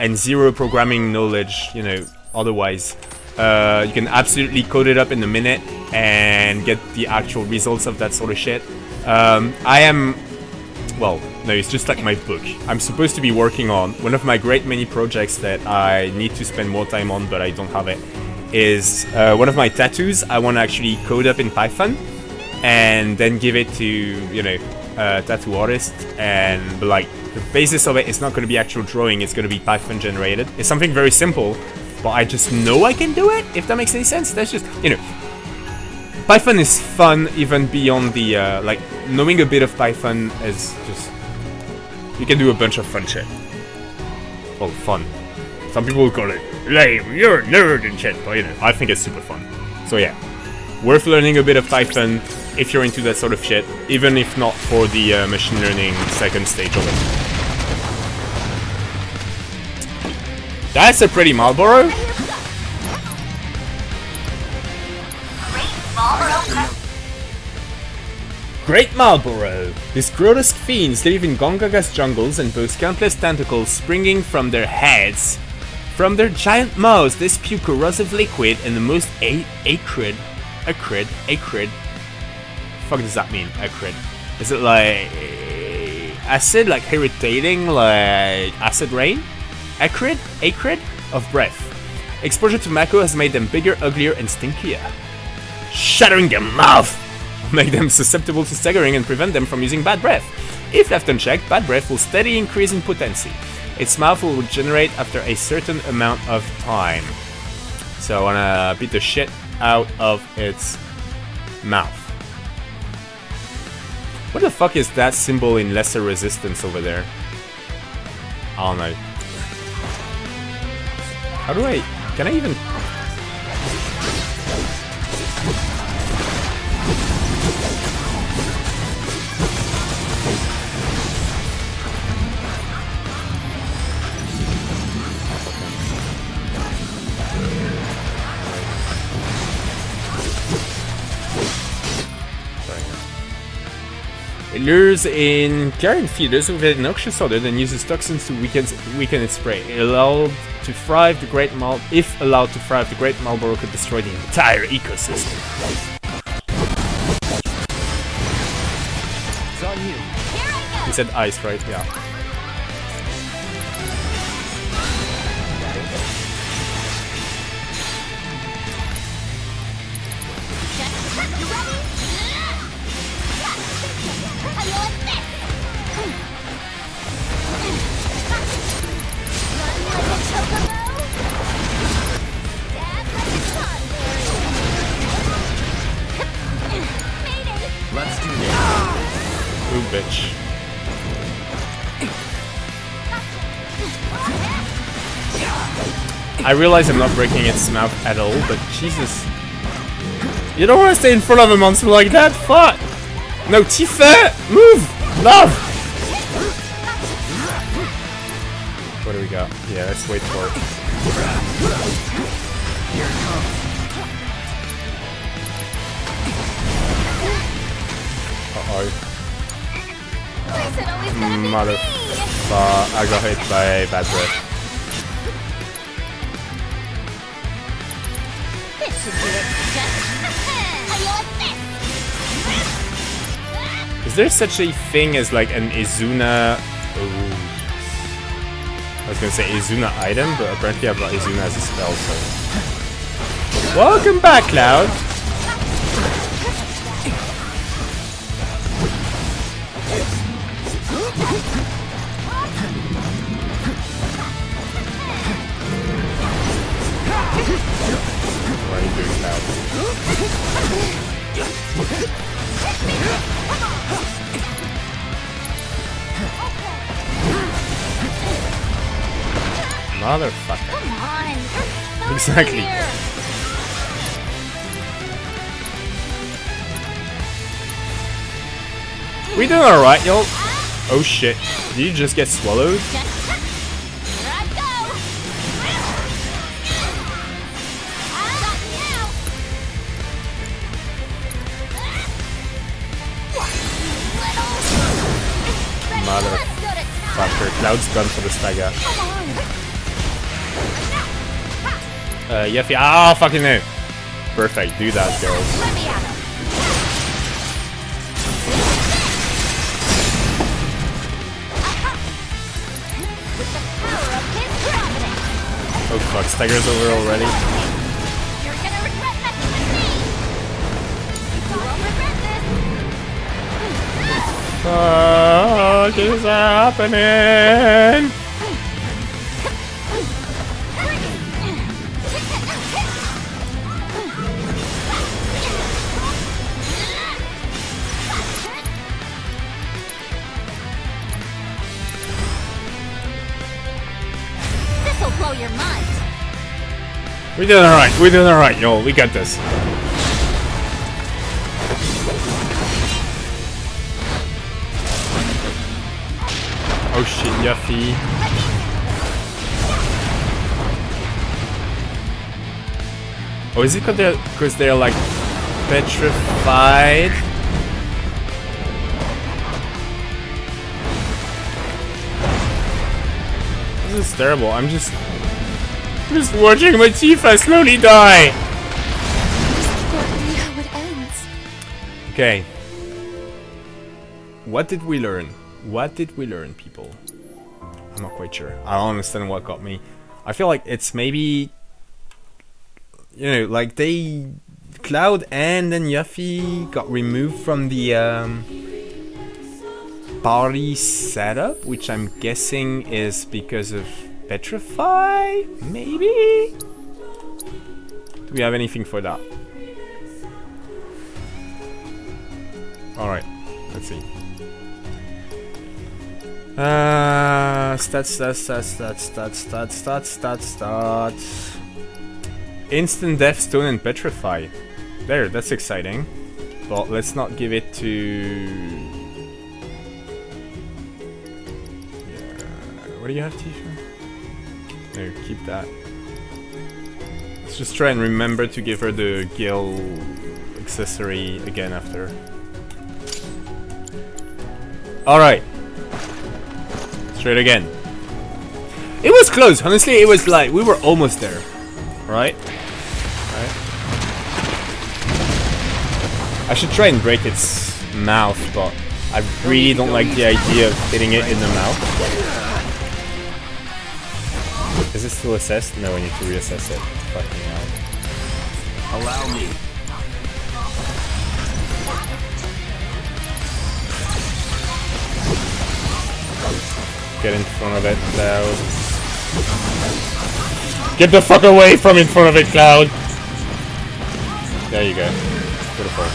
and zero programming knowledge, you know, otherwise, you can absolutely code it up in a minute and get the actual results of that sort of shit. I am... Well, no, it's just like my book. I'm supposed to be working on one of my great many projects that I need to spend more time on, but I don't have it. Is one of my tattoos. I want to actually code up in Python and then give it to, you know, a tattoo artist. And but like the basis of it is not going to be actual drawing. It's going to be Python generated. It's something very simple, but I just know I can do it. If that makes any sense. That's just, you know. Python is fun even beyond the, like, knowing a bit of Python is just... You can do a bunch of fun shit. Well, fun. Some people will call it lame, you're a nerd and shit, but you know, I think it's super fun. So yeah, worth learning a bit of Python if you're into that sort of shit, even if not for the machine learning second stage of it. That's a pretty Marlboro. Great Marlboro! These grotesque fiends live in Gongaga's jungles and boast countless tentacles springing from their heads. From their giant mouths, they spew corrosive liquid and the most acrid. Fuck does that mean, acrid? Is it like acid, like irritating, like acid rain? Acrid of breath. Exposure to Mako has made them bigger, uglier, and stinkier. Shattering their mouth! Make them susceptible to staggering and prevent them from using bad breath. If left unchecked, Bad Breath will steadily increase in potency. Its mouth will regenerate after a certain amount of time. So I wanna beat the shit out of its mouth. What the fuck is that symbol in lesser resistance over there? I don't know. How do I... Can I even... It lures in carrion feeders with a noxious odor, then uses toxins to weaken its prey. If allowed to thrive, the Great Marlborough could destroy the entire ecosystem. It's on you. He said ice, right? Yeah. Let's do this. Ooh, bitch. I realize I'm not breaking its mouth at all, but Jesus. You don't want to stay in front of a monster like that? Fuck! No, Tifa! Move! Love! What do we got? Yeah, let's wait for it. Here it comes. Uh-oh. Motherfucker. I got hit by Bad Breath. Is there such a thing as like an Izuna... Ooh. I was gonna say Izuna item, but apparently I've got Izuna as a spell, so... Welcome back, Cloud! What are you doing, Cloud? Motherfucker. Come on. Exactly. We doing alright, yo? Oh shit. Did you just get swallowed? Motherfucker. Cloud's gone for the stagger. Yuffie. Ah, fucking no. Perfect. Do that, girls. Oh fuck, stagger's over already. You're gonna regret messing with me. You won't regret this. Fuck is happening? This'll blow your mind. We're doing alright, y'all. We got this. Oh shit, Yuffie. Oh, is it because they're like petrified? This is terrible. I'm just watching my Tifa slowly die. How it ends. Okay. What did we learn? What did we learn, people? I'm not quite sure. I don't understand what got me. I feel like it's maybe... You know, like they... Cloud and then Yuffie got removed from the party setup, which I'm guessing is because of Petrify, maybe? Do we have anything for that? Alright, let's see. Stats. Instant Death, Stone, and Petrify. There, that's exciting. But let's not give it to... What do you have, Tifa? No, keep that. Let's just try and remember to give her the Gil accessory again after. Alright. Straight again. It was close, honestly, it was like, we were almost there. Right? I should try and break its mouth, but I really don't like the idea of hitting it in the mouth. Is it still assessed? No, I need to reassess it. Fucking hell. Allow me. Get in front of it, Cloud. Get the fuck away from in front of it, Cloud! There you go. Beautiful.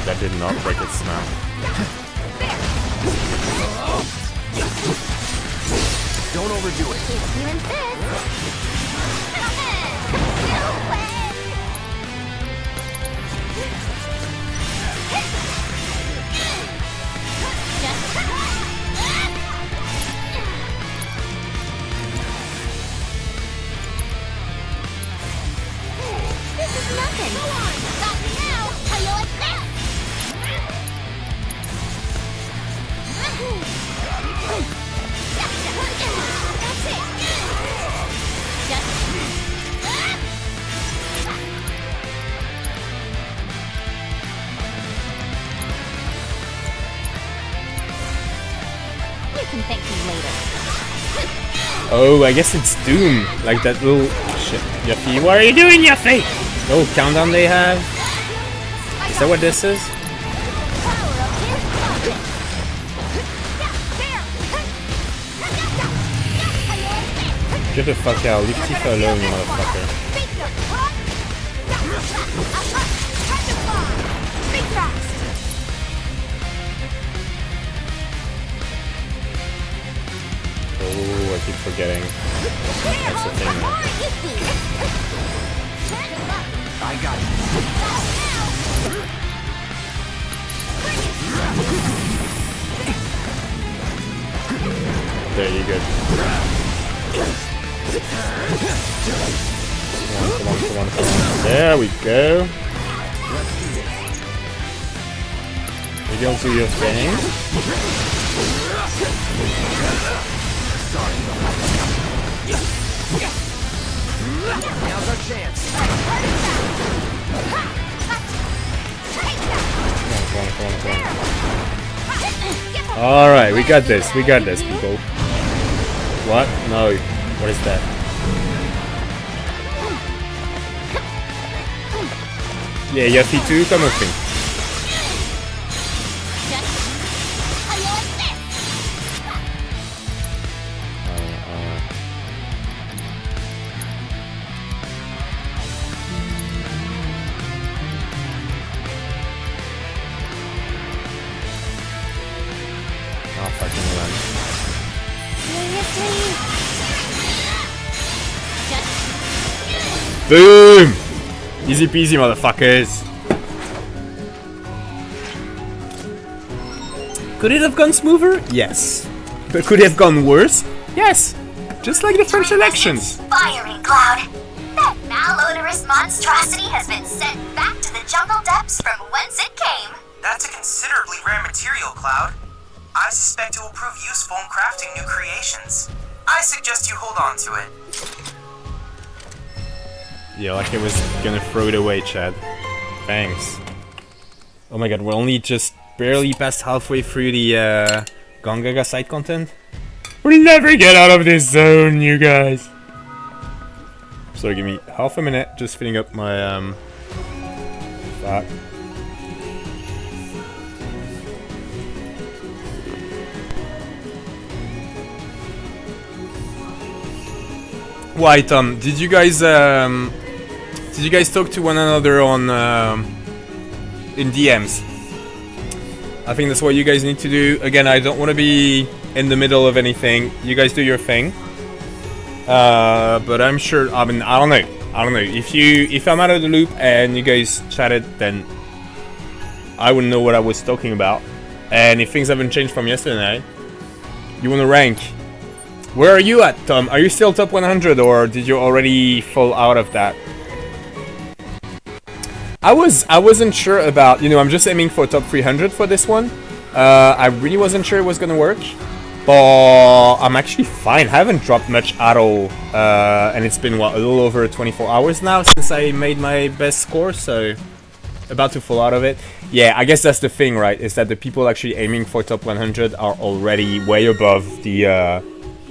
That did not break its mouth. Don't overdo it. If you insist. This is nothing. Stop me now. How you like that? That's it. You can thank me later. Oh, I guess it's Doom. Like that little... Shit. Yuffie, what are you doing, Yuffie? Oh, countdown they have? Is that what this is? Get the fuck out. Leave Tifa alone, you motherfucker. Oh, I keep forgetting. That's the thing. I got it. There you go. Come on. There we go. You don't do your thing. Now's our chance. Come on. Alright, we got this, people. What? No. What is that? Yeah, Yuffie too, come with me. Oh, fucking run. Boom! Easy peasy, motherfuckers. Could it have gone smoother? Yes. But could it have gone worse? Yes. Just like the French elections. Firing cloud. That malodorous monstrosity has been sent back to the jungle depths from whence it came. That's a considerably rare material, Cloud. I suspect it will prove useful in crafting new creations. I suggest you hold on to it. Yeah, like I was gonna throw it away, Chad. Thanks. Oh my god, we're only just barely past halfway through the Gongaga side content. We'll never get out of this zone, you guys. So give me half a minute, just filling up my fuck. Why, Tom? Did you guys talk to one another on in DMs? I think that's what you guys need to do. Again, I don't want to be in the middle of anything. You guys do your thing. But I'm sure. I mean, I don't know. If I'm out of the loop and you guys chatted, then I wouldn't know what I was talking about. And if things haven't changed from yesterday, you want to rank. Where are you at, Tom? Are you still top 100 or did you already fall out of that? I wasn't sure about, I'm just aiming for top 300 for this one. I really wasn't sure it was gonna work, but I'm actually fine. I haven't dropped much at all, and it's been what, a little over 24 hours now since I made my best score, so about to fall out of it. Yeah, I guess that's the thing, right? Is that the people actually aiming for top 100 are already way above the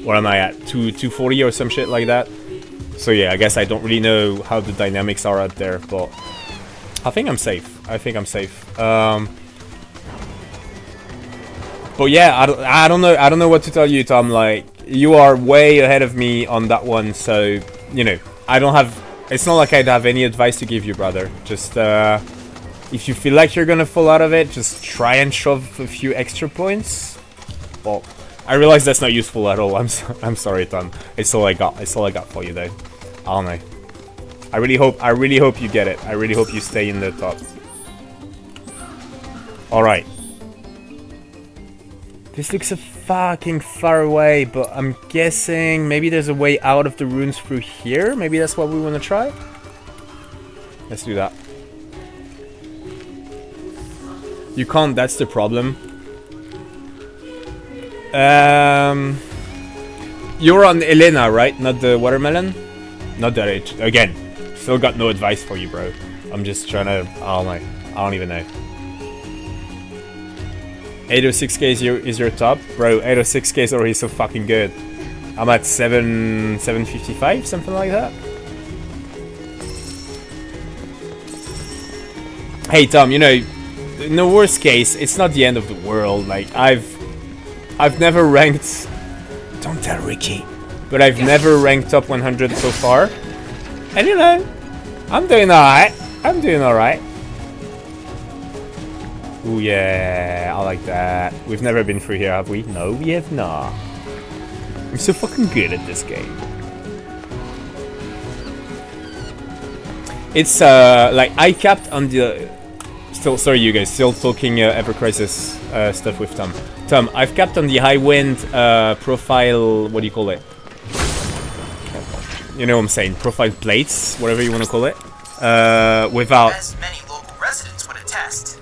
what am I at? 240 or some shit like that. So yeah, I guess I don't really know how the dynamics are out there, but I think I'm safe. But yeah, I don't know what to tell you, Tom. Like, you are way ahead of me on that one, so I don't have. It's not like I'd have any advice to give you, brother. Just if you feel like you're gonna fall out of it, just try and shove a few extra points. Well, I realize that's not useful at all. I'm sorry, Tom. It's all I got. It's all I got for you, though. I don't know. I really hope you get it. I really hope you stay in the top. All right. This looks a fucking far away, but I'm guessing maybe there's a way out of the ruins through here. Maybe that's what we want to try. Let's do that. You can't. That's the problem. You're on Elena, right? Not the watermelon? Not that age. Again, still got no advice for you, bro. I'm just trying to... I don't know. I don't even know. 806k is your top? Bro, 806k is already so fucking good. I'm at 755, something like that. Hey, Tom, in the worst case, it's not the end of the world. Like, I've never ranked... Don't tell Ricky. But I've never ranked top 100 so far. And I'm doing alright. Ooh, yeah, I like that. We've never been through here, have we? No, we have not. I'm so fucking good at this game. It's, like, I capped on the... Sorry, you guys, still talking Ever Crisis stuff with Tom. Tom, I've capped on the high wind profile, what do you call it? You know what I'm saying, profile plates, whatever you want to call it. Without... As many local residents would attest.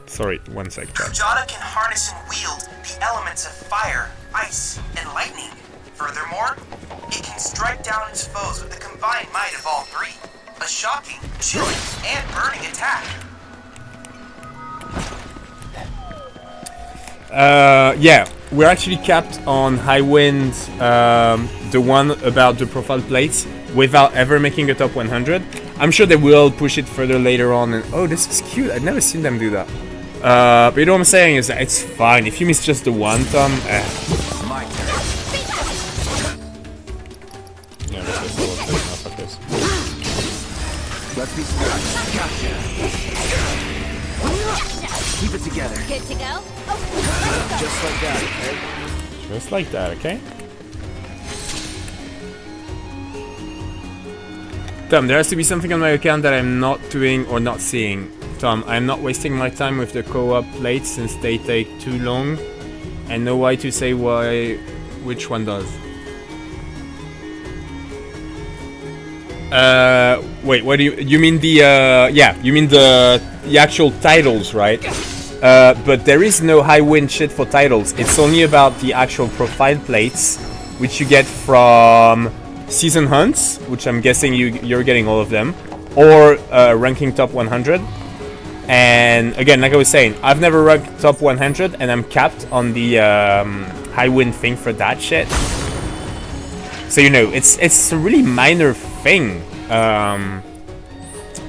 Sorry, one sec, chat. Gongaga can harness and wield the elements of fire, ice, and lightning. Furthermore, it can strike down its foes with the combined might of all three. A shocking, chilling, and burning attack. Yeah, we're actually capped on high wind, the one about the profile plates, without ever making a top 100. I'm sure they will push it further later on, and oh, this is cute. I've never seen them do that. But you know what I'm saying is that it's fine. If you miss just the one, Tom, My turn. yeah, fuck this. Let's be smart. Gotcha. Keep it together. Good to go? Just like that, okay? Just like that, okay? Tom, there has to be something on my account that I'm not doing or not seeing. Tom, I'm not wasting my time with the co-op plates since they take too long. And know why to say which one does. Wait, what do you mean the, yeah, you mean the actual titles, right? But there is no high wind shit for titles. It's only about the actual profile plates, which you get from season hunts, which I'm guessing you're getting all of them. or ranking top 100. And again, like I was saying, I've never ranked top 100, and I'm capped on the high win thing for that shit. So you know, it's a really minor thing.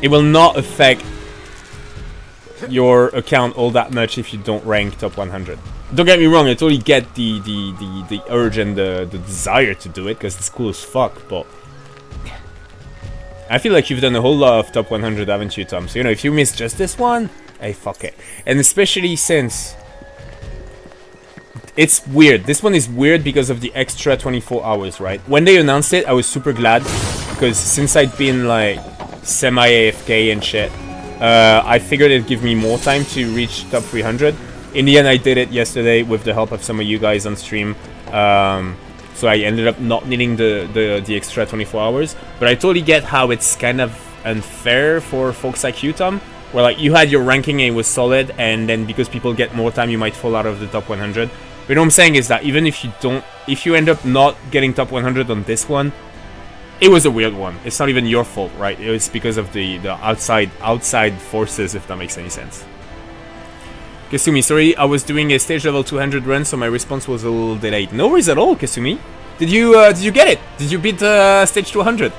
It will not affect your account all that much if you don't rank top 100. Don't get me wrong, I totally get the urge and the desire to do it, because it's cool as fuck, but I feel like you've done a whole lot of top 100, haven't you, Tom? So, you know, if you miss just this one, hey, fuck it. And especially since it's weird. This one is weird because of the extra 24 hours, right? When they announced it, I was super glad, because since I'd been, like, semi-AFK and shit, I figured it'd give me more time to reach top 300. In the end, I did it yesterday with the help of some of you guys on stream. So I ended up not needing the extra 24 hours. But I totally get how it's kind of unfair for folks like you, Tom. Where like you had your ranking and it was solid, and then because people get more time, you might fall out of the top 100. But you know what I'm saying is that even if you end up not getting top 100 on this one, it was a weird one. It's not even your fault, right? It was because of the outside forces, if that makes any sense. Kasumi, sorry, I was doing a stage level 200 run, so my response was a little delayed. No worries at all, Kasumi. Did you get it? Did you beat stage 200?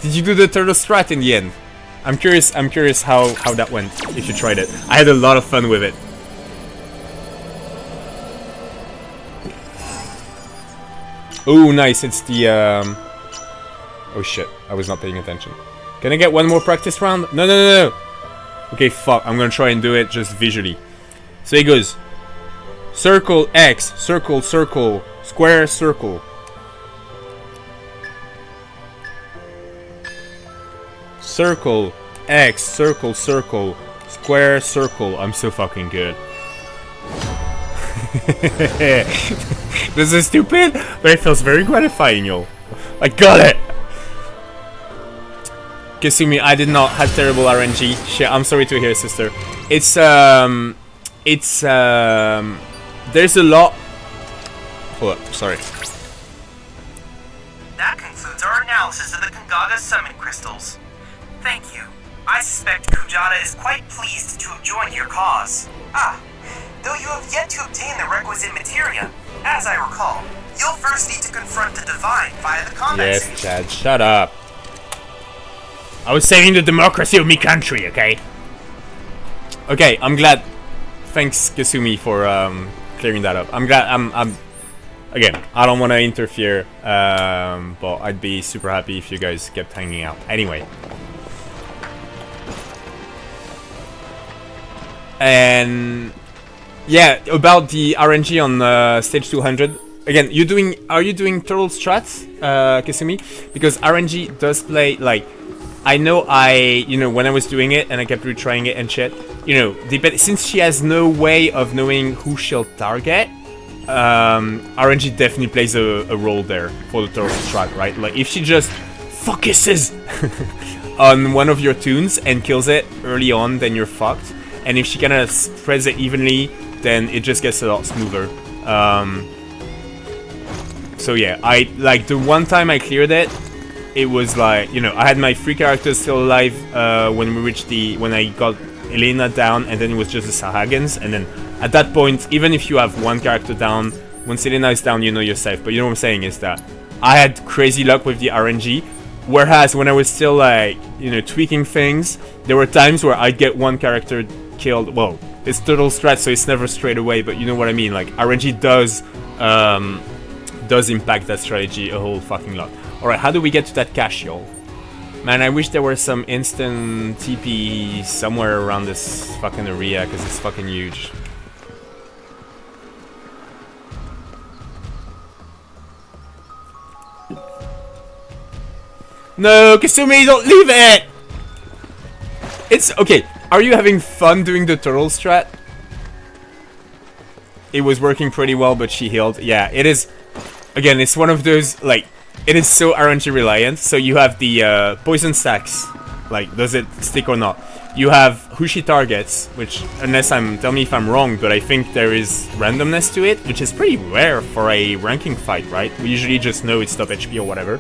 Did you do the turtle strat in the end? I'm curious how that went, if you tried it. I had a lot of fun with it. Oh, nice, it's the oh shit, I was not paying attention. Can I get one more practice round? No. Okay, fuck, I'm gonna try and do it just visually. So it goes circle, X, circle, circle, square, circle. Circle, X, circle, circle, square, circle. I'm so fucking good. This is stupid, but it feels very gratifying, yo. I got it! Kasumi, I did not have terrible RNG. Shit, I'm sorry to hear, sister. There's a lot... Hold up, sorry. That concludes our analysis of the Gongaga summon crystals. Thank you. I suspect Kujata is quite pleased to have joined your cause. Though you have yet to obtain the requisite materia, as I recall, you'll first need to confront the Divine via the combat Yes, stage. Chad, shut up. I was saving the democracy of me country, okay? Okay, I'm glad. Thanks, Kasumi, for clearing that up. I'm glad. I'm again, I don't want to interfere, but I'd be super happy if you guys kept hanging out. Anyway. And yeah, about the RNG on stage 200. Again, are you doing turtle strats, Kasumi? Because RNG does play, like, I know when I was doing it and I kept retrying it and shit, since she has no way of knowing who she'll target, RNG definitely plays a role there for the turtle strat, right? Like, if she just focuses on one of your tunes and kills it early on, then you're fucked. And if she kind of spreads it evenly, then it just gets a lot smoother. So yeah, like the one time I cleared it, it was like, I had my 3 characters still alive when I got Elena down, and then it was just the Sahagins. And then at that point, even if you have one character down, once Elena is down, you're safe. But you know what I'm saying is that I had crazy luck with the RNG. Whereas when I was still like, tweaking things, there were times where I'd get one character killed. Well, it's turtle strat, so it's never straight away, but you know what I mean. Like, RNG does impact that strategy a whole fucking lot. Alright, how do we get to that cache, y'all? Man, I wish there were some instant TP somewhere around this fucking area, because it's fucking huge. No, Kasumi, don't leave it! It's okay. Are you having fun doing the turtle strat? It was working pretty well, but she healed. Yeah, it is. Again, it's one of those, like, it is so RNG reliant. So you have the poison stacks. Like, does it stick or not? You have who she targets, which, tell me if I'm wrong, but I think there is randomness to it, which is pretty rare for a ranking fight, right? We usually just know it's top HP or whatever.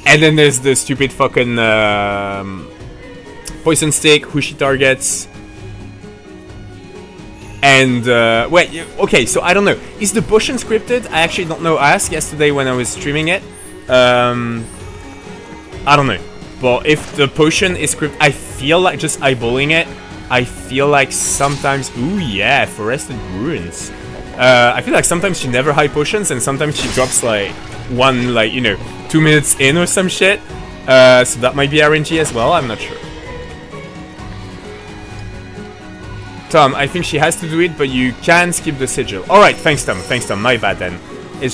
And then there's the stupid fucking poison stick, who she targets. And, wait, okay, so I don't know. Is the potion scripted? I actually don't know. I asked yesterday when I was streaming it. I don't know. But if the potion is scripted, I feel like, just eyeballing it, I feel like sometimes... Ooh, yeah, Forested Ruins. I feel like sometimes she never high potions, and sometimes she drops, like, one, like, you know, 2 minutes in or some shit. So that might be RNG as well, I'm not sure. Tom, I think she has to do it, but you can skip the sigil. Alright, thanks Tom, my bad then.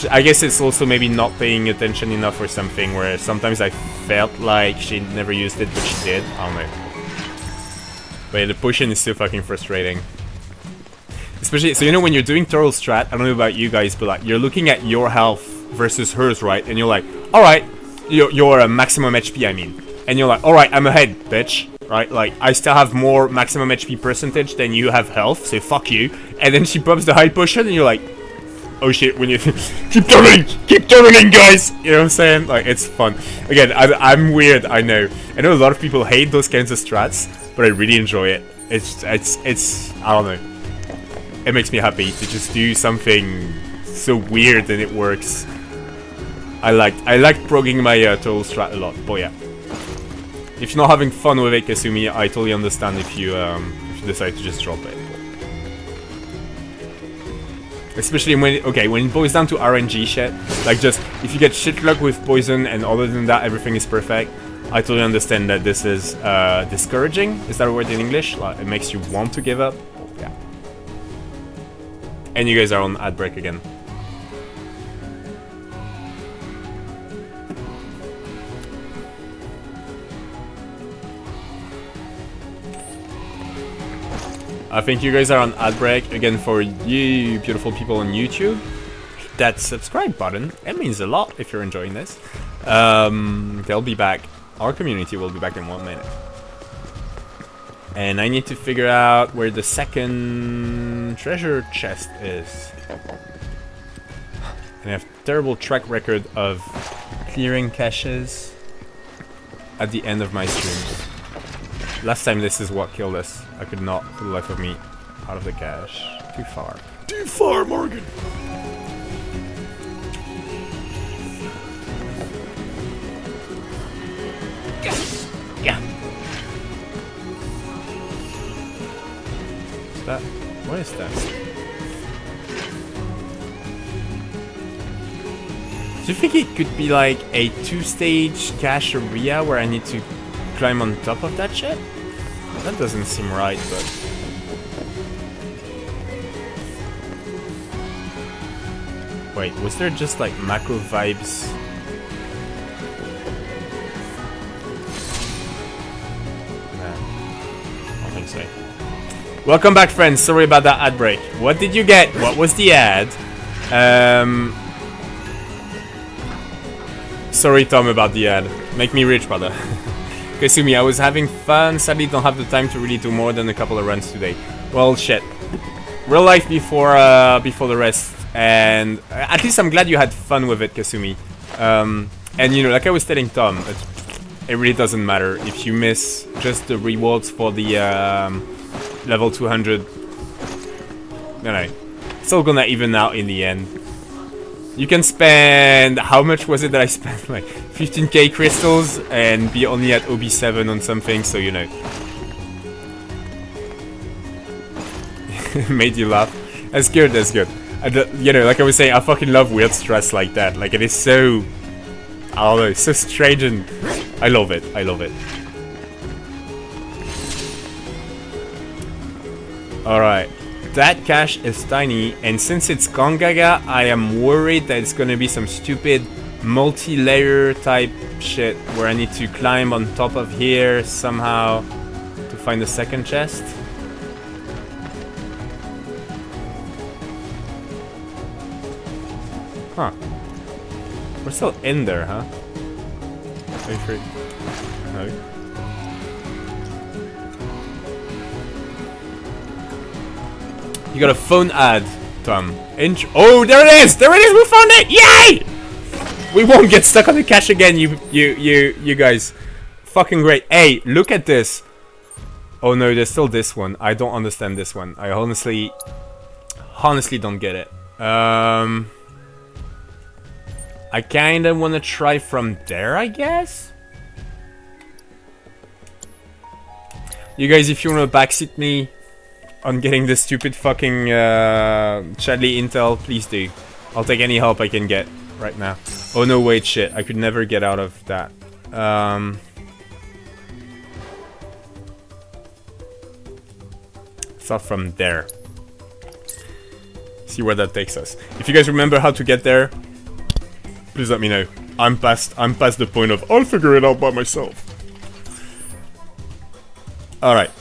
I guess it's also maybe not paying attention enough or something, where sometimes I felt like she never used it, but she did. I don't know. But yeah, the potion is still fucking frustrating. Especially, so you know when you're doing Turtle Strat, I don't know about you guys, but like, you're looking at your health versus hers, right? And you're like, alright, your maximum HP, I mean. And you're like, alright, I'm ahead, bitch. Right, like, I still have more maximum HP percentage than you have health, so fuck you. And then she pops the high potion, and you're like, oh shit, when you keep turning, guys! You know what I'm saying? Like, it's fun. Again, I'm weird, I know a lot of people hate those kinds of strats, but I really enjoy it. It's I don't know. It makes me happy to just do something so weird and it works. I like progging my turtle strat a lot, but yeah. If you're not having fun with it, Kasumi, I totally understand if you decide to just drop it. Especially when it boils down to RNG shit, like just if you get shit luck with poison and other than that everything is perfect, I totally understand that this is discouraging. Is that a word in English? Like, it makes you want to give up. Yeah. And you guys are on ad break again. I think you guys are on ad break again. For you beautiful people on YouTube, hit that subscribe button. It means a lot if you're enjoying this. They'll be back. Our community will be back in 1 minute. And I need to figure out where the second treasure chest is. And I have terrible track record of clearing caches at the end of my streams. Last time this is what killed us. I could not, for the life of me, out of the cache. Too far. Too far, Morgan! Yeah! Is that... What is that? Do you think it could be like a 2-stage cache area where I need to climb on top of that shit? That doesn't seem right, but... Wait, was there just like macro vibes? Nah, I don't think so. Welcome back, friends. Sorry about that ad break. What did you get? What was the ad? Sorry, Tom, about the ad. Make me rich, brother. Kasumi, I was having fun. Sadly, don't have the time to really do more than a couple of runs today. Well, shit. Real life before the rest. And at least I'm glad you had fun with it, Kasumi. And you know, like I was telling Tom, it really doesn't matter if you miss just the rewards for the level 200. No, it's all gonna even out in the end. You can spend... How much was it that I spent? Like 15k crystals and be only at OB7 on something, so you know. Made you laugh. That's good, that's good. You know, like I was saying, I fucking love weird stress like that. Like, it is so... I don't know, it's so strange and... I love it, I love it. Alright. That cache is tiny, and since it's Gongaga, I am worried that it's gonna be some stupid multi-layer type shit where I need to climb on top of here somehow to find the second chest. Huh. We're still in there, huh? Wait for it. No. You got a phone ad, Tom. Oh, there it is! There it is! We found it! Yay! We won't get stuck on the cache again, you guys. Fucking great. Hey, look at this. Oh no, there's still this one. I don't understand this one. I honestly don't get it. I kinda wanna try from there, I guess? You guys, if you wanna backseat me on getting this stupid fucking Chadley intel, please do. I'll take any help I can get right now. Oh no, wait, shit. I could never get out of that. Start from there. See where that takes us. If you guys remember how to get there, please let me know. I'm past the point of I'll figure it out by myself. Alright.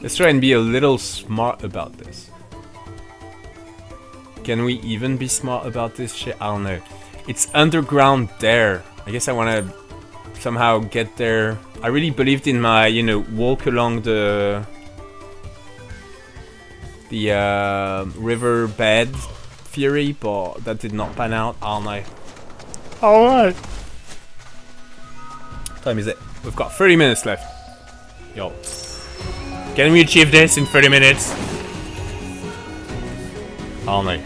Let's try and be a little smart about this. Can we even be smart about this shit? I don't know. It's underground there. I guess I want to somehow get there. I really believed in my, you know, walk along the riverbed theory, but that did not pan out. I don't know. Alright. What time is it? We've got 30 minutes left. Yo. Can we achieve this in 30 minutes? I don't know.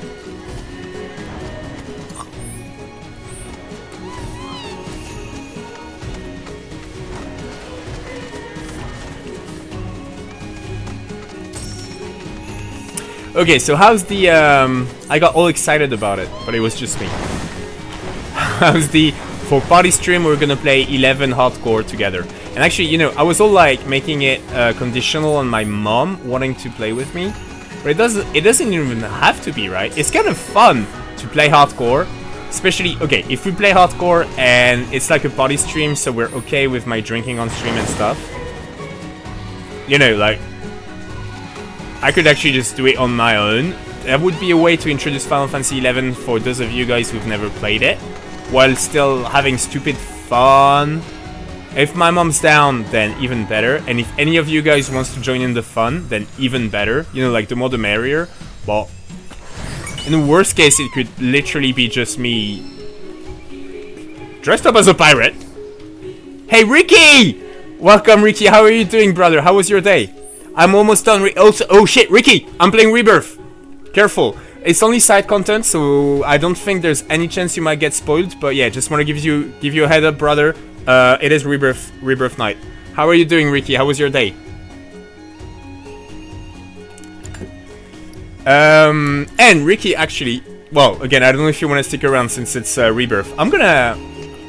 Okay, so how's the, I got all excited about it, but it was just me. How's the, for party stream, we're gonna play 11 hardcore together. And actually, you know, I was all like, making it conditional on my mom wanting to play with me. But it doesn't even have to be, right? It's kind of fun to play hardcore. Especially, okay, if we play hardcore and it's like a party stream, so we're okay with my drinking on stream and stuff. You know, like, I could actually just do it on my own. That would be a way to introduce Final Fantasy XI for those of you guys who've never played it, while still having stupid fun. If my mom's down, then even better. And if any of you guys wants to join in the fun, then even better. You know, like, the more the merrier. But in the worst case, it could literally be just me dressed up as a pirate. Hey, Ricky! Welcome, Ricky. How are you doing, brother? How was your day? I'm almost done. Oh shit, Ricky! I'm playing Rebirth. Careful. It's only side content, so I don't think there's any chance you might get spoiled. But yeah, just want to give you a head up, brother. It is Rebirth night. How are you doing, Ricky? How was your day? And Ricky, actually, well, again, I don't know if you want to stick around since it's Rebirth. I'm gonna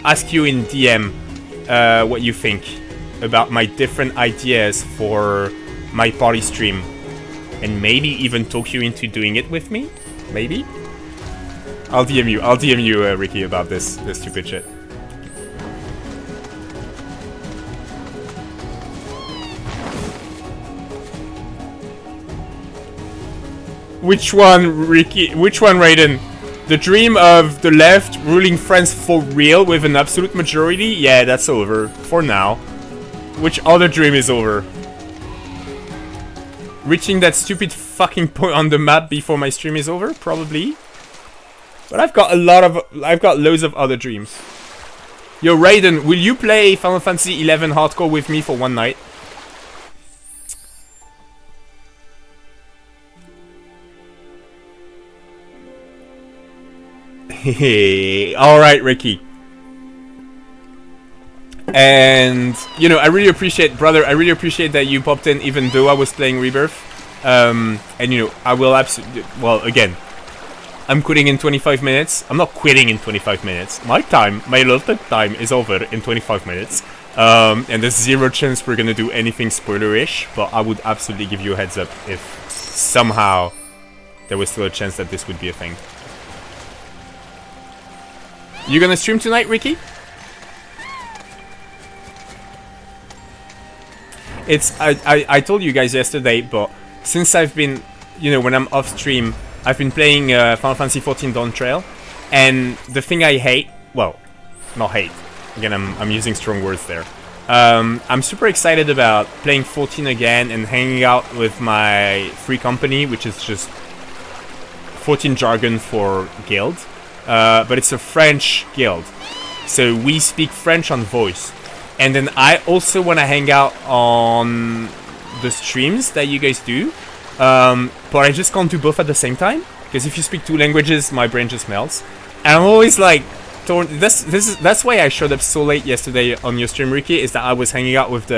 ask you in DM what you think about my different ideas for my party stream, and maybe even talk you into doing it with me. Maybe. I'll DM you, Ricky, about this stupid shit. Which one, Ricky? Which one, Raiden? The dream of the left ruling France for real with an absolute majority? Yeah, that's over. For now. Which other dream is over? Reaching that stupid fucking point on the map before my stream is over? Probably. But I've got loads of other dreams. Yo, Raiden, will you play Final Fantasy XI hardcore with me for one night? Alright, Ricky. And, you know, I really appreciate, brother, I really appreciate that you popped in even though I was playing Rebirth. And, you know, I will absolutely, well, again, I'm quitting in 25 minutes. I'm not quitting in 25 minutes. My allotted time is over in 25 minutes. And there's zero chance we're gonna do anything spoiler-ish, but I would absolutely give you a heads up if somehow there was still a chance that this would be a thing. You gonna stream tonight, Ricky? It's I told you guys yesterday, but since I've been, you know, when I'm off stream, I've been playing Final Fantasy XIV Dawn Trail, and the thing I hate, well, not hate, again I'm using strong words there. I'm super excited about playing 14 again and hanging out with my free company, which is just 14 jargon for guild. But it's a French guild. So we speak French on voice. And then I also want to hang out on the streams that you guys do. But I just can't do both at the same time. Because if you speak 2 languages, my brain just melts. And I'm always like, that's why I showed up so late yesterday on your stream, Ricky, is that I was hanging out with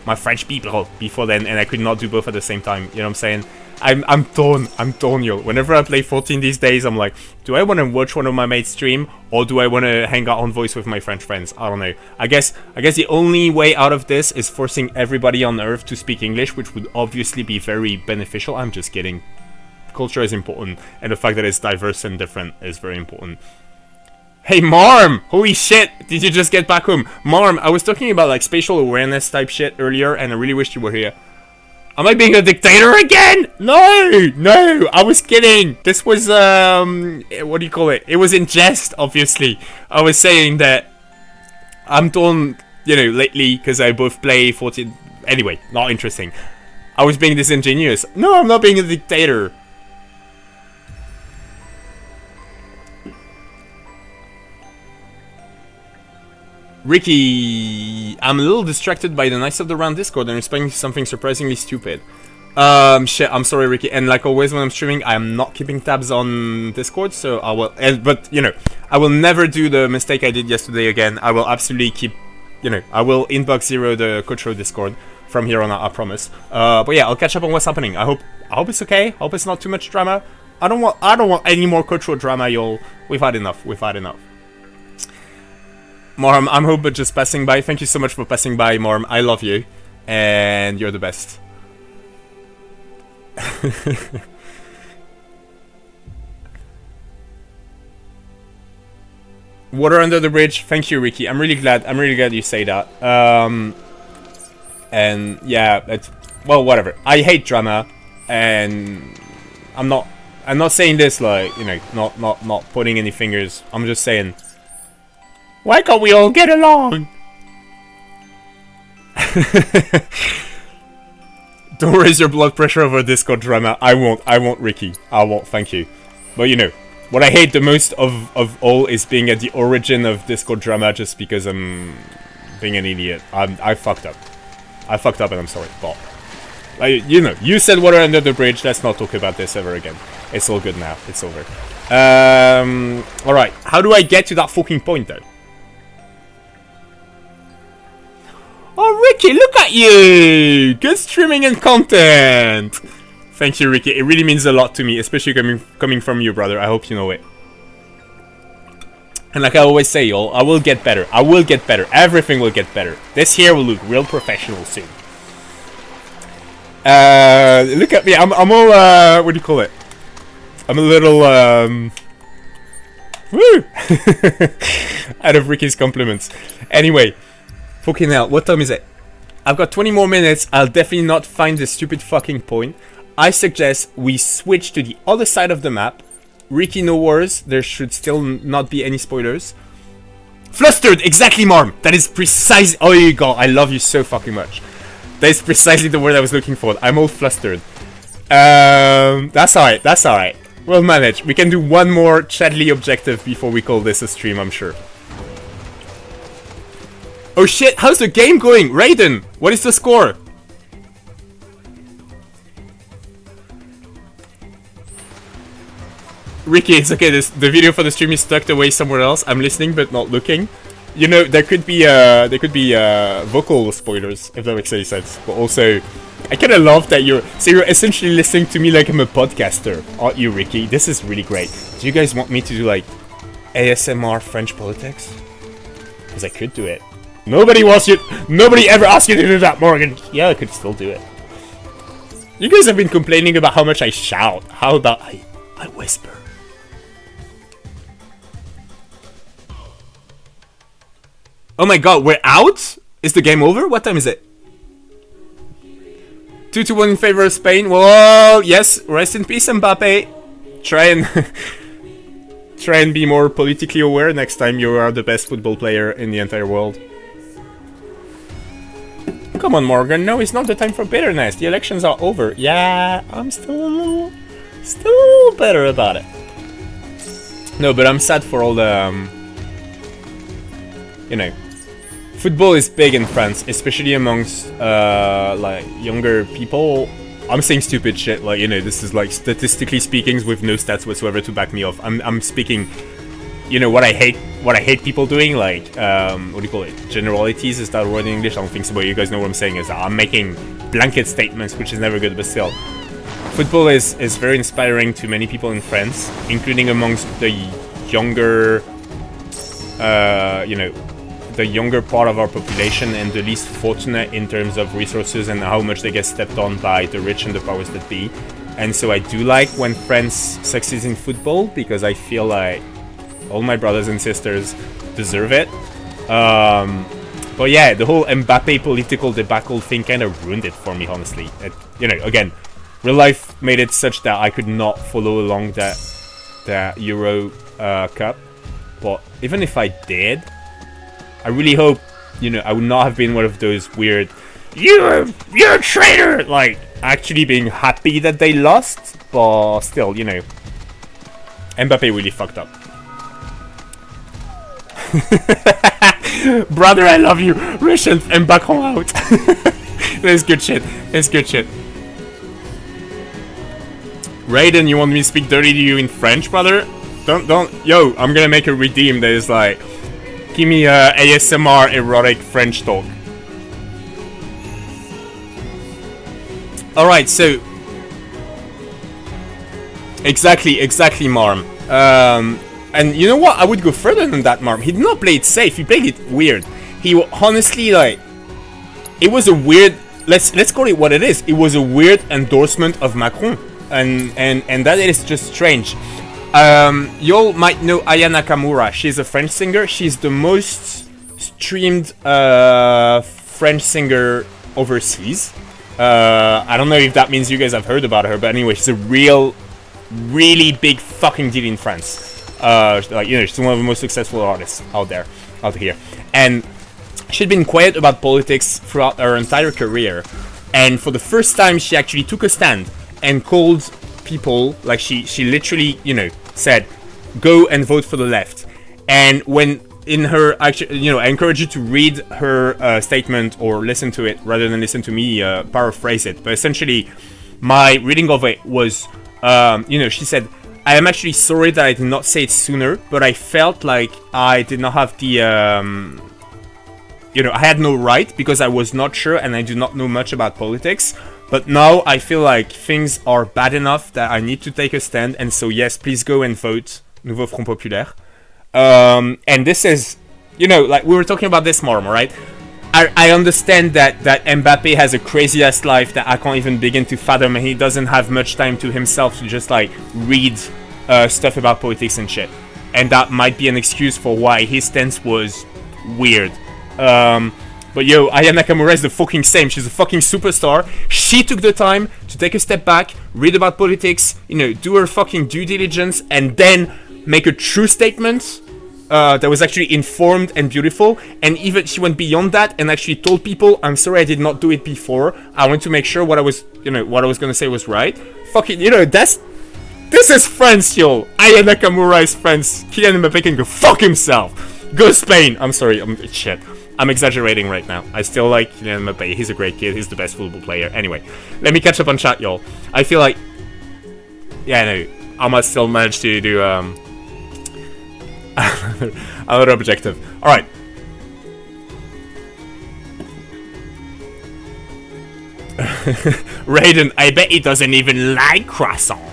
my French people before then, and I could not do both at the same time. You know what I'm saying? I'm torn, yo. Whenever I play 14 these days, I'm like, do I want to watch one of my mates stream, or do I want to hang out on voice with my French friends? I don't know. I guess the only way out of this is forcing everybody on Earth to speak English, which would obviously be very beneficial. I'm just kidding. Culture is important, and the fact that it's diverse and different is very important. Hey Marm! Holy shit! Did you just get back home? Marm, I was talking about like spatial awareness type shit earlier, and I really wished you were here. Am I being a dictator again? No, I was kidding. This was what do you call it? It was in jest, obviously. I was saying that I'm torn, you know, lately because I both play 14. Anyway, not interesting. I was being disingenuous. No, I'm not being a dictator. Ricky, I'm a little distracted by the Knights of the Round Discord and expecting something surprisingly stupid. Shit, I'm sorry, Ricky. And like always when I'm streaming, I'm not keeping tabs on Discord, so I will... but, you know, I will never do the mistake I did yesterday again. I will absolutely keep... You know, I will inbox 0 the Coach Row Discord from here on out, I promise. But yeah, I'll catch up on what's happening. I hope it's okay. I hope it's not too much drama. I don't want any more Coach Row drama, y'all. We've had enough. Morm, I'm hope but just passing by. Thank you so much for passing by, Morm. I love you. And you're the best. Water under the bridge. Thank you, Ricky. I'm really glad you say that. And yeah, it's... Well, whatever. I hate drama. And... I'm not saying this like, you know, not putting any fingers. I'm just saying... Why can't we all get along? Don't raise your blood pressure over Discord drama. I won't, Ricky. I won't, thank you. But you know, what I hate the most of all is being at the origin of Discord drama just because I'm being an idiot. I fucked up. And I'm sorry. But, you know, you said water under the bridge. Let's not talk about this ever again. It's all good now. It's over. Alright. How do I get to that fucking point though? Oh, Ricky, look at you! Good streaming and content! Thank you, Ricky. It really means a lot to me, especially coming from you, brother. I hope you know it. And like I always say, y'all, I will get better. Everything will get better. This here will look real professional soon. Look at me. I'm all, what do you call it? I'm a little, woo! Out of Ricky's compliments. Anyway. Fucking hell, what time is it? I've got 20 more minutes. I'll definitely not find this stupid fucking point. I suggest we switch to the other side of the map. Ricky, no worries. There should still not be any spoilers. Flustered! Exactly, Marm! That is precise. Oh, you go. I love you so fucking much. That is precisely the word I was looking for. I'm all flustered. That's alright. We'll manage. We can do one more Chadley objective before we call this a stream, I'm sure. Oh shit, how's the game going? Raiden, what is the score? Ricky, it's okay, the video for the stream is tucked away somewhere else. I'm listening but not looking. You know, there could be vocal spoilers, if that makes any sense. But also, I kinda love that you're essentially listening to me like I'm a podcaster, aren't you, Ricky? This is really great. Do you guys want me to do like ASMR French politics? Because I could do it. Nobody ever asked you to do that, Morgan. Yeah, I could still do it. You guys have been complaining about how much I shout. How about I whisper? Oh my god, we're out? Is the game over? What time is it? 2-1 in favor of Spain. Well, yes. Rest in peace, Mbappe. Try and be more politically aware next time you are the best football player in the entire world. Come on, Morgan. No, it's not the time for bitterness. The elections are over. Yeah, I'm still a little better about it. No, but I'm sad for all the, you know, football is big in France, especially amongst like younger people. I'm saying stupid shit, like, you know, this is like statistically speaking with no stats whatsoever to back me off. I'm speaking, you know, what I hate people doing, like, what do you call it? Generalities, is that a word in English? I don't think so, but you guys know what I'm saying, is that I'm making blanket statements, which is never good, but still. Football is very inspiring to many people in France, including amongst the younger, you know, the younger part of our population and the least fortunate in terms of resources and how much they get stepped on by the rich and the powers that be. And so I do like when France succeeds in football, because I feel like all my brothers and sisters deserve it. But yeah, the whole Mbappe political debacle thing kind of ruined it for me, honestly. You know, again, real life made it such that I could not follow along that Euro Cup. But even if I did, I really hope, you know, I would not have been one of those weird, you're a traitor, like, actually being happy that they lost, but still, you know, Mbappe really fucked up. Brother, I love you. Russian and back home out. That's good shit. That's good shit. Raiden, you want me to speak dirty to you in French, brother? Don't. Yo, I'm gonna make a redeem that is like, give me a ASMR erotic French talk. Alright, so exactly, Marm. And you know what? I would go further than that, Marm. He did not play it safe. He played it weird. He honestly, like, it was a weird. Let's call it what it is. It was a weird endorsement of Macron, and that is just strange. Y'all might know Aya Nakamura. She's a French singer. She's the most streamed French singer overseas. I don't know if that means you guys have heard about her, but anyway, she's a really big fucking deal in France. Like, you know, she's one of the most successful artists out here, and she'd been quiet about politics throughout her entire career. And for the first time, she actually took a stand and called people, like, she literally, you know, said, go and vote for the left. And when in her, actually, you know, I encourage you to read her statement or listen to it rather than listen to me paraphrase it. But essentially, my reading of it was, you know, she said, I am actually sorry that I did not say it sooner, but I felt like I did not have the, you know, I had no right because I was not sure and I do not know much about politics. But now I feel like things are bad enough that I need to take a stand. And so, yes, please go and vote Nouveau Front Populaire. And this is, you know, like we were talking about this more, right? I understand that Mbappe has a crazy ass life that I can't even begin to fathom, and he doesn't have much time to himself to just like read stuff about politics and shit. And that might be an excuse for why his stance was weird. But yo, Aya Nakamura is the fucking same. She's a fucking superstar. She took the time to take a step back, read about politics, you know, do her fucking due diligence, and then make a true statement that was actually informed and beautiful. And even she went beyond that and actually told people, I'm sorry I did not do it before. I want to make sure what I was gonna say was right. Fucking, you know, this is France, yo. Aya Nakamura is France. Kylian Mbappé can go fuck himself. Go Spain. I'm sorry, shit. I'm exaggerating right now. I still like Kylian Mbappé. He's a great kid. He's the best football player. Anyway, let me catch up on chat, y'all. I feel like, yeah, no, I must still manage to do another objective. All right. Raiden, I bet he doesn't even like croissants.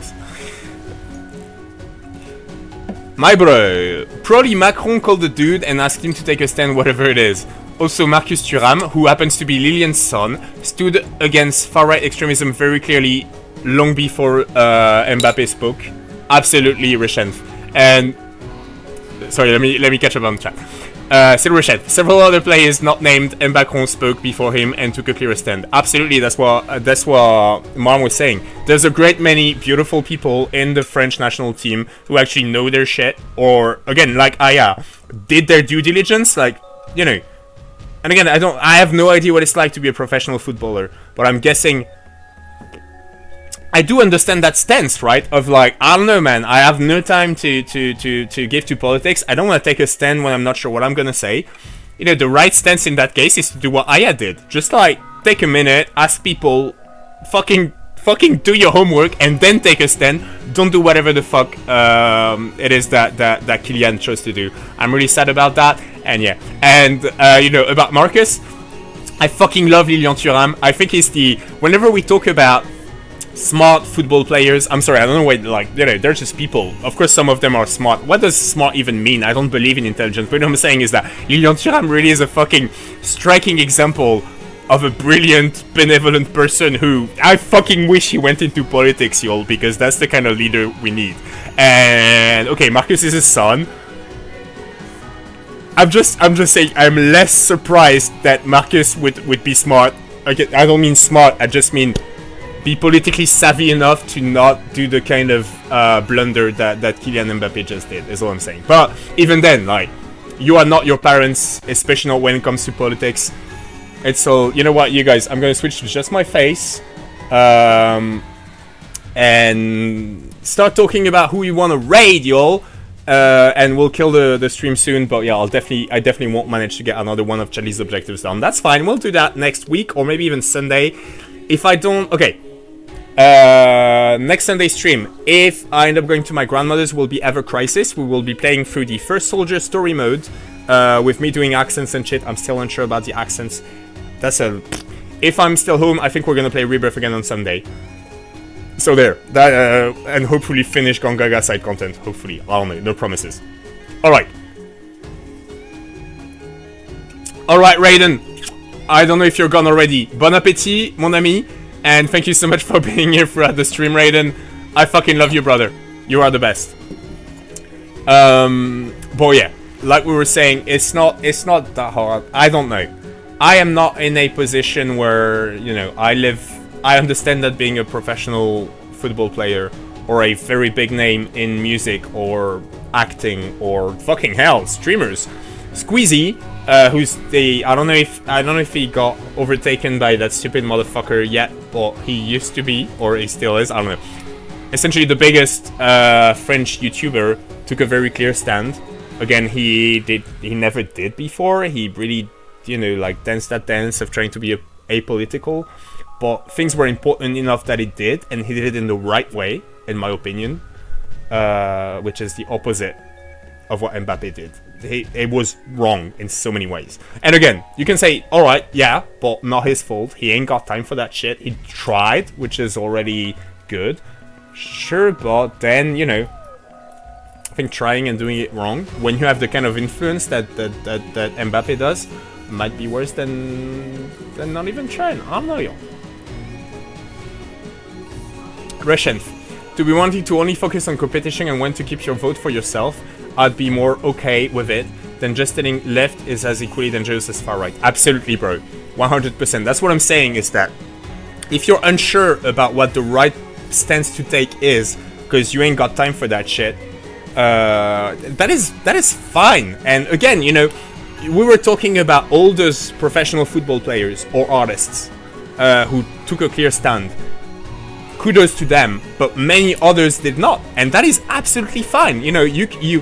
My bro, probably Macron called the dude and asked him to take a stand, whatever it is. Also, Marcus Thuram, who happens to be Lilian's son, stood against far-right extremism very clearly long before Mbappé spoke. Absolutely, Reshenf. And sorry, let me catch up on chat. Several other players not named Mbappé spoke before him and took a clearer stand. Absolutely, that's what Mom was saying. There's a great many beautiful people in the French national team who actually know their shit, or again, like Aya, did their due diligence. Like, you know, and again, I have no idea what it's like to be a professional footballer, but I'm guessing I do understand that stance, right? Of like, I don't know, man, I have no time to give to politics. I don't want to take a stand when I'm not sure what I'm gonna say. You know, the right stance in that case is to do what Aya did. Just like, take a minute, ask people, fucking do your homework, and then take a stand. Don't do whatever the fuck it is that Kylian chose to do. I'm really sad about that, and yeah. And, you know, about Marcus, I fucking love Lilian Thuram. I think he's whenever we talk about smart football players, I'm sorry, I don't know what, like, you know, they're just people. Of course, some of them are smart. What does smart even mean? I don't believe in intelligence, but what I'm saying is that Lilian Thuram really is a fucking striking example of a brilliant, benevolent person who I fucking wish he went into politics, y'all, because that's the kind of leader we need. And, okay, Marcus is his son. I'm just saying, I'm less surprised that Marcus would be smart. Again, I don't mean smart, I just mean be politically savvy enough to not do the kind of blunder that Kylian Mbappe just did, is all I'm saying. But even then, like, you are not your parents, especially not when it comes to politics. It's all, you know what, you guys, I'm going to switch to just my face and start talking about who you want to raid, y'all. And we'll kill the stream soon, but yeah, I definitely won't manage to get another one of Charlie's objectives done. That's fine, we'll do that next week, or maybe even Sunday. If I don't, okay. Next Sunday stream, if I end up going to my grandmother's, will be Ever Crisis. We will be playing through the First Soldier story mode, with me doing accents and shit. I'm still unsure about the accents. If I'm still home, I think we're gonna play Rebirth again on Sunday. So there, that, and hopefully finish Gongaga side content, hopefully. I don't know, no promises. Alright. Alright, Raiden. I don't know if you're gone already. Bon appétit, mon ami. And thank you so much for being here throughout the stream, Raiden. I fucking love you, brother. You are the best. But yeah, like we were saying, it's not that hard. I don't know. I am not in a position where, you know, I understand that being a professional football player or a very big name in music or acting or fucking hell, streamers. Squeezy, who's I don't know if he got overtaken by that stupid motherfucker yet, but he used to be, or he still is, I don't know. Essentially the biggest French YouTuber took a very clear stand. Again, he never did before. He really, you know, like danced that dance of trying to be apolitical, but things were important enough that he did, and he did it in the right way, in my opinion, which is the opposite of what Mbappe did. It was wrong in so many ways. And again, you can say, alright, yeah, but not his fault. He ain't got time for that shit. He tried, which is already good. Sure, but then, you know, I think trying and doing it wrong, when you have the kind of influence that Mbappe does, might be worse than not even trying. I don't know, yo. Reshenth. To be wanting to only focus on competition and when to keep your vote for yourself, I'd be more okay with it than just telling left is as equally dangerous as far right. Absolutely, bro. 100%. That's what I'm saying, is that if you're unsure about what the right stance to take is, because you ain't got time for that shit, that is fine. And again, you know, we were talking about all those professional football players or artists who took a clear stand. Kudos to them, but many others did not, and that is absolutely fine. You know, you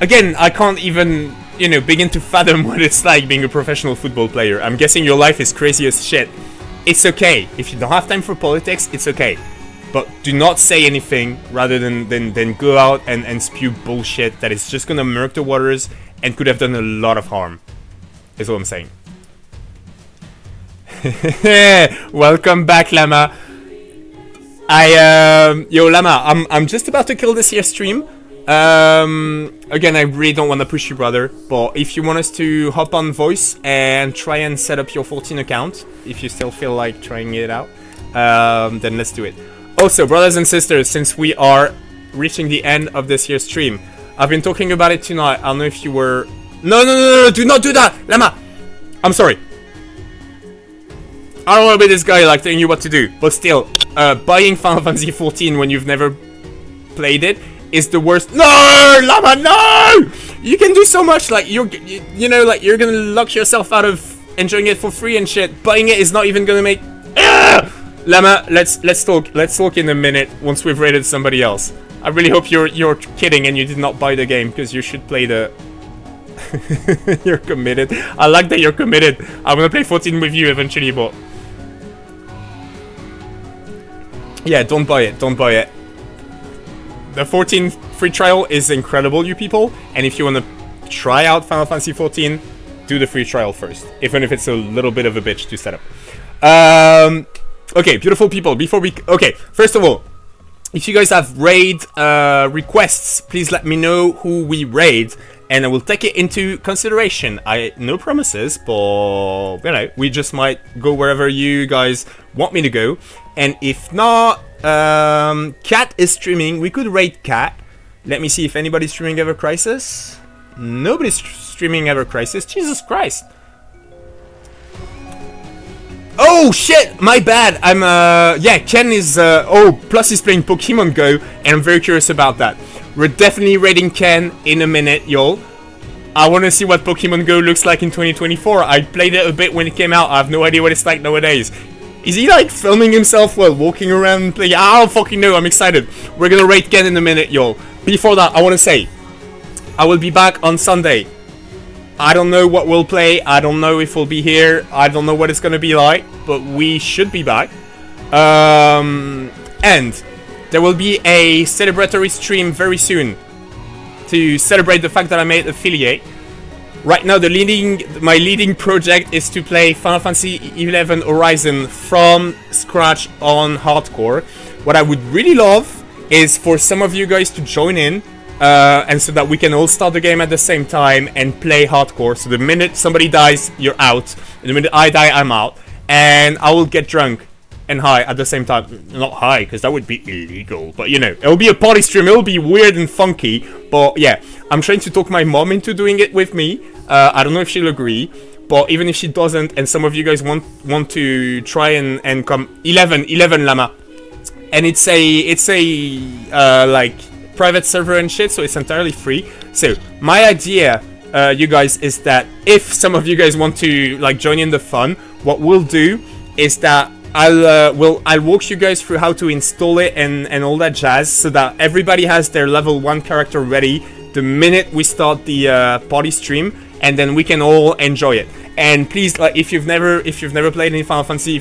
again, I can't even, you know, begin to fathom what it's like being a professional football player. I'm guessing your life is crazy as shit. It's okay. If you don't have time for politics, it's okay. But do not say anything rather than go out and spew bullshit that is just gonna murk the waters and could have done a lot of harm. Is what I'm saying. Welcome back, Lama. Yo, Lama, I'm just about to kill this here stream. Again, I really don't want to push you, brother, but if you want us to hop on voice and try and set up your 14 account, if you still feel like trying it out, then let's do it. Also, brothers and sisters, since we are reaching the end of this year's stream, I've been talking about it tonight. I don't know if you were... No, do not do that, Lama! I'm sorry. I don't want to be this guy like telling you what to do, but still, buying Final Fantasy XIV when you've never played it is the worst. No, Lama, no! You can do so much. Like you know, like you're gonna lock yourself out of enjoying it for free and shit. Buying it is not even gonna make. Llama, let's talk. Let's talk in a minute once we've rated somebody else. I really hope you're kidding and you did not buy the game, because you should play the. You're committed. I like that you're committed. I'm gonna play 14 with you eventually, but yeah, don't buy it. Don't buy it. The 14 free trial is incredible, you people. And if you wanna try out Final Fantasy 14, do the free trial first, even if it's a little bit of a bitch to set up. Okay, beautiful people. Before we first of all, if you guys have raid requests, please let me know who we raid, and I will take it into consideration. No promises, but you know, we just might go wherever you guys want me to go. And if not, Cat is streaming. We could raid Cat. Let me see if anybody's streaming Ever Crisis. Nobody's streaming Ever Crisis. Jesus Christ. Oh shit, my bad. I'm yeah, Ken is plus he's playing Pokemon Go, and I'm very curious about that. We're definitely raiding Ken in a minute, y'all. I want to see what Pokemon Go looks like in 2024. I played it a bit when it came out. I have no idea what it's like nowadays. Is he like filming himself while walking around and playing? I don't fucking know. I'm excited. We're gonna raid Ken in a minute, y'all. Before that, I want to say I will be back on Sunday. I don't know what we'll play. I don't know if we'll be here. I don't know what it's gonna be like, but we should be back. And there will be a celebratory stream very soon to celebrate the fact that I made affiliate. Right now, my leading project is to play Final Fantasy XI Horizon from scratch on hardcore. What I would really love is for some of you guys to join in. And so that we can all start the game at the same time and play hardcore. So the minute somebody dies, you're out. And the minute I die, I'm out. And I will get drunk and high at the same time. Not high, because that would be illegal. But you know, it'll be a party stream. It'll be weird and funky. But yeah, I'm trying to talk my mom into doing it with me. I don't know if she'll agree. But even if she doesn't, and some of you guys want to try and come 11 Llama. And it's a like private server and shit, so it's entirely free. So my idea, you guys, is that if some of you guys want to like join in the fun, what we'll do is that I'll walk you guys through how to install it and all that jazz, so that everybody has their level 1 character ready the minute we start the party stream, and then we can all enjoy it. And please, like, if you've never played any Final Fantasy,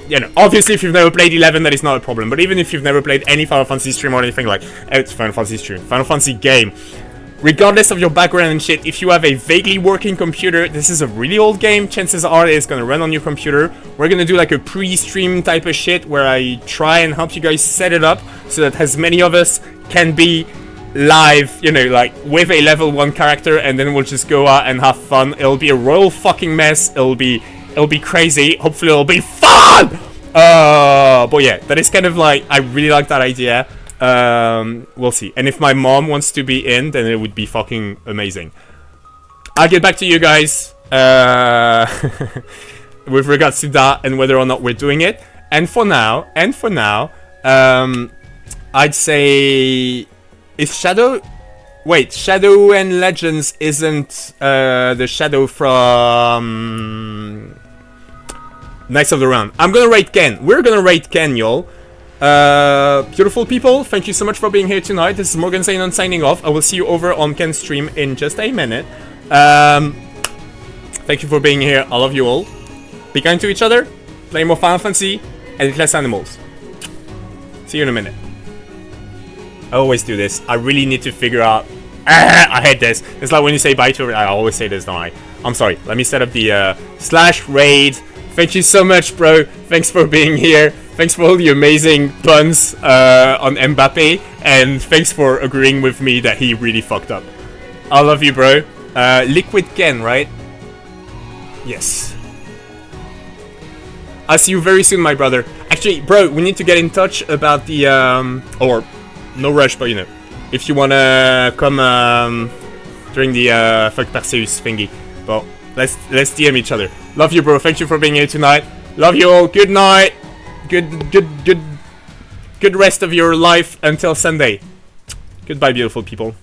you know, obviously if you've never played 11, that is not a problem. But even if you've never played any Final Fantasy stream or anything like, it's Final Fantasy stream, Final Fantasy game, regardless of your background and shit, if you have a vaguely working computer, this is a really old game. Chances are it's gonna run on your computer. We're gonna do like a pre-stream type of shit where I try and help you guys set it up so that as many of us can be live, you know, like with a level 1 character, and then we'll just go out and have fun. It'll be a royal fucking mess. It'll be crazy. Hopefully it'll be fun. But yeah, that is kind of like, I really like that idea. We'll see. And if my mom wants to be in, then it would be fucking amazing. I'll get back to you guys with regards to that and whether or not we're doing it. And for now, I'd say, is Shadow... Wait, Shadow and Legends isn't the Shadow from Knights of the Round. I'm gonna rate Ken. We're gonna rate Ken, y'all. Beautiful people, thank you so much for being here tonight. This is Morgan Zainon signing off. I will see you over on Ken's stream in just a minute. Thank you for being here. I love you all. Be kind to each other. Play more Final Fantasy. And eat less animals. See you in a minute. I always do this. I really need to figure out... I hate this. It's like when you say bye to... I always say this, don't I? I'm sorry. Let me set up the /raid. Thank you so much, bro. Thanks for being here. Thanks for all the amazing puns on Mbappe. And thanks for agreeing with me that he really fucked up. I love you, bro. Liquid Ken, right? Yes. I'll see you very soon, my brother. Actually, bro, we need to get in touch about the... or... No rush, but you know, if you wanna come during the fuck Perseus thingy, well, let's DM each other. Love you, bro. Thank you for being here tonight. Love you all. Good night. Good rest of your life until Sunday. Goodbye, beautiful people.